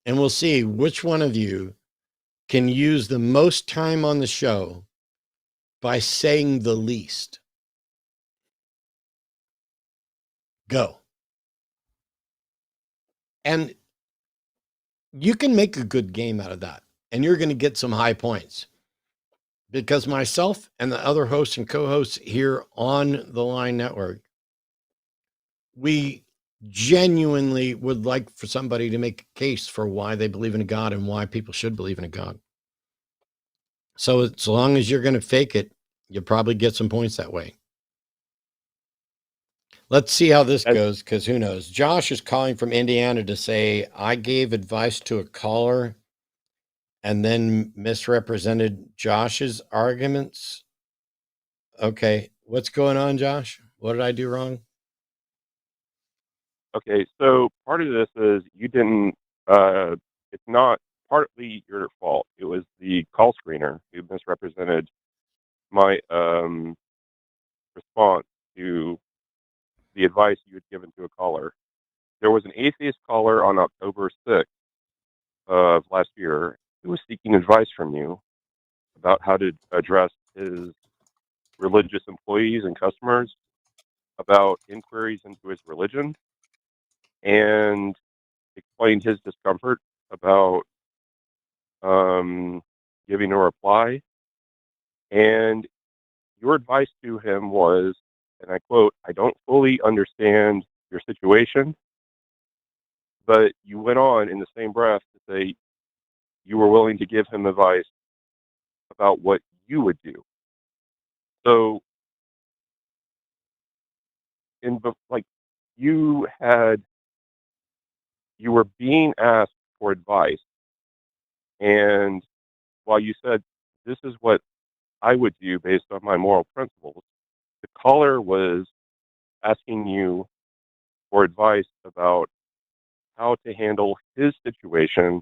and we'll see which one of you can use the most time on the show by saying the least. Go. And you can make a good game out of that, and you're going to get some high points, because myself and the other hosts and co-hosts here on the Line Network, we genuinely would like for somebody to make a case for why they believe in a God and why people should believe in a God. So as long as you're going to fake it, you'll probably get some points that way. Let's see how this goes, because who knows? Josh is calling from Indiana to say, I gave advice to a caller and then misrepresented Josh's arguments. Okay, what's going on, Josh? What did I do wrong? Okay, so part of this is you didn't, it's not partly your fault. It was the call screener who misrepresented my response to the advice you had given to a caller. There was an atheist caller on October 6th of last year who was seeking advice from you about how to address his religious employees and customers about inquiries into his religion, and explained his discomfort about giving a reply. And your advice to him was, and I quote, I don't fully understand your situation, but you went on in the same breath to say you were willing to give him advice about what you would do. So, you were being asked for advice, and while you said, this is what I would do based on my moral principles, the caller was asking you for advice about how to handle his situation,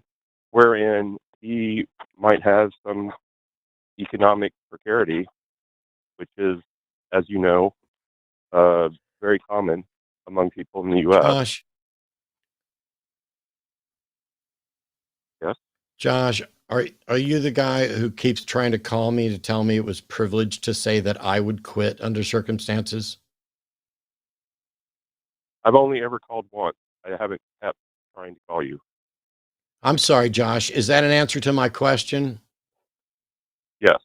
wherein he might have some economic precarity, which is, as you know, very common among people in the U.S. Josh. Yes? Josh, are you the guy who keeps trying to call me to tell me it was privileged to say that I would quit under circumstances? I've only ever called once. I haven't kept trying to call you. I'm sorry, Josh. Is that an answer to my question? Yes.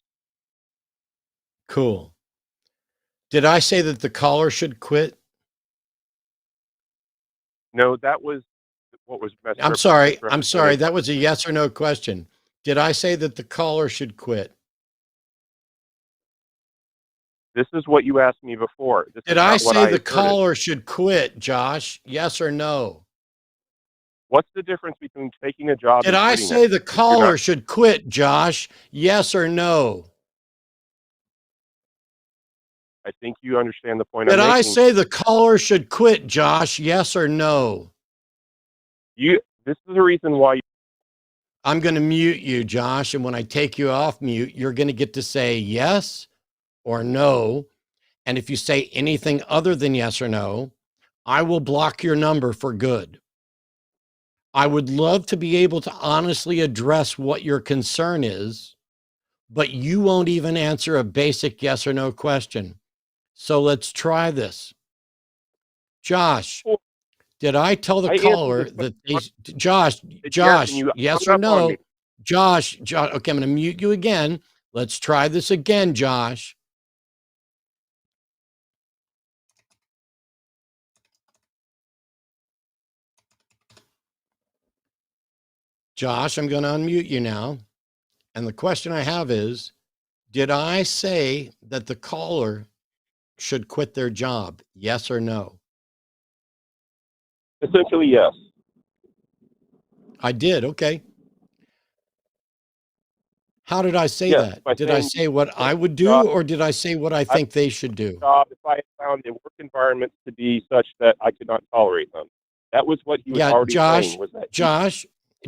Cool. Did I say that the caller should quit? No, that was what was messed I'm sorry. That was a yes or no question. Did I say that the caller should quit? This is what you asked me before. Did I say the caller should quit, Josh? Yes or no? What's the difference between taking a job Did I say the caller should quit, Josh? Yes or no? I think you understand the point Did I'm making. I say the caller should quit, Josh? Yes or no? This is the reason why. I'm going to mute you, Josh. And when I take you off mute, you're going to get to say yes or no. And if you say anything other than yes or no, I will block your number for good. I would love to be able to honestly address what your concern is, but you won't even answer a basic yes or no question. So let's try this. Josh, did I tell the caller that Josh, yes or no? Josh, okay, I'm going to mute you again. Let's try this again, Josh. Josh, I'm going to unmute you now. And the question I have is, did I say that the caller should quit their job? Yes or no? Essentially, yes. I did. Okay. How did I say that? Did I say what I would do, or did I say what I think they should do? If I had found the work environment to be such that I could not tolerate them. That was what he was already saying. Was that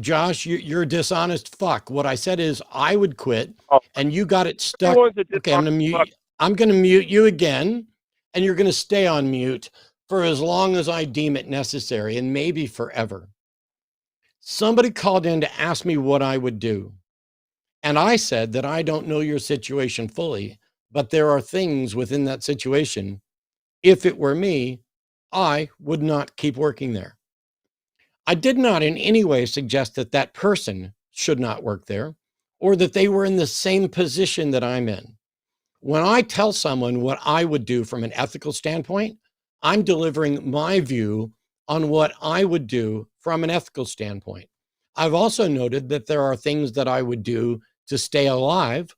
Josh, you're a dishonest fuck. What I said is I would quit, and you got it stuck. Okay, I'm going to mute you again, and you're going to stay on mute for as long as I deem it necessary, and maybe forever. Somebody called in to ask me what I would do. And I said that I don't know your situation fully, but there are things within that situation. If it were me, I would not keep working there. I did not in any way suggest that that person should not work there, or that they were in the same position that I'm in. When I tell someone what I would do from an ethical standpoint, I'm delivering my view on what I would do from an ethical standpoint. I've also noted that there are things that I would do to stay alive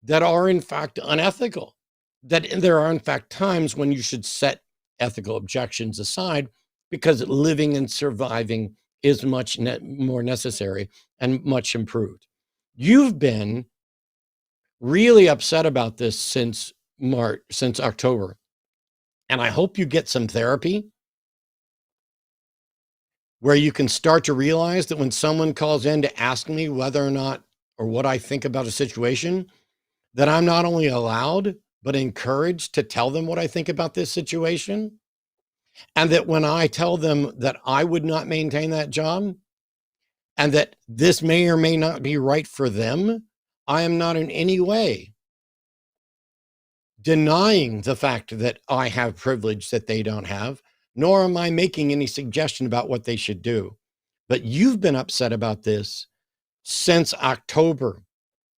that are in fact unethical, that there are in fact times when you should set ethical objections aside because living and surviving is much more necessary and much improved. You've been really upset about this since October, and I hope you get some therapy where you can start to realize that when someone calls in to ask me whether or not or what I think about a situation, that I'm not only allowed, but encouraged to tell them what I think about this situation. And that when I tell them that I would not maintain that job and that this may or may not be right for them, I am not in any way denying the fact that I have privilege that they don't have, nor am I making any suggestion about what they should do. But you've been upset about this since October,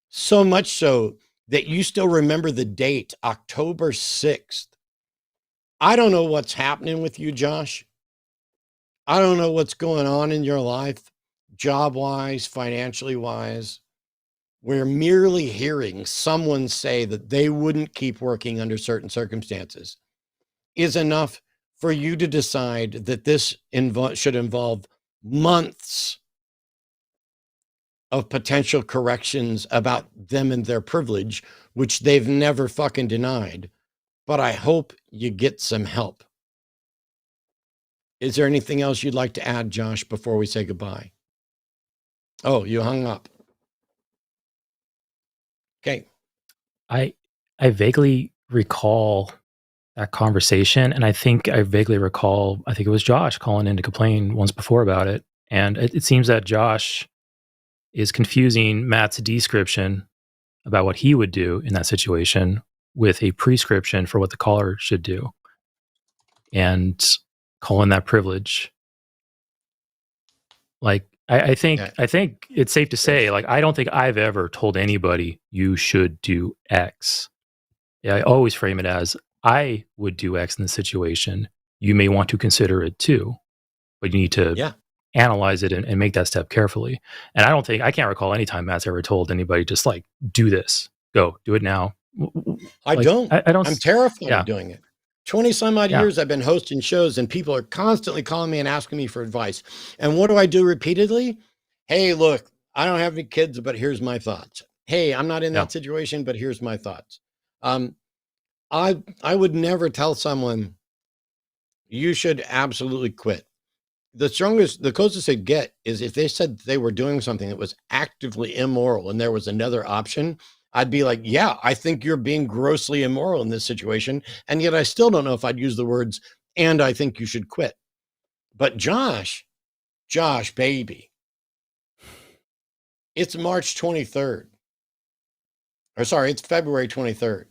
so much so that you still remember the date, October 6th. I don't know what's happening with you, Josh. I don't know what's going on in your life, job-wise, financially wise. We're merely hearing someone say that they wouldn't keep working under certain circumstances is enough for you to decide that this should involve months of potential corrections about them and their privilege, which they've never fucking denied. But I hope you get some help. Is there anything else you'd like to add, Josh, before we say goodbye? Oh, you hung up. Okay. I vaguely recall that conversation, and I think I vaguely recall, I think it was Josh calling in to complain once before about it. And it seems that Josh is confusing Matt's description about what he would do in that situation with a prescription for what the caller should do, and calling that privilege. Like, I think it's safe to say, like, I don't think I've ever told anybody you should do X. Yeah, I always frame it as I would do X in this situation. You may want to consider it too, but you need to analyze it and make that step carefully. And I can't recall any time Matt's ever told anybody just like, do this, go do it now. I don't. I'm terrified of doing it. 20 some odd years I've been hosting shows and people are constantly calling me and asking me for advice. And what do I do repeatedly? Hey, look, I don't have any kids, but here's my thoughts. Hey, I'm not in that situation, but here's my thoughts. I would never tell someone you should absolutely quit. The closest they'd get is if they said they were doing something that was actively immoral and there was another option, I'd be like, yeah, I think you're being grossly immoral in this situation. And yet I still don't know if I'd use the words, and I think you should quit. But Josh, baby, it's March 23rd. Or sorry, it's February 23rd.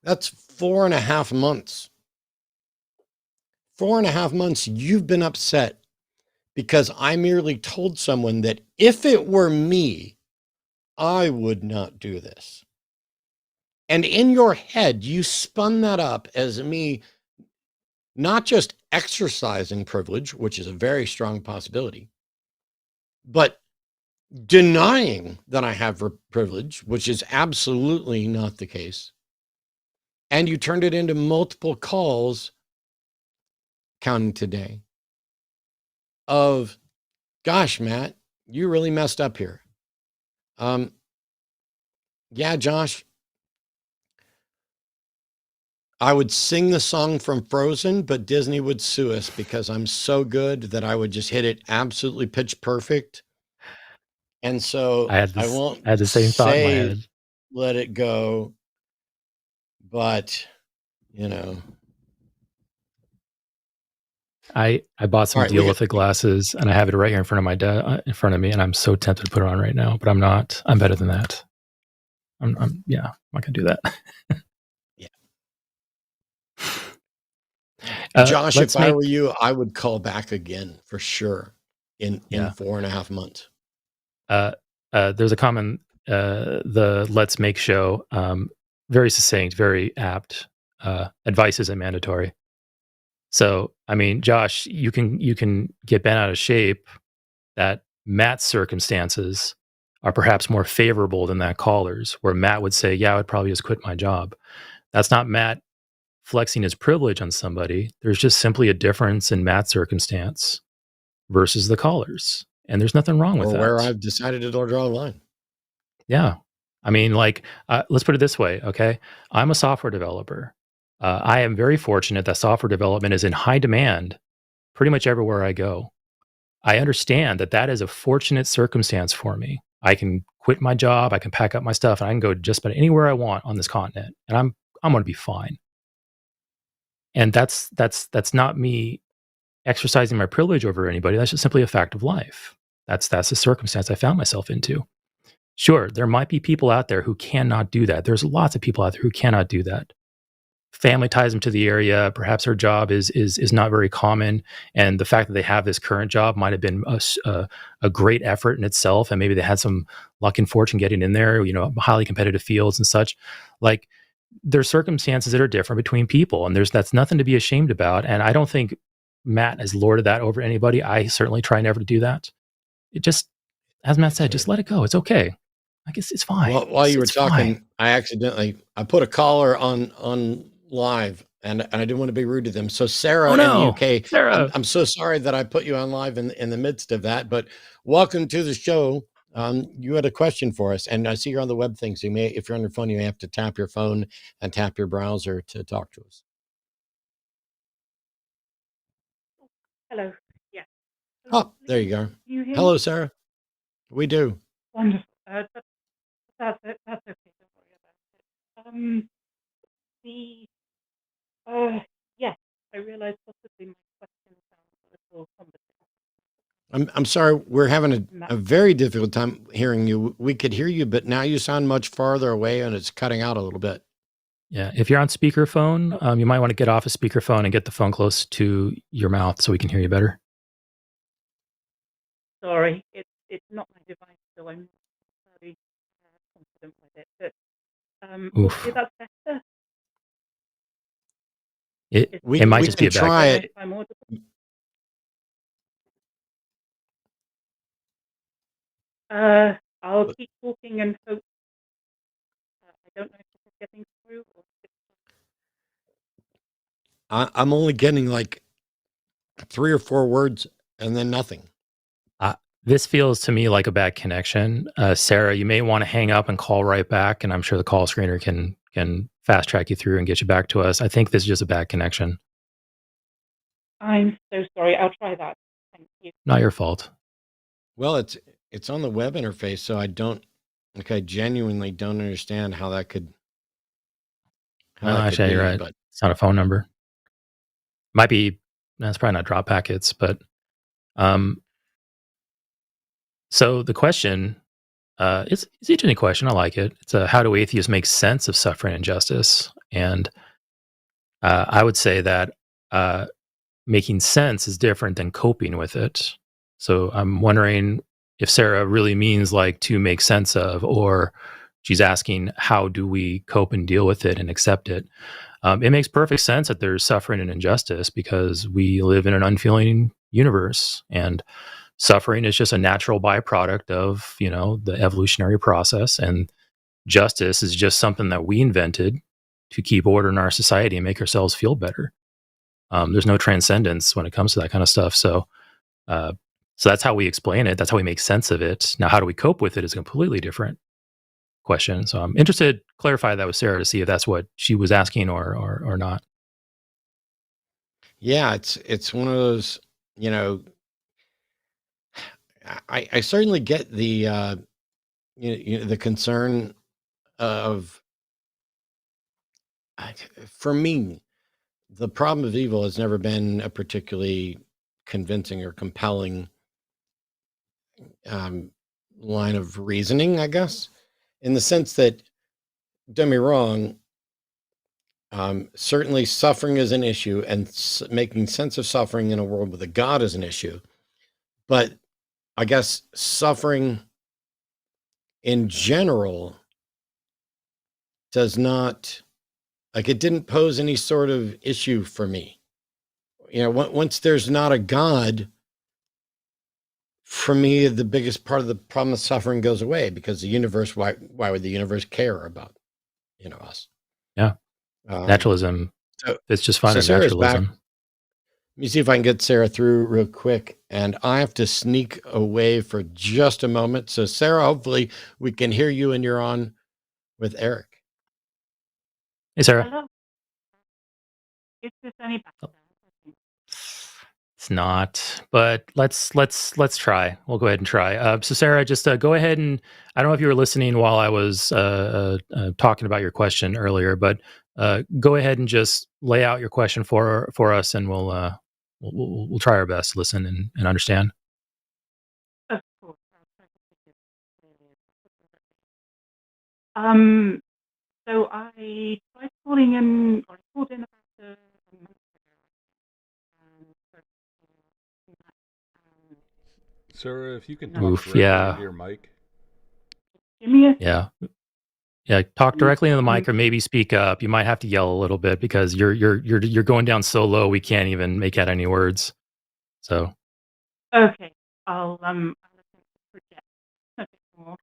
That's 4.5 months. 4.5 months you've been upset because I merely told someone that if it were me, I would not do this. And in your head, you spun that up as me not just exercising privilege, which is a very strong possibility, but denying that I have privilege, which is absolutely not the case. And you turned it into multiple calls, counting today, of, gosh, Matt, you really messed up here. Yeah, Josh, I would sing the song from Frozen, but Disney would sue us because I'm so good that I would just hit it absolutely pitch perfect. And so I won't had the same thought in my say head. let it go, but you know. I bought some All right, Dillahunty glasses, and I have it right here in front of me, and I'm so tempted to put it on right now, but I'm not. I'm better than that. I'm not gonna do that. Josh, if I were you, I would call back again for sure in 4.5 months. There's a comment, the Let's Make show, very succinct, very apt. Advice isn't mandatory. So, I mean, Josh, you can get bent out of shape that Matt's circumstances are perhaps more favorable than that caller's, where Matt would say, yeah, I would probably just quit my job. That's not Matt flexing his privilege on somebody. There's just simply a difference in Matt's circumstance versus the caller's. And there's nothing wrong with that. Or where I've decided to draw a line. Yeah. I mean, like, let's put it this way, okay? I'm a software developer. I am very fortunate that software development is in high demand pretty much everywhere I go. I understand that that is a fortunate circumstance for me. I can quit my job, I can pack up my stuff, and I can go just about anywhere I want on this continent, and I'm going to be fine. And that's not me exercising my privilege over anybody. That's just simply a fact of life. That's the circumstance I found myself into. Sure, there might be people out there who cannot do that. There's lots of people out there who cannot do that. Family ties them to the area. Perhaps her job is not very common, and the fact that they have this current job might have been a great effort in itself, and maybe they had some luck and fortune getting in there. Highly competitive fields and such. Like, there's circumstances that are different between people, and that's nothing to be ashamed about. And I don't think Matt has lorded that over anybody. I certainly try never to do that. It just, as Matt said, just let it go. It's okay. I guess it's fine. Well, while you were talking, fine. I put a caller on live, and I didn't want to be rude to them. So Sarah in the UK, Sarah. I'm so sorry that I put you on live in the midst of that, but welcome to the show. You had a question for us, and I see you're on the web thing. So you may, if you're on your phone, you may have to tap your phone and tap your browser to talk to us. Hello. Yeah. Oh, there you go. Hello, Sarah. We do. Wonderful. That's it. That's okay. Don't worry about it. Yes, I realize possibly my question sounds a little complicated. I'm sorry. We're having a very difficult time hearing you. We could hear you, but now you sound much farther away, and it's cutting out a little bit. Yeah, if you're on speakerphone, you might want to get off a speakerphone and get the phone close to your mouth so we can hear you better. Sorry, it's not my device, so I'm not very confident with it. But hopefully that's better. It might just be a try it. I'll keep talking and hope. I don't know if this is getting through. I'm only getting like 3 or 4 words and then nothing. This feels to me like a bad connection. Sarah, you may want to hang up and call right back, and I'm sure the call screener can fast track you through and get you back to us. I think this is just a bad connection. I'm so sorry. I'll try that. Thank you. Not your fault. Well, it's on the web interface, so I genuinely don't understand how that could. Actually, you're right. But it's not a phone number. Might be. That's probably not drop packets, but So the question, it's an interesting question. I like it. It's how do atheists make sense of suffering and injustice? And I would say that making sense is different than coping with it. So I'm wondering if Sarah really means like to make sense of, or she's asking how do we cope and deal with it and accept it. It makes perfect sense that there's suffering and injustice because we live in an unfeeling universe, and suffering is just a natural byproduct of the evolutionary process, and justice is just something that we invented to keep order in our society and make ourselves feel better. There's no transcendence when it comes to that kind of stuff. So that's how we explain it. That's how we make sense of it. Now, how do we cope with it is a completely different question. So I'm interested to clarify that with Sarah to see if that's what she was asking or not. Yeah, it's one of those, I certainly get the the concern of, for me, the problem of evil has never been a particularly convincing or compelling line of reasoning, I guess, in the sense that, don't get me wrong, certainly suffering is an issue, and making sense of suffering in a world with a God is an issue. But I guess suffering in general does not, like, it didn't pose any sort of issue for me. Once there's not a God, for me, the biggest part of the problem of suffering goes away, because the universe, why would the universe care about, us? Yeah. Naturalism. It's just fine. Sarah's naturalism. back. Let me see if I can get Sarah through real quick, and I have to sneak away for just a moment. So Sarah, hopefully we can hear you and you're on with Eric. Hey, Sarah. Hello. Is this any better? It's not, but let's try. We'll go ahead and try. So Sarah, just go ahead and, I don't know if you were listening while I was talking about your question earlier, but go ahead and just lay out your question for us, and we'll try our best to listen and understand. Of course. So I tried calling in, or I called in about a month ago. Sarah, if you can talk directly into your mic. Yeah, talk directly into the mic, or maybe speak up. You might have to yell a little bit because you're going down so low we can't even make out any words. So okay, I'll project a bit more.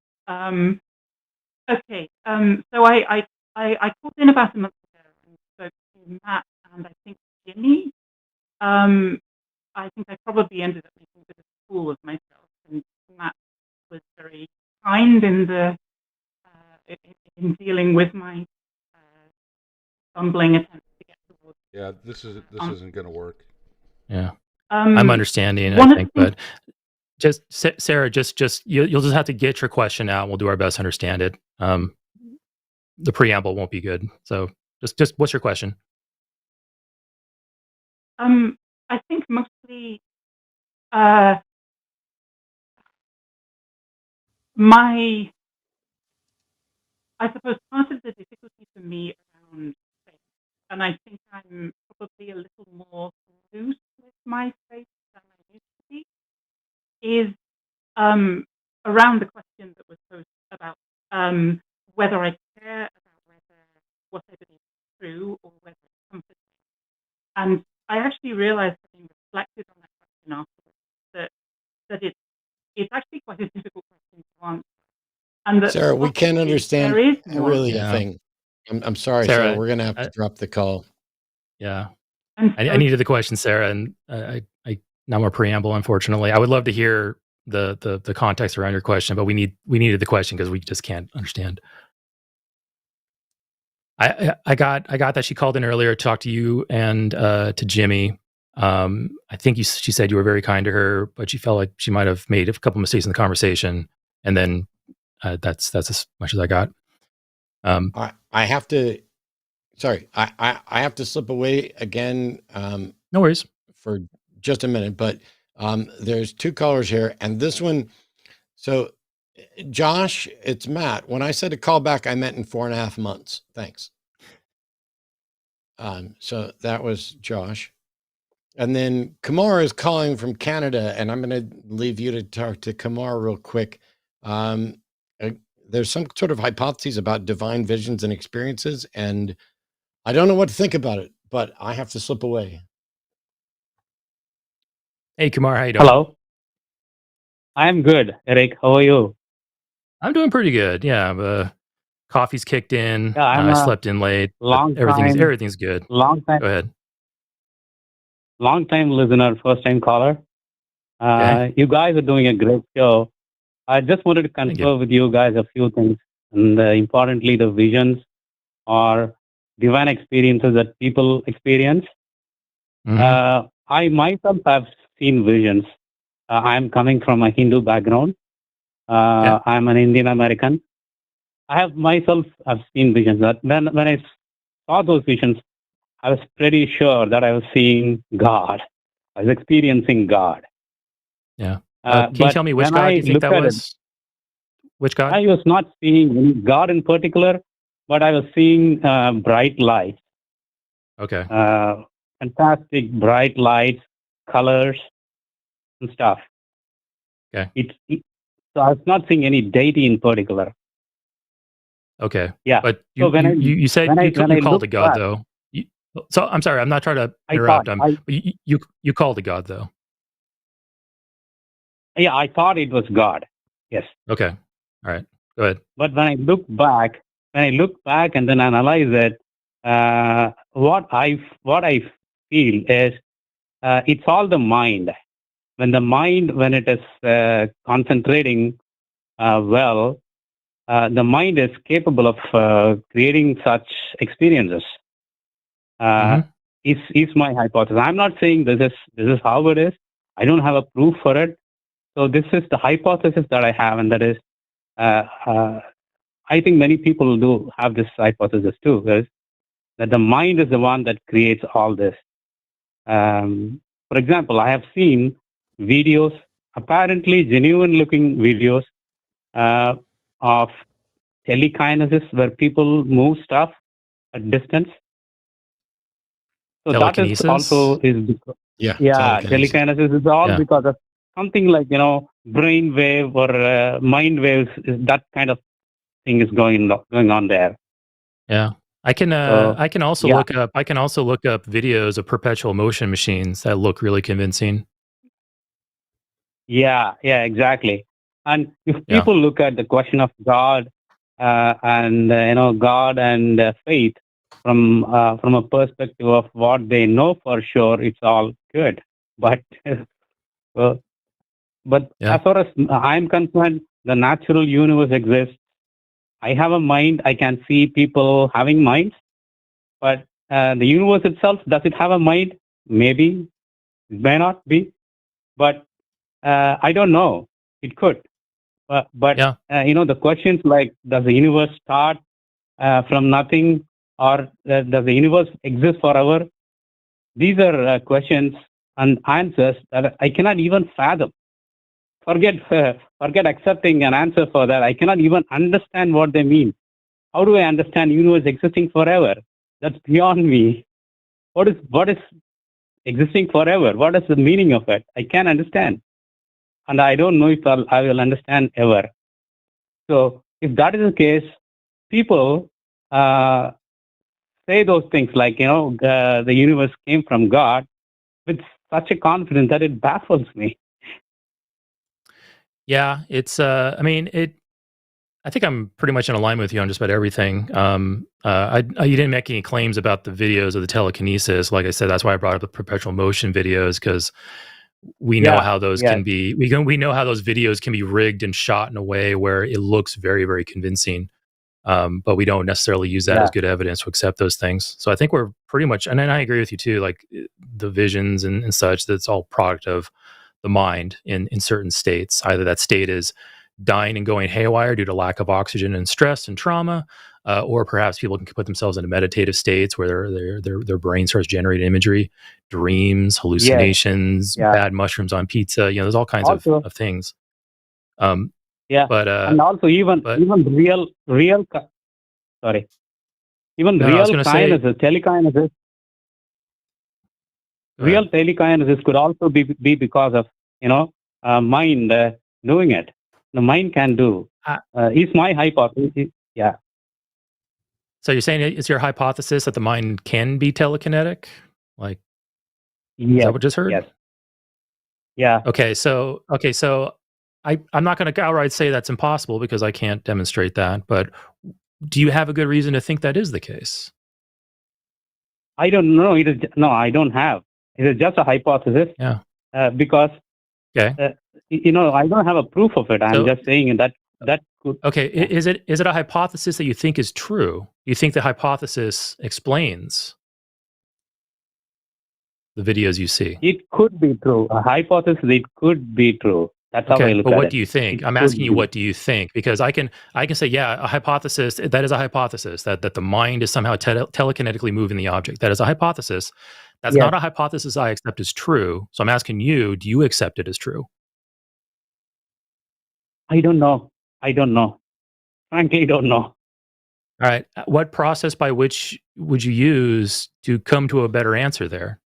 Okay, so I called in about a month ago and spoke to Matt and I think Jimmy. I think I probably ended up making a bit of a fool of myself, and Matt was very kind in dealing with my stumbling attempts to get towards. Yeah, this isn't going to work. Yeah, I'm understanding. I think, but just Sarah, you'll just have to get your question out. We'll do our best to understand it. The preamble won't be good, so just what's your question? I think mostly I suppose part of the difficulty for me around faith, and I think I'm probably a little more loose with my faith than I used to be, is around the question that was posed about whether I care about whether what I believe is true or whether it's comforting. And I actually realized, having reflected on that question afterwards, that it's actually quite a difficult question to answer. And that Sarah, we can't understand really the thing. I'm sorry, Sarah, we're going to have to drop the call. Yeah. I needed the question, Sarah, and I no more preamble, unfortunately. I would love to hear the context around your question, but we needed the question because we just can't understand. I got that she called in earlier to talk to you and to Jimmy. I think she said you were very kind to her, but she felt like she might have made a couple mistakes in the conversation, and then that's as much as I got. I have to. Sorry, I have to slip away again. No worries. For just a minute, but there's two callers here, and this one, So, Josh, it's Matt. When I said a call back, I meant in 4.5 months. Thanks. So that was Josh. And then Kamar is calling from Canada, and I'm going to leave you to talk to Kamar real quick. There's some sort of hypotheses about divine visions and experiences, and I don't know what to think about it, but I have to slip away. Hey, Kamar, how you doing? Hello. I'm good, Eric. How are you? I'm doing pretty good. Yeah, coffee's kicked in. Yeah, I slept in late. Everything's good. Long time. Go ahead. Long time listener, first time caller. Okay. You guys are doing a great show. I just wanted to confer with you guys a few things, and importantly, the visions or divine experiences that people experience. I myself have seen visions. I'm coming from a Hindu background. I'm an Indian American. I have seen visions. That when I saw those visions, I was pretty sure that I was seeing God. I was experiencing God. Yeah. Can you tell me which God you think that was? Which God? I was not seeing God in particular, but I was seeing bright lights. Okay. Fantastic bright lights, colors, and stuff. Okay. So I was not seeing any deity in particular. Okay. Yeah. But you said you called a God, though. So I'm sorry, I'm not trying to interrupt. You called a God, though. Yeah, I thought it was God. Yes. Okay. All right. Go ahead. But when I look back and then analyze it, what I feel is it's all the mind. When it is concentrating well, the mind is capable of creating such experiences. Is my hypothesis. I'm not saying this is how it is. I don't have a proof for it. So this is the hypothesis that I have, and that is, I think many people do have this hypothesis too, is that the mind is the one that creates all this. For example, I have seen videos, apparently genuine-looking videos of telekinesis, where people move stuff at distance. So telekinesis? That is also telekinesis is all because of something like brain wave or mind waves. That kind of thing is going on there. Yeah. I can also look up videos of perpetual motion machines that look really convincing. Yeah, exactly. And if people look at the question of God and God and faith from a perspective of what they know for sure, it's all good. But as far as I'm concerned, the natural universe exists. I have a mind. I can see people having minds. But the universe itself, does it have a mind? Maybe. It may not be. But I don't know. It could. But the questions like, does the universe start from nothing, or does the universe exist forever? These are questions and answers that I cannot even fathom. Forget accepting an answer for that. I cannot even understand what they mean. How do I understand universe existing forever? That's beyond me. What is existing forever? What is the meaning of it? I can't understand. And I don't know if I will understand ever. So if that is the case, people say those things like, the universe came from God with such a confidence that it baffles me. Yeah, it's, I think I'm pretty much in alignment with you on just about everything. You didn't make any claims about the videos of the telekinesis. Like I said, that's why I brought up the perpetual motion videos, because we know how those can be. We know how those videos can be rigged and shot in a way where it looks very, very convincing. But we don't necessarily use that as good evidence to accept those things. So I think we're pretty much, and I agree with you too, like the visions and such, that's all product of the mind in certain states. Either that state is dying and going haywire due to lack of oxygen and stress and trauma, or perhaps people can put themselves into meditative states where their brain starts generating imagery, dreams, hallucinations, bad mushrooms on pizza. There's all kinds of things. Yeah, But and also even real sorry, even no, I was real going to say, telekinesis, go ahead. real telekinesis could also be because of mind doing it. The mind can do. Is my hypothesis? Yeah. So you're saying it's your hypothesis that the mind can be telekinetic? Like, is Yes. that what just heard? Yes. Yeah. Okay, so I'm not going to outright say that's impossible because I can't demonstrate that. But do you have a good reason to think that is the case? I don't know. I don't have. It is just a hypothesis. Yeah. Because okay. I don't have a proof of it. I'm just saying that could. Okay. Is it a hypothesis that you think is true? You think the hypothesis explains the videos you see? It could be true. A hypothesis, it could be true. That's how I look at it. But what do you think? I'm asking you, what do you think? Because I can say, yeah, a hypothesis, that is a hypothesis, that the mind is somehow telekinetically moving the object. That is a hypothesis. That's not a hypothesis I accept as true. So I'm asking you, do you accept it as true? I don't know. Frankly, don't know. All right. What process by which would you use to come to a better answer there?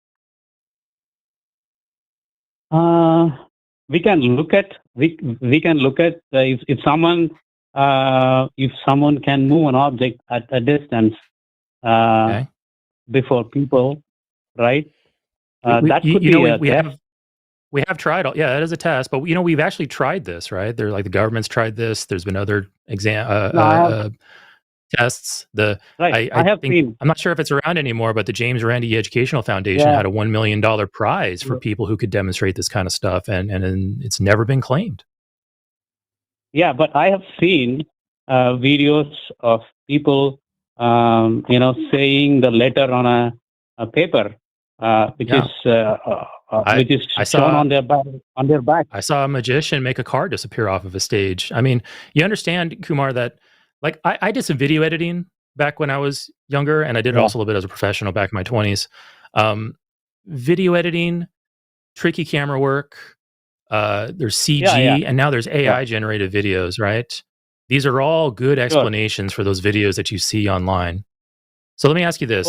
We can look at if someone can move an object at a distance before people, right? That could be a test. We have tried. That is a test. But we've actually tried this, right? They're like the government's tried this. There's been other tests. I have seen. I'm not sure if it's around anymore, but the James Randi Educational Foundation had a $1 million prize for people who could demonstrate this kind of stuff, and it's never been claimed. Yeah, but I have seen videos of people, saying the letter on a paper, which is shown on their back. I saw a magician make a car disappear off of a stage. I mean, you understand, Kumar, that like I did some video editing back when I was younger, and I did it also a little bit as a professional back in my 20s. Video editing, tricky camera work. There's CG, and now there's AI generated videos, right? These are all good explanations for those videos that you see online. So let me ask you this.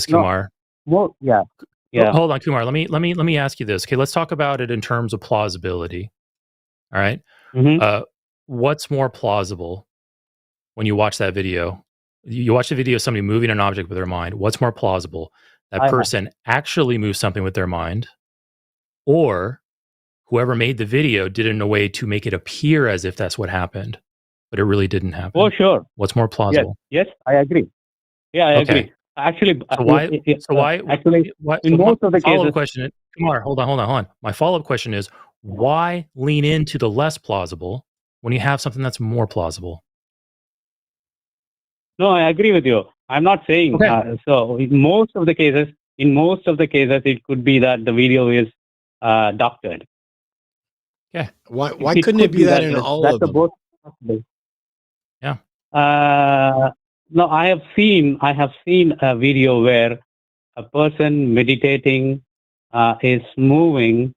Kumar. Well, yeah. Hold on, Kumar. Let me ask you this. Okay, let's talk about it in terms of plausibility. All right. Mm-hmm. What's more plausible when you watch that video? You watch the video of somebody moving an object with their mind. What's more plausible? That person actually moved something with their mind, or whoever made the video did it in a way to make it appear as if that's what happened, but it really didn't happen. Oh, sure. What's more plausible? Yes, I agree. Yeah, I agree. Actually, why? In most of the cases, question. Kumar, hold on. My follow-up question is, why lean into the less plausible when you have something that's more plausible? No, I agree with you. I'm not saying so. In most of the cases, it could be that the video is doctored. Yeah. Why couldn't it be that in all of them? Both possible. Yeah. No, I have seen a video where a person meditating is moving.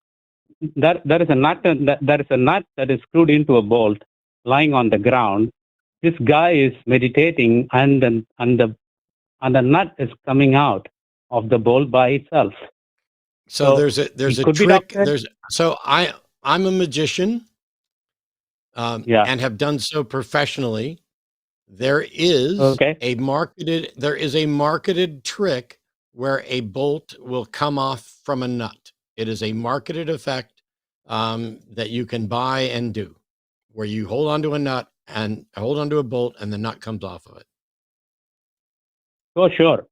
There is a nut that is screwed into a bolt lying on the ground. This guy is meditating, and the nut is coming out of the bolt by itself. So there's a trick. I'm a magician, and have done so professionally. There is a marketed trick where a bolt will come off from a nut. It is a marketed effect that you can buy and do, where you hold onto a nut and hold onto a bolt, and the nut comes off of it. Oh, sure.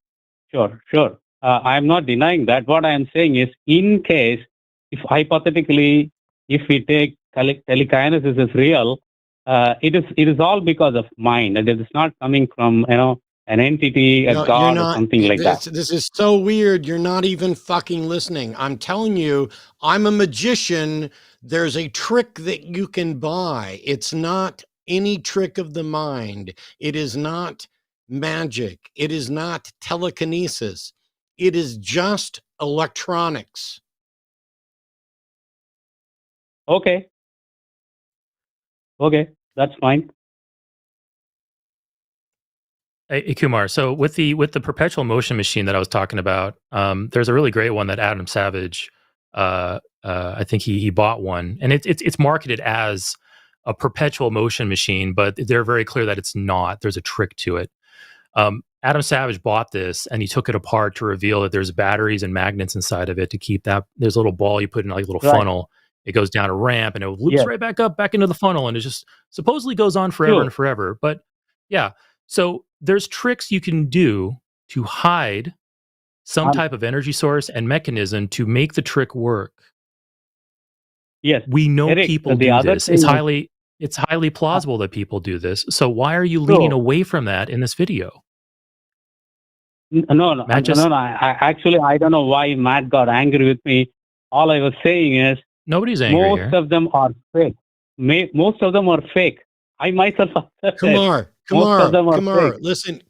I'm not denying that. What I am saying is, in case, if hypothetically, if we take telekinesis is real, it is all because of mind. It is not coming from an entity, a god, or something like that. This is so weird. You're not even fucking listening. I'm telling you, I'm a magician. There's a trick that you can buy. It's not any trick of the mind. It is not magic. It is not telekinesis. It is just electronics. Okay. Okay, that's fine. Hey, Kumar, so with the perpetual motion machine that I was talking about, there's a really great one that Adam Savage, I think he bought one, and it's marketed as a perpetual motion machine, but they're very clear that it's not. There's a trick to it. Adam Savage bought this, and he took it apart to reveal that there's batteries and magnets inside of it to keep that. There's a little ball you put in like a little funnel. It goes down a ramp, and it loops right back up, back into the funnel, and it just supposedly goes on forever and forever. But yeah, so there's tricks you can do to hide some type of energy source and mechanism to make the trick work. Yes, we know Eric, people do this. It's highly plausible that people do this. So why are you leaning away from that in this video? No. I don't know why Matt got angry with me. All I was saying is nobody's angry most here. of them are fake. Most of them are fake. I myself have Kumar, listen.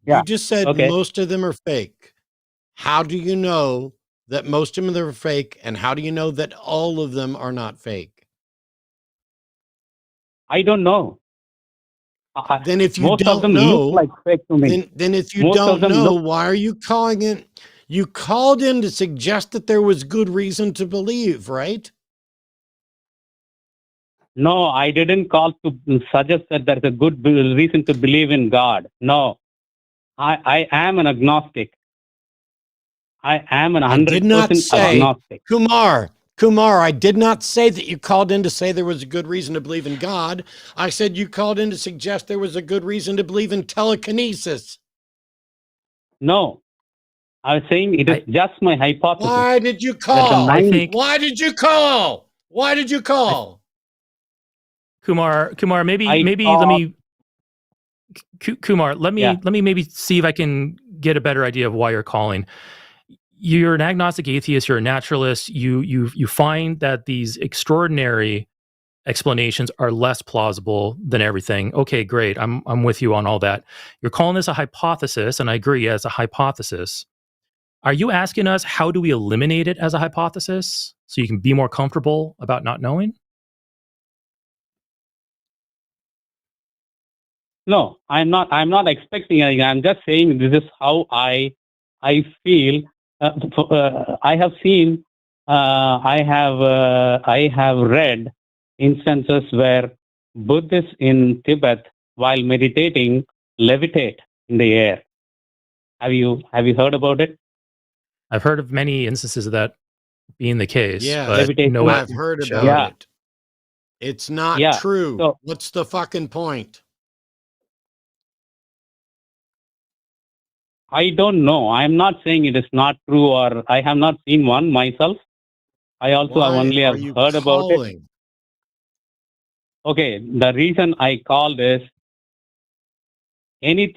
You just said most of them are fake. How do you know that most of them are fake, and how do you know that all of them are not fake? I don't know. Then if you don't know, like fake to me. Then if you don't know, why are you calling it? You called in to suggest that there was good reason to believe, right? No, I didn't call to suggest that there's a good reason to believe in God. No, I am an agnostic. I am an 100% agnostic. Kumar, I did not say that you called in to say there was a good reason to believe in God. I said you called in to suggest there was a good reason to believe in telekinesis. No, I was saying it is just my hypothesis. Why did you call? Why did you call? Kumar, maybe let me maybe see if I can get a better idea of why you're calling. You're an agnostic atheist, you're a naturalist, you find that these extraordinary explanations are less plausible than everything. Okay, great. I'm with you on all that. You're calling this a hypothesis, and I agree, it's a hypothesis. Are you asking us how do we eliminate it as a hypothesis so you can be more comfortable about not knowing? No, I'm not expecting anything. I'm just saying this is how I feel. I have seen, I have read instances where Buddhists in Tibet, while meditating, levitate in the air. Have you heard about it? I've heard of many instances of that being the case. Yeah, but no, I've heard about it. It's not true. So, what's the fucking point? I don't know. I'm not saying it is not true, or I have not seen one myself. I also have only heard about it. Okay, the reason I called is any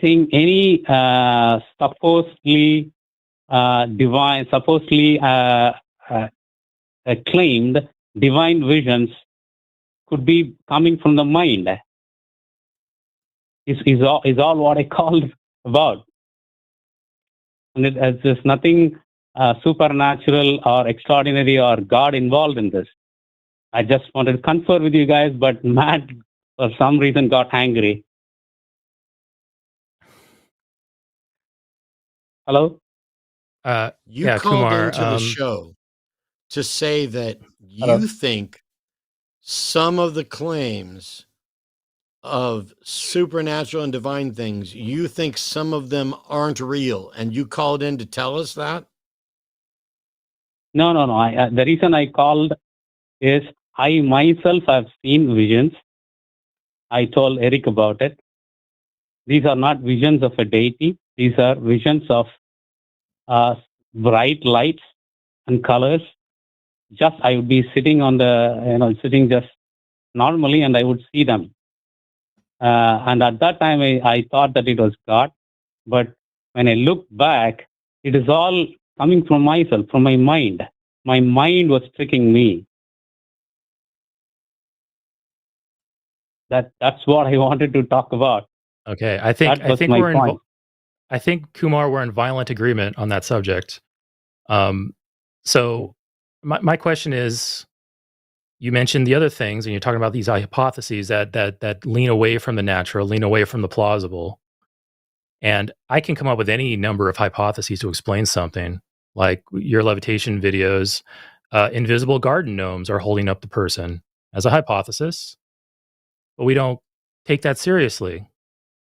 supposedly divine, claimed divine visions could be coming from the mind. Is all what I called about. And there's nothing supernatural or extraordinary or God involved in this. I just wanted to confer with you guys, but Matt, for some reason, got angry. Hello? You called Kumar, into the show to say that you think some of the claims of supernatural and divine things, you think some of them aren't real, and you called in to tell us that? No. The reason I called is I myself have seen visions. I told Eric about it. These are not visions of a deity. These are visions of bright lights and colors. Just I would be sitting sitting just normally, and I would see them. And at that time, I thought that it was God. But when I look back, it is all coming from myself, from my mind. My mind was tricking me. That's what I wanted to talk about. Okay, I think Kumar, we're in violent agreement on that subject. So my question is, you mentioned the other things, and you're talking about these hypotheses that lean away from the natural, lean away from the plausible. And I can come up with any number of hypotheses to explain something, like your levitation videos. Invisible garden gnomes are holding up the person as a hypothesis, but we don't take that seriously.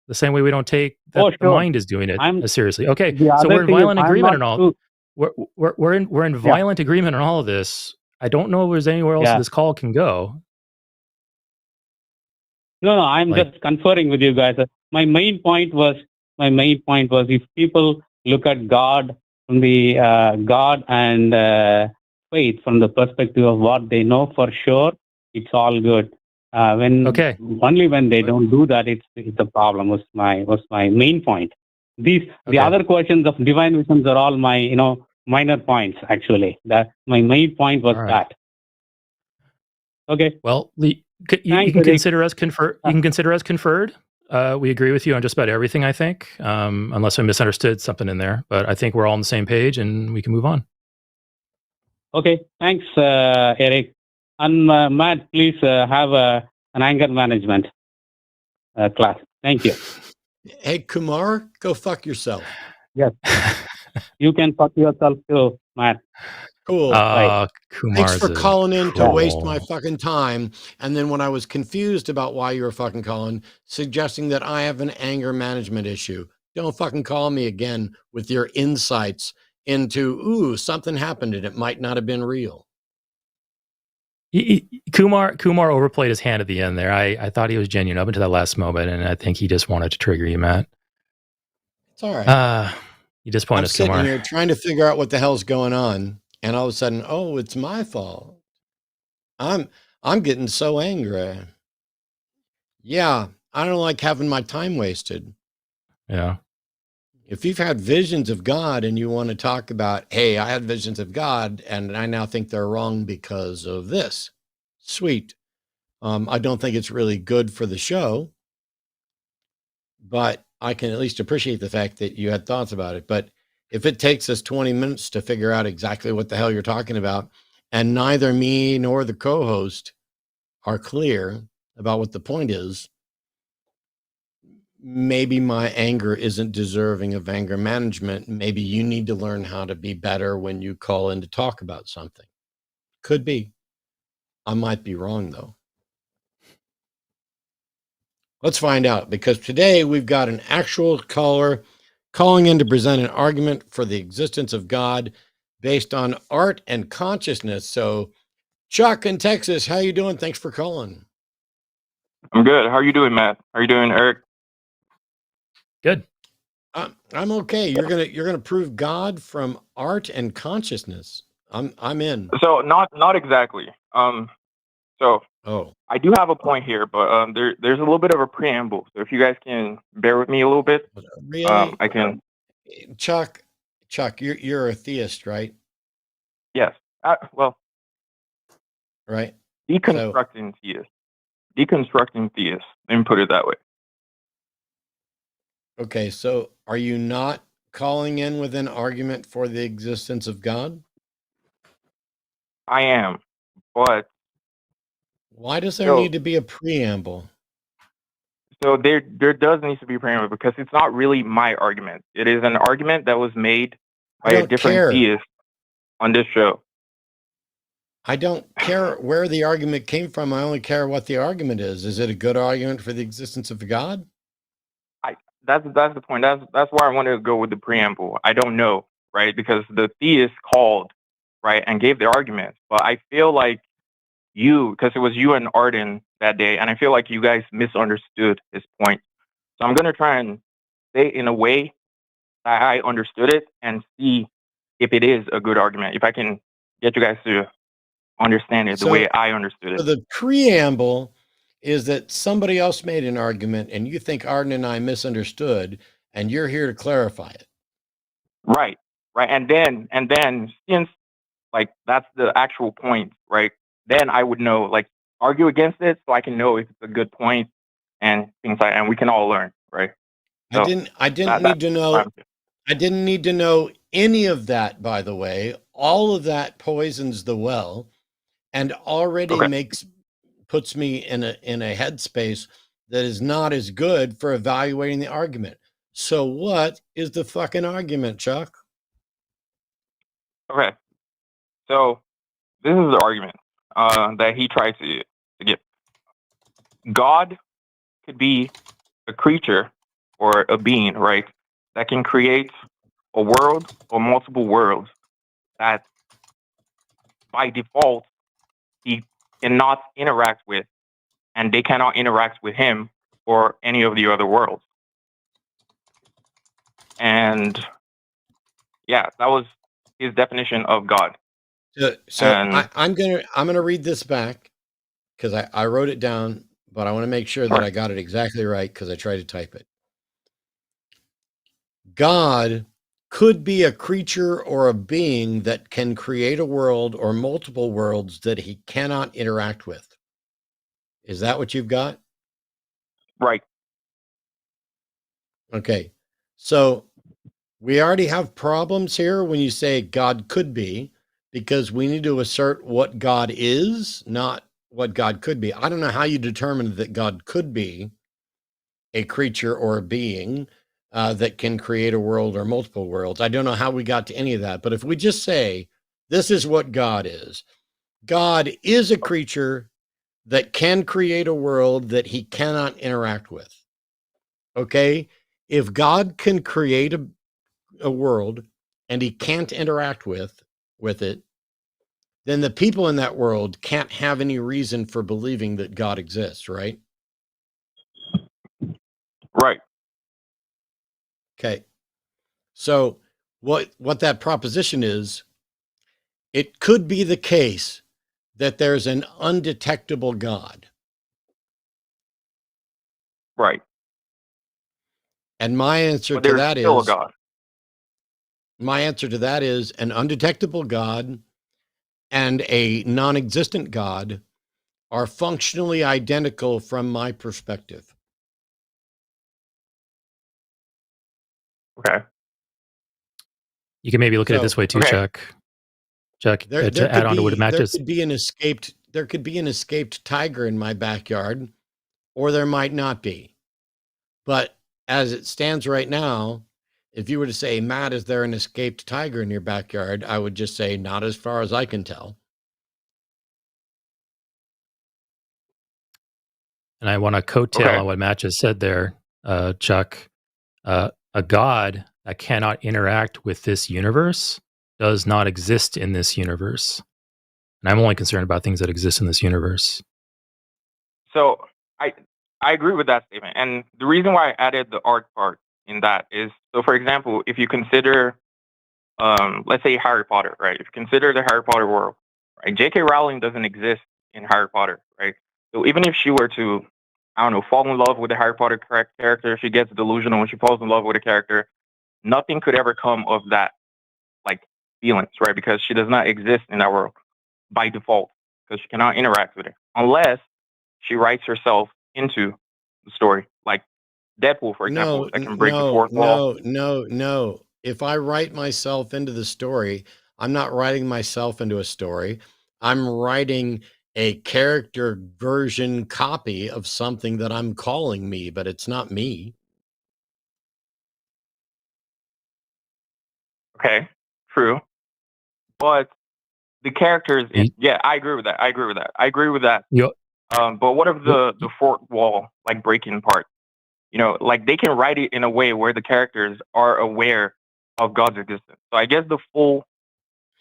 The same way we don't take that the mind is doing it as seriously. Okay, so we're in violent agreement on all. We're in violent agreement on all of this. I don't know if there's anywhere else this call can go. No, I'm just conferring with you guys. My main point was if people look at God from the God and faith from the perspective of what they know for sure, it's all good. Only when they don't do that, it's the problem. Was my main point. The other questions of divine visions are all my minor points actually. That my main point was that. Okay. Well, you can consider us conferred. You can consider us conferred. We agree with you on just about everything, I think, unless I misunderstood something in there. But I think we're all on the same page, and we can move on. Okay, thanks, Eric. And Matt, please have an anger management class. Thank you. Hey, Kumar, go fuck yourself. Yes. You can fuck yourself too, Matt. Cool. Right. Thanks for calling in to waste my fucking time. And then when I was confused about why you were fucking calling, suggesting that I have an anger management issue. Don't fucking call me again with your insights into, something happened and it might not have been real. Kumar overplayed his hand at the end there. I thought he was genuine up until that last moment, and I think he just wanted to trigger you, Matt. It's all right. You disappointed us, Kumar. I'm sitting here trying to figure out what the hell's going on, and all of a sudden, it's my fault. I'm getting so angry. Yeah, I don't like having my time wasted. Yeah. If you've had visions of God and you want to talk about, hey, I had visions of God and I now think they're wrong because of this. Sweet. I don't think it's really good for the show, but I can at least appreciate the fact that you had thoughts about it. But if it takes us 20 minutes to figure out exactly what the hell you're talking about, and neither me nor the co-host are clear about what the point is, maybe my anger isn't deserving of anger management. Maybe you need to learn how to be better when you call in to talk about something. Could be. I might be wrong, though. Let's find out, because today we've got an actual caller calling in to present an argument for the existence of God based on art and consciousness. So, Chuck in Texas, how you doing? Thanks for calling. I'm good. How are you doing, Matt? How are you doing, Eric? Good. I'm okay. You're gonna prove God from art and consciousness. I'm in. So not exactly. I do have a point here, but there's a little bit of a preamble. So if you guys can bear with me a little bit, really, I can. Chuck, you're a theist, right? Yes. Well. Right. Deconstructing theist. Deconstructing theist. Let me put it that way. Okay, so are you not calling in with an argument for the existence of God? I am, but why does there need to be a preamble? So there does need to be a preamble because it's not really my argument. It is an argument that was made by a different theist on this show. I don't care where the argument came from. I only care what the argument is. Is it a good argument for the existence of God? That's the point. That's why I wanted to go with the preamble. I don't know, right? Because the theist called, right, and gave the argument. But I feel like because it was you and Arden that day, and I feel like you guys misunderstood his point. So I'm going to try and say it in a way that I understood it and see if it is a good argument, if I can get you guys to understand it the way I understood it. So the preamble is that somebody else made an argument and you think Arden and I misunderstood, and you're here to clarify it. Right. And then since like that's the actual point, right? Then I would know, like, argue against it so I can know if it's a good point and things like, and we can all learn, right? So I didn't need to know any of that, by the way. All of that poisons the well. and already puts me in a headspace that is not as good for evaluating the argument. So what is the fucking argument, Chuck? Okay. So this is the argument that he tried to get. God could be a creature or a being, right, that can create a world or multiple worlds that by default he cannot interact with, and they cannot interact with him or any of the other worlds. And yeah, that was his definition of God. So I'm gonna read this back because I wrote it down, but I want to make sure that I got it exactly right because I tried to type it. God could be a creature or a being that can create a world or multiple worlds that he cannot interact with. Is that what you've got? Right. Okay. So we already have problems here when you say God could be, because we need to assert what God is, not what God could be. I don't know how you determined that God could be a creature or a being that can create a world or multiple worlds. I don't know how we got to any of that. But if we just say, this is what God is a creature that can create a world that he cannot interact with. Okay? If God can create a world and he can't interact with it, then the people in that world can't have any reason for believing that God exists, right? Right. Okay. So what that proposition is, it could be the case that there's an undetectable God. Right. And my answer to that is, my answer to that is an undetectable God and a non-existent God are functionally identical from my perspective. Okay. You can maybe look at it this way too, Chuck. Chuck, to add on to what Matt just... There could be an escaped tiger in my backyard, or there might not be. But as it stands right now, if you were to say, Matt, is there an escaped tiger in your backyard? I would just say, not as far as I can tell. And I want to coattail on what Matt just said there, Chuck. A God that cannot interact with this universe does not exist in this universe. And I'm only concerned about things that exist in this universe. So I agree with that statement. And the reason why I added the art part in that is, so for example, if you consider, let's say Harry Potter, right? If you consider the Harry Potter world, right? J.K. Rowling doesn't exist in Harry Potter, right? So even if she were to, I don't know, fall in love with the Harry Potter character, she gets delusional when she falls in love with a character, nothing could ever come of that, like, feelings, right? Because she does not exist in that world by default, because she cannot interact with it unless she writes herself into the story, like Deadpool, for example, that can break the fourth wall. No. If I write myself into the story, I'm not writing myself into a story. I'm writing a character version copy of something that I'm calling me, but it's not me. Okay, true. But the characters, yeah, I agree with that. I agree with that. Yep. But what if the fourth wall, like, breaking part? You know, like, they can write it in a way where the characters are aware of God's existence. So I guess the full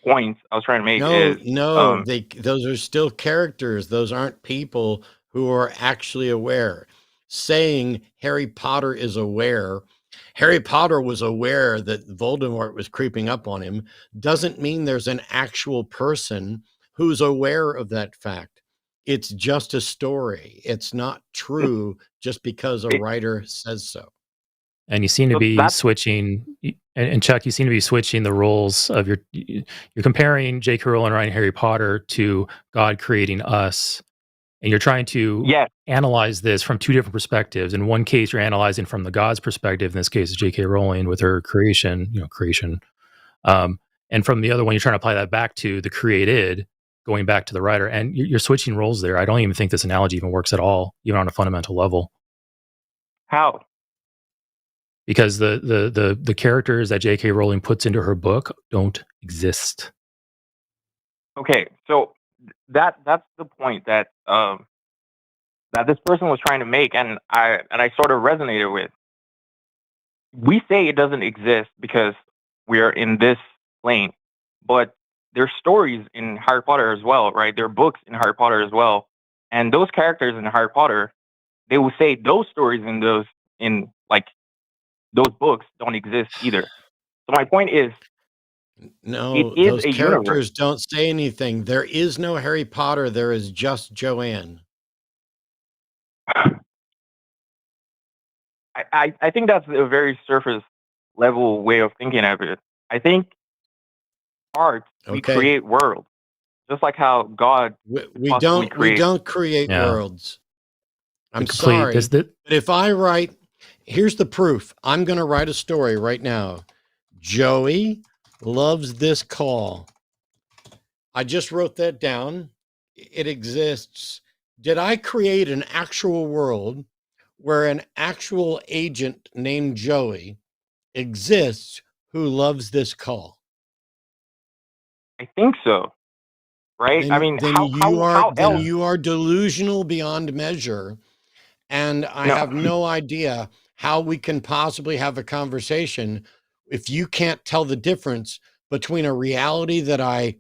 point I was trying to make is... those are still characters. Those aren't people who are actually aware. Saying Harry Potter is aware, Harry Potter was aware that Voldemort was creeping up on him, doesn't mean there's an actual person who's aware of that fact. It's just a story. It's not true just because a writer says so. And you seem to be switching, and Chuck, you seem to be switching the roles of you're comparing J.K. Rowling writing Harry Potter to God creating us. And you're trying to analyze this from two different perspectives. In one case, you're analyzing from the God's perspective. In this case, J.K. Rowling with her creation. And from the other one, you're trying to apply that back to the created. going back to the writer. And you're switching roles there. I don't even think this analogy even works at all, even on a fundamental level. How? Because the characters that J.K. Rowling puts into her book don't exist. Okay, so that's the point that that this person was trying to make, and I sort of resonated with. We say it doesn't exist because we're in this plane, but there's stories in Harry Potter as well, right? There are books in Harry Potter as well, and those characters in Harry Potter, they will say those stories in those books don't exist either. So my point is, no, it is those a characters universe. don't say anything. There is no Harry Potter. There is just Joanne. I think that's a very surface level way of thinking of it. I think art, we create worlds, just like how God we don't create worlds. I'm sorry, but if I write, here's the proof. I'm going to write a story right now. Joey loves this call. I just wrote that down. It exists. Did I create an actual world where an actual agent named Joey exists who loves this call? I think so. Right? Then, I mean, how else? You are delusional beyond measure. And I have no idea how we can possibly have a conversation if you can't tell the difference between a reality that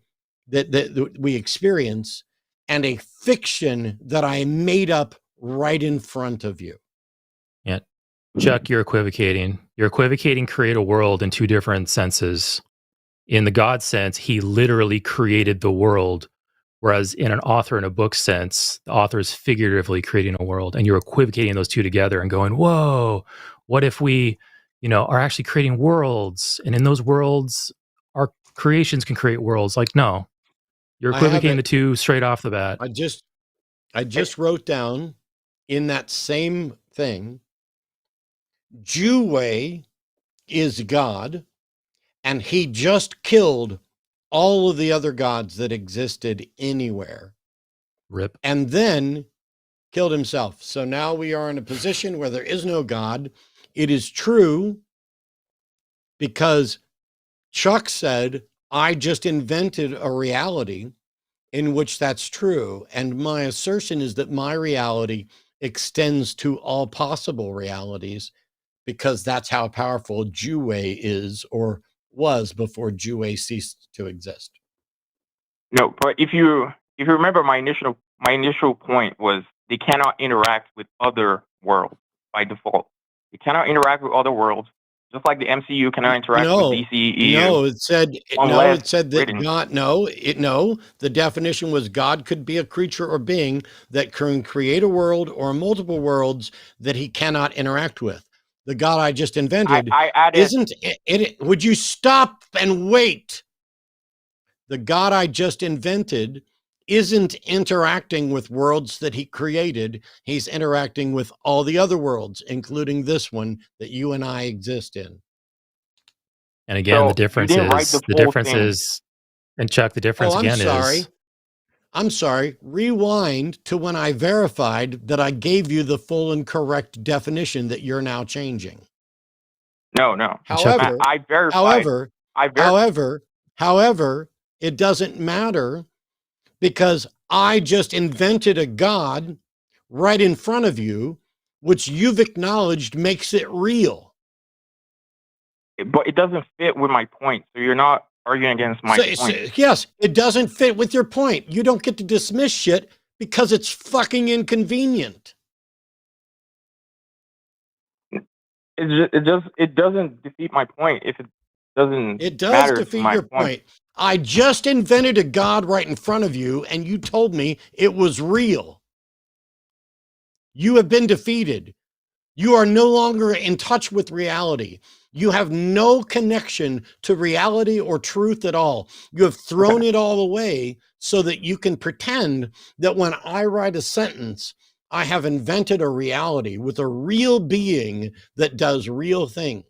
we experience and a fiction that I made up right in front of you. Yeah. Chuck, you're equivocating. You're equivocating create a world in two different senses. In the God sense, he literally created the world. Whereas in an author in a book sense, the author is figuratively creating a world, and you're equivocating those two together and going, whoa, what if we, are actually creating worlds, and in those worlds, our creations can create worlds? Like, no, you're equivocating the two straight off the bat. I just wrote down in that same thing, Juwei is God, and he just killed all of the other gods that existed anywhere. Rip. And then killed himself. So now we are in a position where there is no God. It is true because Chuck said, I just invented a reality in which that's true. And my assertion is that my reality extends to all possible realities because that's how powerful Juwei is or was before Juwei ceased to exist. No, but if you remember, my initial point was they cannot interact with other worlds by default. They cannot interact with other worlds, just like the MCU cannot interact with DCEU. No, it said that God. The definition was God could be a creature or being that can create a world or multiple worlds that he cannot interact with. The God I just invented isn't it. Would you stop and wait? The God I just invented isn't interacting with worlds that he created. He's interacting with all the other worlds, including this one that you and I exist in. And again, so the difference is, and Chuck, the difference is. I'm sorry. Rewind to when I verified that I gave you the full and correct definition that you're now changing. No. However, I verified. However, it doesn't matter because I just invented a God right in front of you, which you've acknowledged makes it real. But it doesn't fit with my point. So you're not arguing against my point. Yes, it doesn't fit with your point. You don't get to dismiss shit because it's fucking inconvenient. It doesn't defeat my point if it doesn't. It does defeat your point. I just invented a God right in front of you, and you told me it was real. You have been defeated. You are no longer in touch with reality. You have no connection to reality or truth at all. You have thrown it all away so that you can pretend that when I write a sentence, I have invented a reality with a real being that does real things.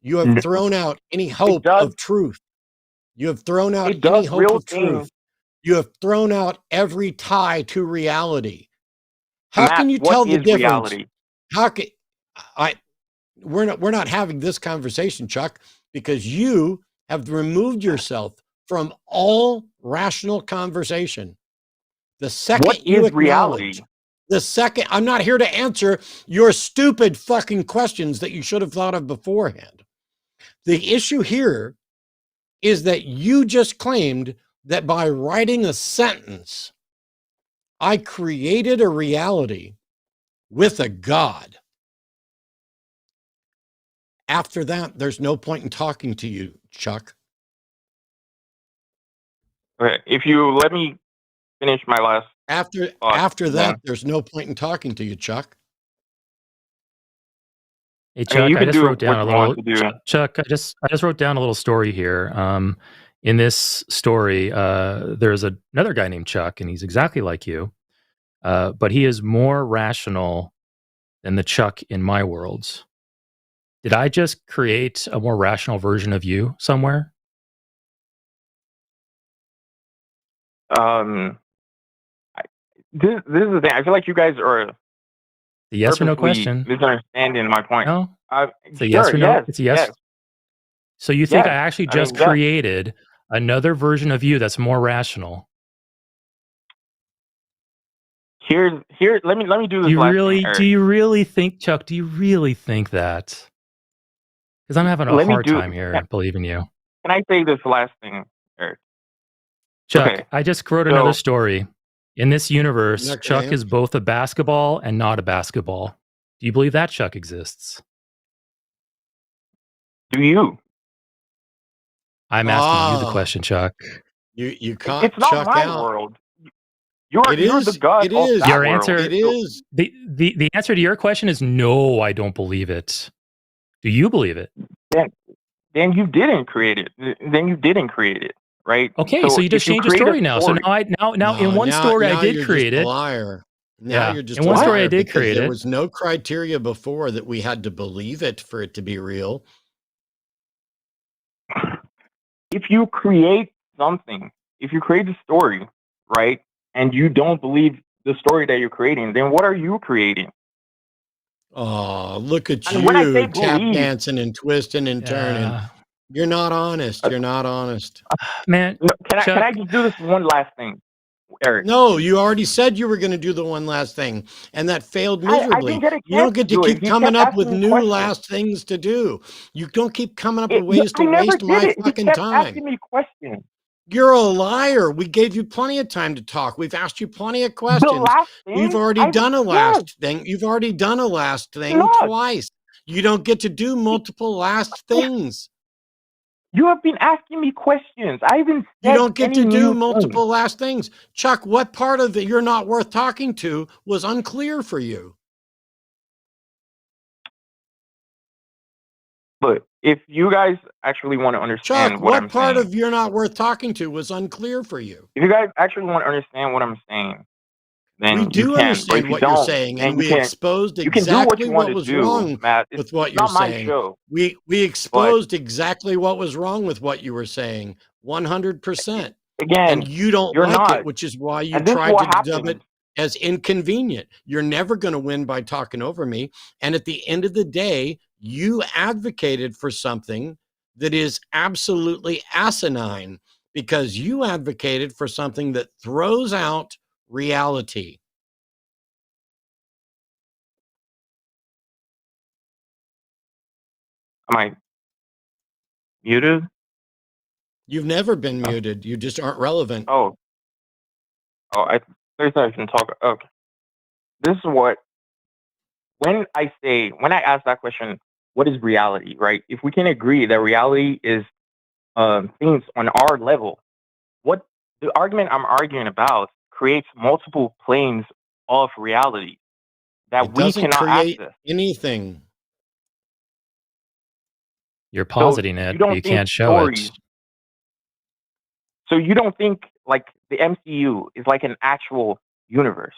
You have thrown out any hope of truth. You have thrown out any hope of truth. You have thrown out every tie to reality. How Matt, can you what tell the is difference? reality? How can we're not having this conversation, Chuck, because you have removed yourself from all rational conversation. The second What you is acknowledge, reality? the second, I'm not here to answer your stupid fucking questions that you should have thought of beforehand. The issue here is that you just claimed that by writing a sentence, I created a reality with a God. After that, there's no point in talking to you, Chuck. Okay, if you let me finish my last After that, there's no point in talking to you, Chuck. Hey, Chuck, I just wrote down a little. Chuck, I just wrote down a little story here. In this story, there's another guy named Chuck, and he's exactly like you, but he is more rational than the Chuck in my worlds. Did I just create a more rational version of you somewhere? This is the thing. I feel like you guys are The yes or no question. misunderstanding my point. No, it's a sure, yes or no. yes, It's a yes. yes. So you think Yes. I actually I mean, just yes. created another version of you that's more rational? Here. Let me do this. Do you last really? thing, Eric. Do you really think, Chuck? Do you really think that? Because I'm having a Let me hard do- time here believing you. Can I say this last thing, Eric? Chuck, Okay. I just wrote So- another story. In this universe, Not gonna Chuck answer. is both a basketball and not a basketball. Do you believe that Chuck exists? Do you? I'm asking you the Ah. question, Chuck. You caught It's not Chuck my out. world. You're It you're is. the god It of is. that Your world. answer- It is. The answer to your question is no, I don't believe it. Do you believe it? Then you didn't create it. Then you didn't create it, right? Okay, so you just if changed the create a story now. So now in one story I did you're create just a it. liar. Now Yeah, you're just in a one story I liar did because create there it. was no criteria before that we had to believe it for it to be real. If you create something, if you create a story, right, and you don't believe the story that you're creating, then what are you creating? Oh, look at And when I say you tap believe- dancing and twisting and turning. Yeah. You're not honest. You're not honest. Man, No, can Chuck, I just do this one last thing, Eric? No, you already said you were going to do the one last thing, and that failed miserably. didn't get a You don't chance get to to do it. keep He coming kept up with asking me new questions. last things to do. You don't keep coming up with ways to I never waste did my it. He fucking kept time. asking me questions. You're a liar. We gave you plenty of time to talk. We've asked you plenty of questions. The last thing? You've already done a last thing. You've already done a last thing Not. twice. You don't get to do multiple last things. You have been asking me questions. I haven't said You don't get any to new do thing. multiple last things. Chuck, what part of it you're not worth talking to was unclear for you? But if you guys actually want to understand Chuck, what I'm what part saying, of you're not worth talking to was unclear for you? if you guys actually want to understand what I'm saying, then We you do can. But understand if you what you're don't, saying, then and you we can't. exposed You can do what exactly you want what to was do, wrong Matt. It's with what you're not my saying. show. We exposed exactly what was wrong with what you were saying, 100%. Again, And you don't you're like not. it, which is why you And this is tried what to dub it happens. as inconvenient. You're never going to win by talking over me. And at the end of the day, you advocated for something that is absolutely asinine because you advocated for something that throws out reality. Am I muted? You've never been muted. You just aren't relevant. Oh, I thought I can talk. Okay. This is what, when I ask that question, what is reality, right? If we can agree that reality is things on our level, what the argument I'm arguing about creates multiple planes of reality that It we doesn't cannot create access. anything. You're positing it, you but don't you think can't show stories. it. So you don't think like the MCU is like an actual universe?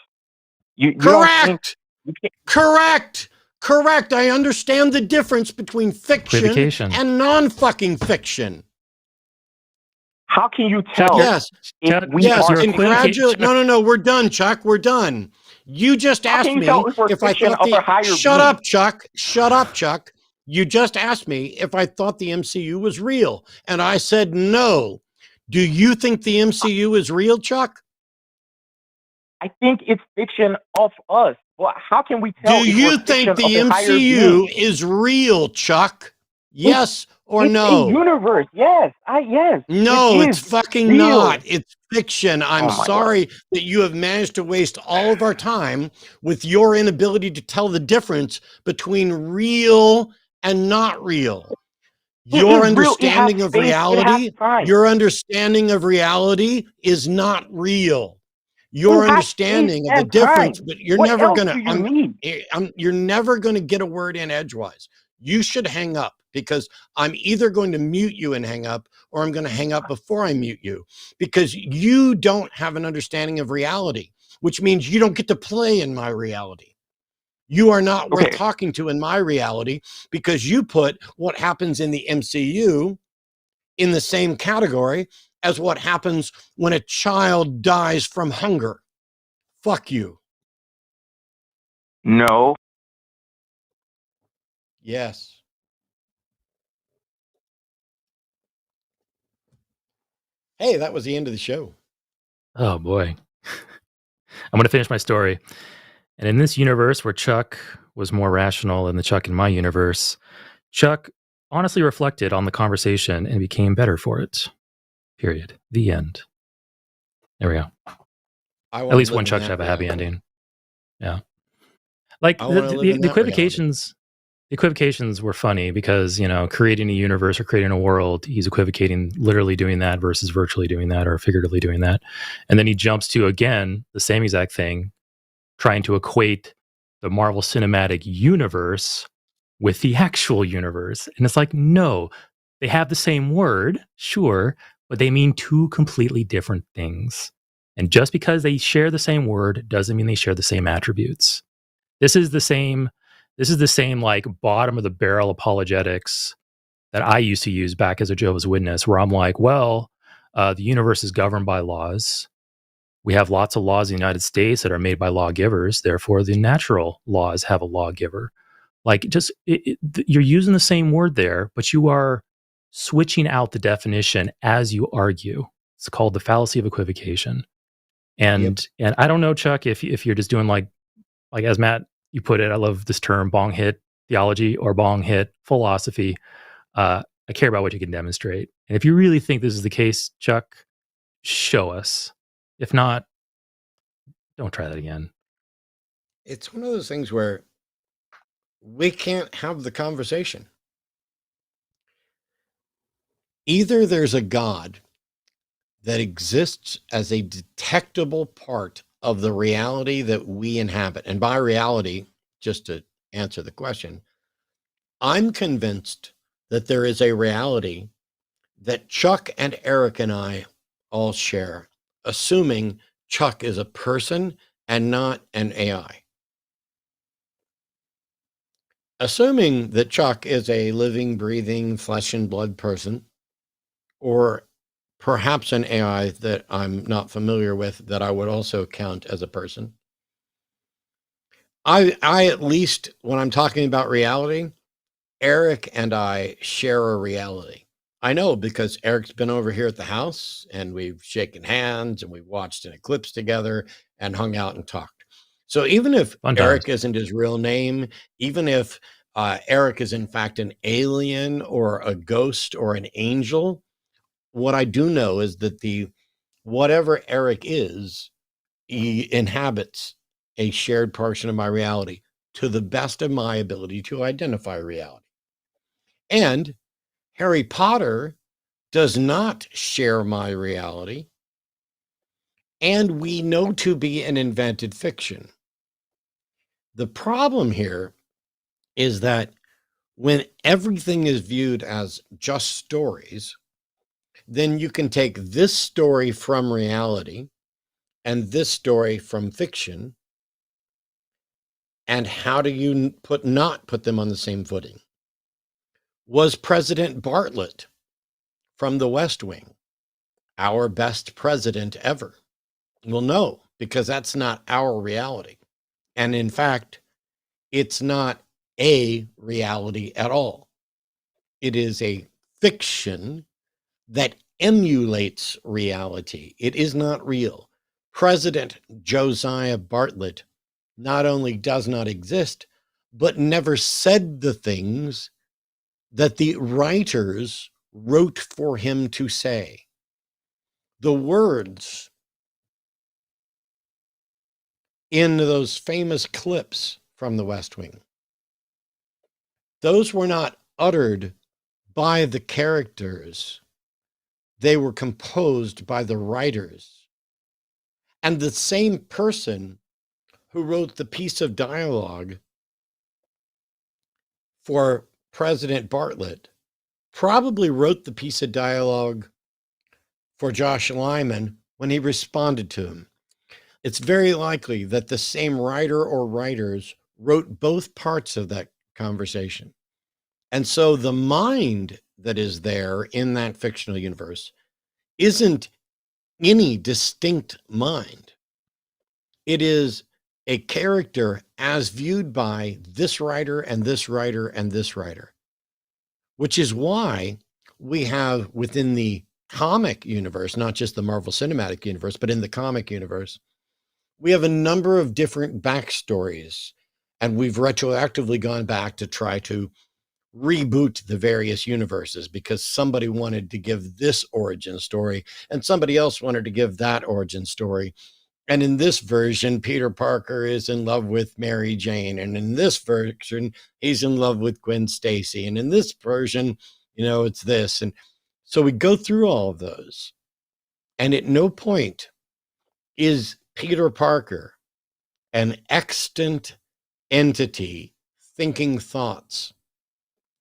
You don't think, Correct. Correct. I understand the difference between fiction Equivocation. and non-fucking fiction. How can you tell Yes. if we Yes. are Congratulate. No. We're done, Chuck. We're done. You just How asked can you me tell if we're if I fiction thought of the. a higher Shut being? up, Chuck. Shut up, Chuck. You just asked me if I thought the MCU was real, and I said no. Do you think the MCU is real, Chuck? I think it's fiction of us. Well, how can we Do tell if you we're think fiction of the a higher MCU being? is real, Chuck? Yes or It's no? a universe. Yes. Yes. No, It it's is fucking real. not. It's fiction. I'm Oh my God. sorry that you have managed to waste all of our time with your inability to tell the difference between real and not real. Your It is real. It has understanding of space. It has reality, time. your understanding of reality is not real. Your It has space understanding of the and difference, time. but you're What never else gonna. do you need? You're never gonna get a word in edgewise. You should hang up because I'm either going to mute you and hang up, or I'm going to hang up before I mute you because you don't have an understanding of reality, which means you don't get to play in my reality. You are not worth Okay. talking to in my reality because you put what happens in the MCU in the same category as what happens when a child dies from hunger. Fuck you. No. Yes. Hey, that was the end of the show. Oh boy. I'm going to finish my story. And in this universe where Chuck was more rational than the Chuck in my universe, Chuck honestly reflected on the conversation and became better for it. Period. The end. There we go. At least one Chuck should have a happy ending. Yeah. Like the equivocations. The equivocations were funny because, creating a universe or creating a world, he's equivocating literally doing that versus virtually doing that or figuratively doing that. And then he jumps to, again, the same exact thing, trying to equate the Marvel Cinematic Universe with the actual universe. And it's like, no, they have the same word, sure, but they mean two completely different things. And just because they share the same word doesn't mean they share the same attributes. This is the same like bottom of the barrel apologetics that I used to use back as a Jehovah's Witness, where I'm like, well, the universe is governed by laws. We have lots of laws in the United States that are made by lawgivers. Therefore, the natural laws have a lawgiver. Like, you're using the same word there, but you are switching out the definition as you argue. It's called the fallacy of equivocation. And I don't know, Chuck, if you're just doing like as Matt, you put it, I love this term, bong hit theology or bong hit philosophy. I care about what you can demonstrate. And if you really think this is the case, Chuck, show us. If not, don't try that again. It's one of those things where we can't have the conversation. Either there's a God that exists as a detectable part of the reality that we inhabit. And by reality, just to answer the question, I'm convinced that there is a reality that Chuck and Eric and I all share, assuming Chuck is a person and not an AI. Assuming that Chuck is a living, breathing, flesh and blood person, or perhaps an AI that I'm not familiar with that I would also count as a person. I at least, when I'm talking about reality, Eric and I share a reality. I know because Eric's been over here at the house and we've shaken hands and we've watched an eclipse together and hung out and talked. So even if Eric isn't his real name, even if Eric is in fact an alien or a ghost or an angel, what I do know is that whatever Eric is, he inhabits a shared portion of my reality to the best of my ability to identify reality. And Harry Potter does not share my reality, and we know to be an invented fiction. The problem here is that when everything is viewed as just stories, then you can take this story from reality and this story from fiction, and how do you not put them on the same footing? Was President Bartlett from the West Wing our best president ever. Well, no, because that's not our reality. And in fact, it's not a reality at all. It is a fiction that emulates reality. It is not real. President Josiah Bartlett not only does not exist, but never said the things that the writers wrote for him to say. The words in those famous clips from the West Wing, those were not uttered by the characters. They were composed by the writers. And the same person who wrote the piece of dialogue for President Bartlett probably wrote the piece of dialogue for Josh Lyman when he responded to him. It's very likely that the same writer or writers wrote both parts of that conversation. And so the mind that is there in that fictional universe isn't any distinct mind. It is a character as viewed by this writer and this writer and this writer, which is why we have within the comic universe, not just the Marvel Cinematic Universe, but in the comic universe, we have a number of different backstories, and we've retroactively gone back to try to reboot the various universes because somebody wanted to give this origin story and somebody else wanted to give that origin story. And in this version, Peter Parker is in love with Mary Jane. And in this version, he's in love with Gwen Stacy. And in this version, it's this. And so we go through all of those. And at no point is Peter Parker an extant entity thinking thoughts.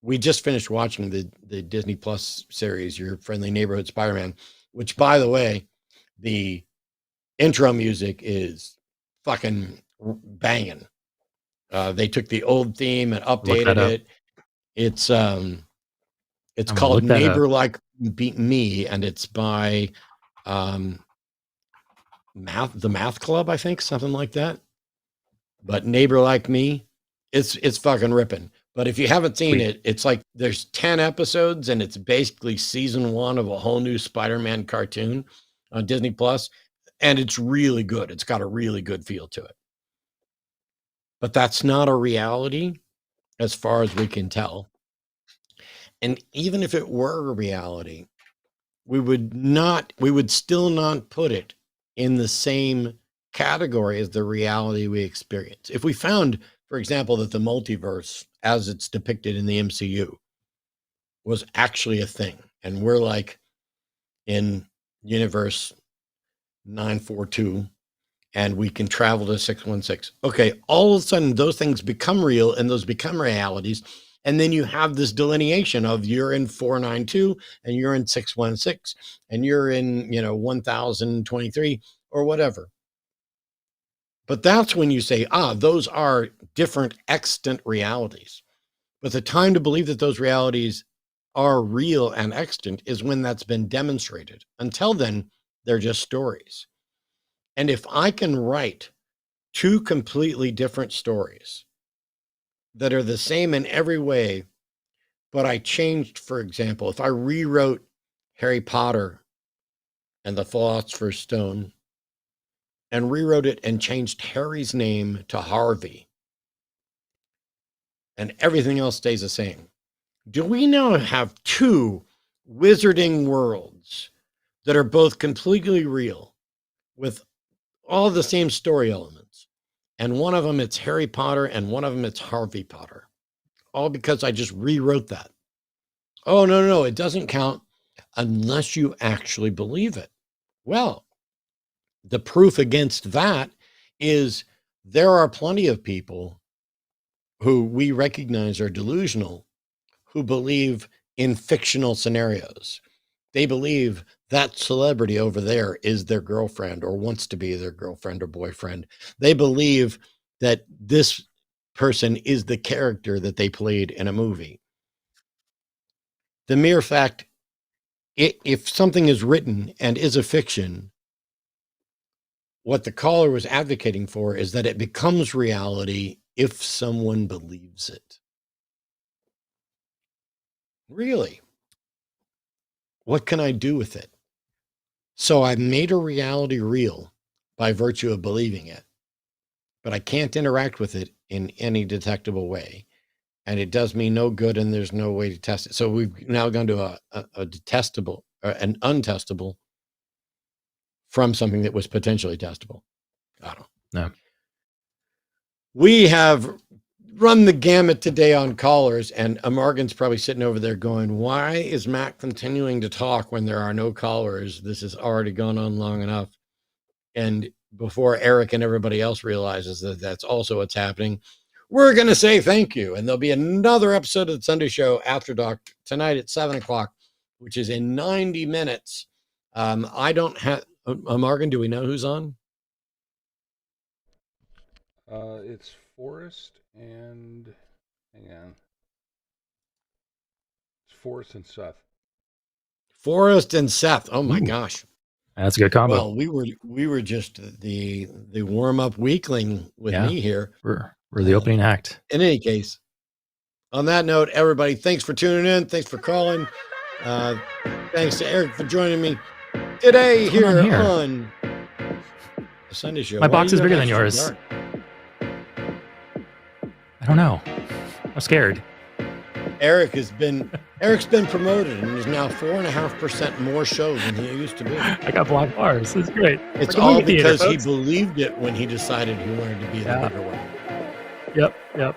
We just finished watching the Disney Plus series, Your Friendly Neighborhood Spider-Man, which, by the way, the intro music is fucking banging. They took the old theme and updated it. It's called Neighbor Like Me, and it's by the Math Club, I think, something like that. But Neighbor Like Me, it's fucking ripping. But if you haven't seen it, it's like there's 10 episodes and it's basically season 1 of a whole new Spider-Man cartoon on Disney Plus. And it's really good. It's got a really good feel to it. But that's not a reality as far as we can tell. And even if it were a reality, we would still not put it in the same category as the reality we experience. If we found, for example, that the multiverse, as it's depicted in the MCU, was actually a thing, and we're like in universe 942, and we can travel to 616. Okay, all of a sudden, those things become real, and those become realities, and then you have this delineation of you're in 492, and you're in 616, and you're in 1023, or whatever. But that's when you say, those are different extant realities. But the time to believe that those realities are real and extant is when that's been demonstrated. Until then, they're just stories. And if I can write 2 completely different stories that are the same in every way, but I changed, for example, if I rewrote Harry Potter and the Philosopher's Stone and rewrote it and changed Harry's name to Harvey, and everything else stays the same, do we now have 2 wizarding worlds that are both completely real with all the same story elements? And one of them, it's Harry Potter, and one of them, it's Harvey Potter. All because I just rewrote that. Oh, no, it doesn't count unless you actually believe it. Well, the proof against that is there are plenty of people who we recognize are delusional who believe in fictional scenarios. They believe that celebrity over there is their girlfriend or wants to be their girlfriend or boyfriend. They believe that this person is the character that they played in a movie. The mere fact if something is written and is a fiction, what the caller was advocating for is that it becomes reality if someone believes it. Really? What can I do with it? So I made a reality real by virtue of believing it, but I can't interact with it in any detectable way. And it does me no good, and there's no way to test it. So we've now gone to a detestable, or an untestable from something that was potentially testable. I don't know. No. We have run the gamut today on callers, and Morgan's probably sitting over there going, why is Matt continuing to talk when there are no callers? This has already gone on long enough. And before Eric and everybody else realizes that that's also what's happening, we're going to say thank you. And there'll be another episode of the Sunday Show After Dark tonight at 7 o'clock, which is in 90 minutes. I don't have, Morgan, do we know who's on? It's Forrest and, hang on. It's Forrest and Seth. Forrest and Seth. Oh my gosh. That's a good combo. Well, we were just the warm-up weakling with me here. We're the opening act. In any case, on that note, everybody, thanks for tuning in. Thanks for calling. Thanks to Eric for joining me today here on the Sunday Show. My box is bigger than yours. I don't know. I'm scared. Eric's been promoted and is now 4.5% more show than he used to be. I got black bars. It's great. It's all because he believed it when he decided he wanted to be the bigger one. Yep.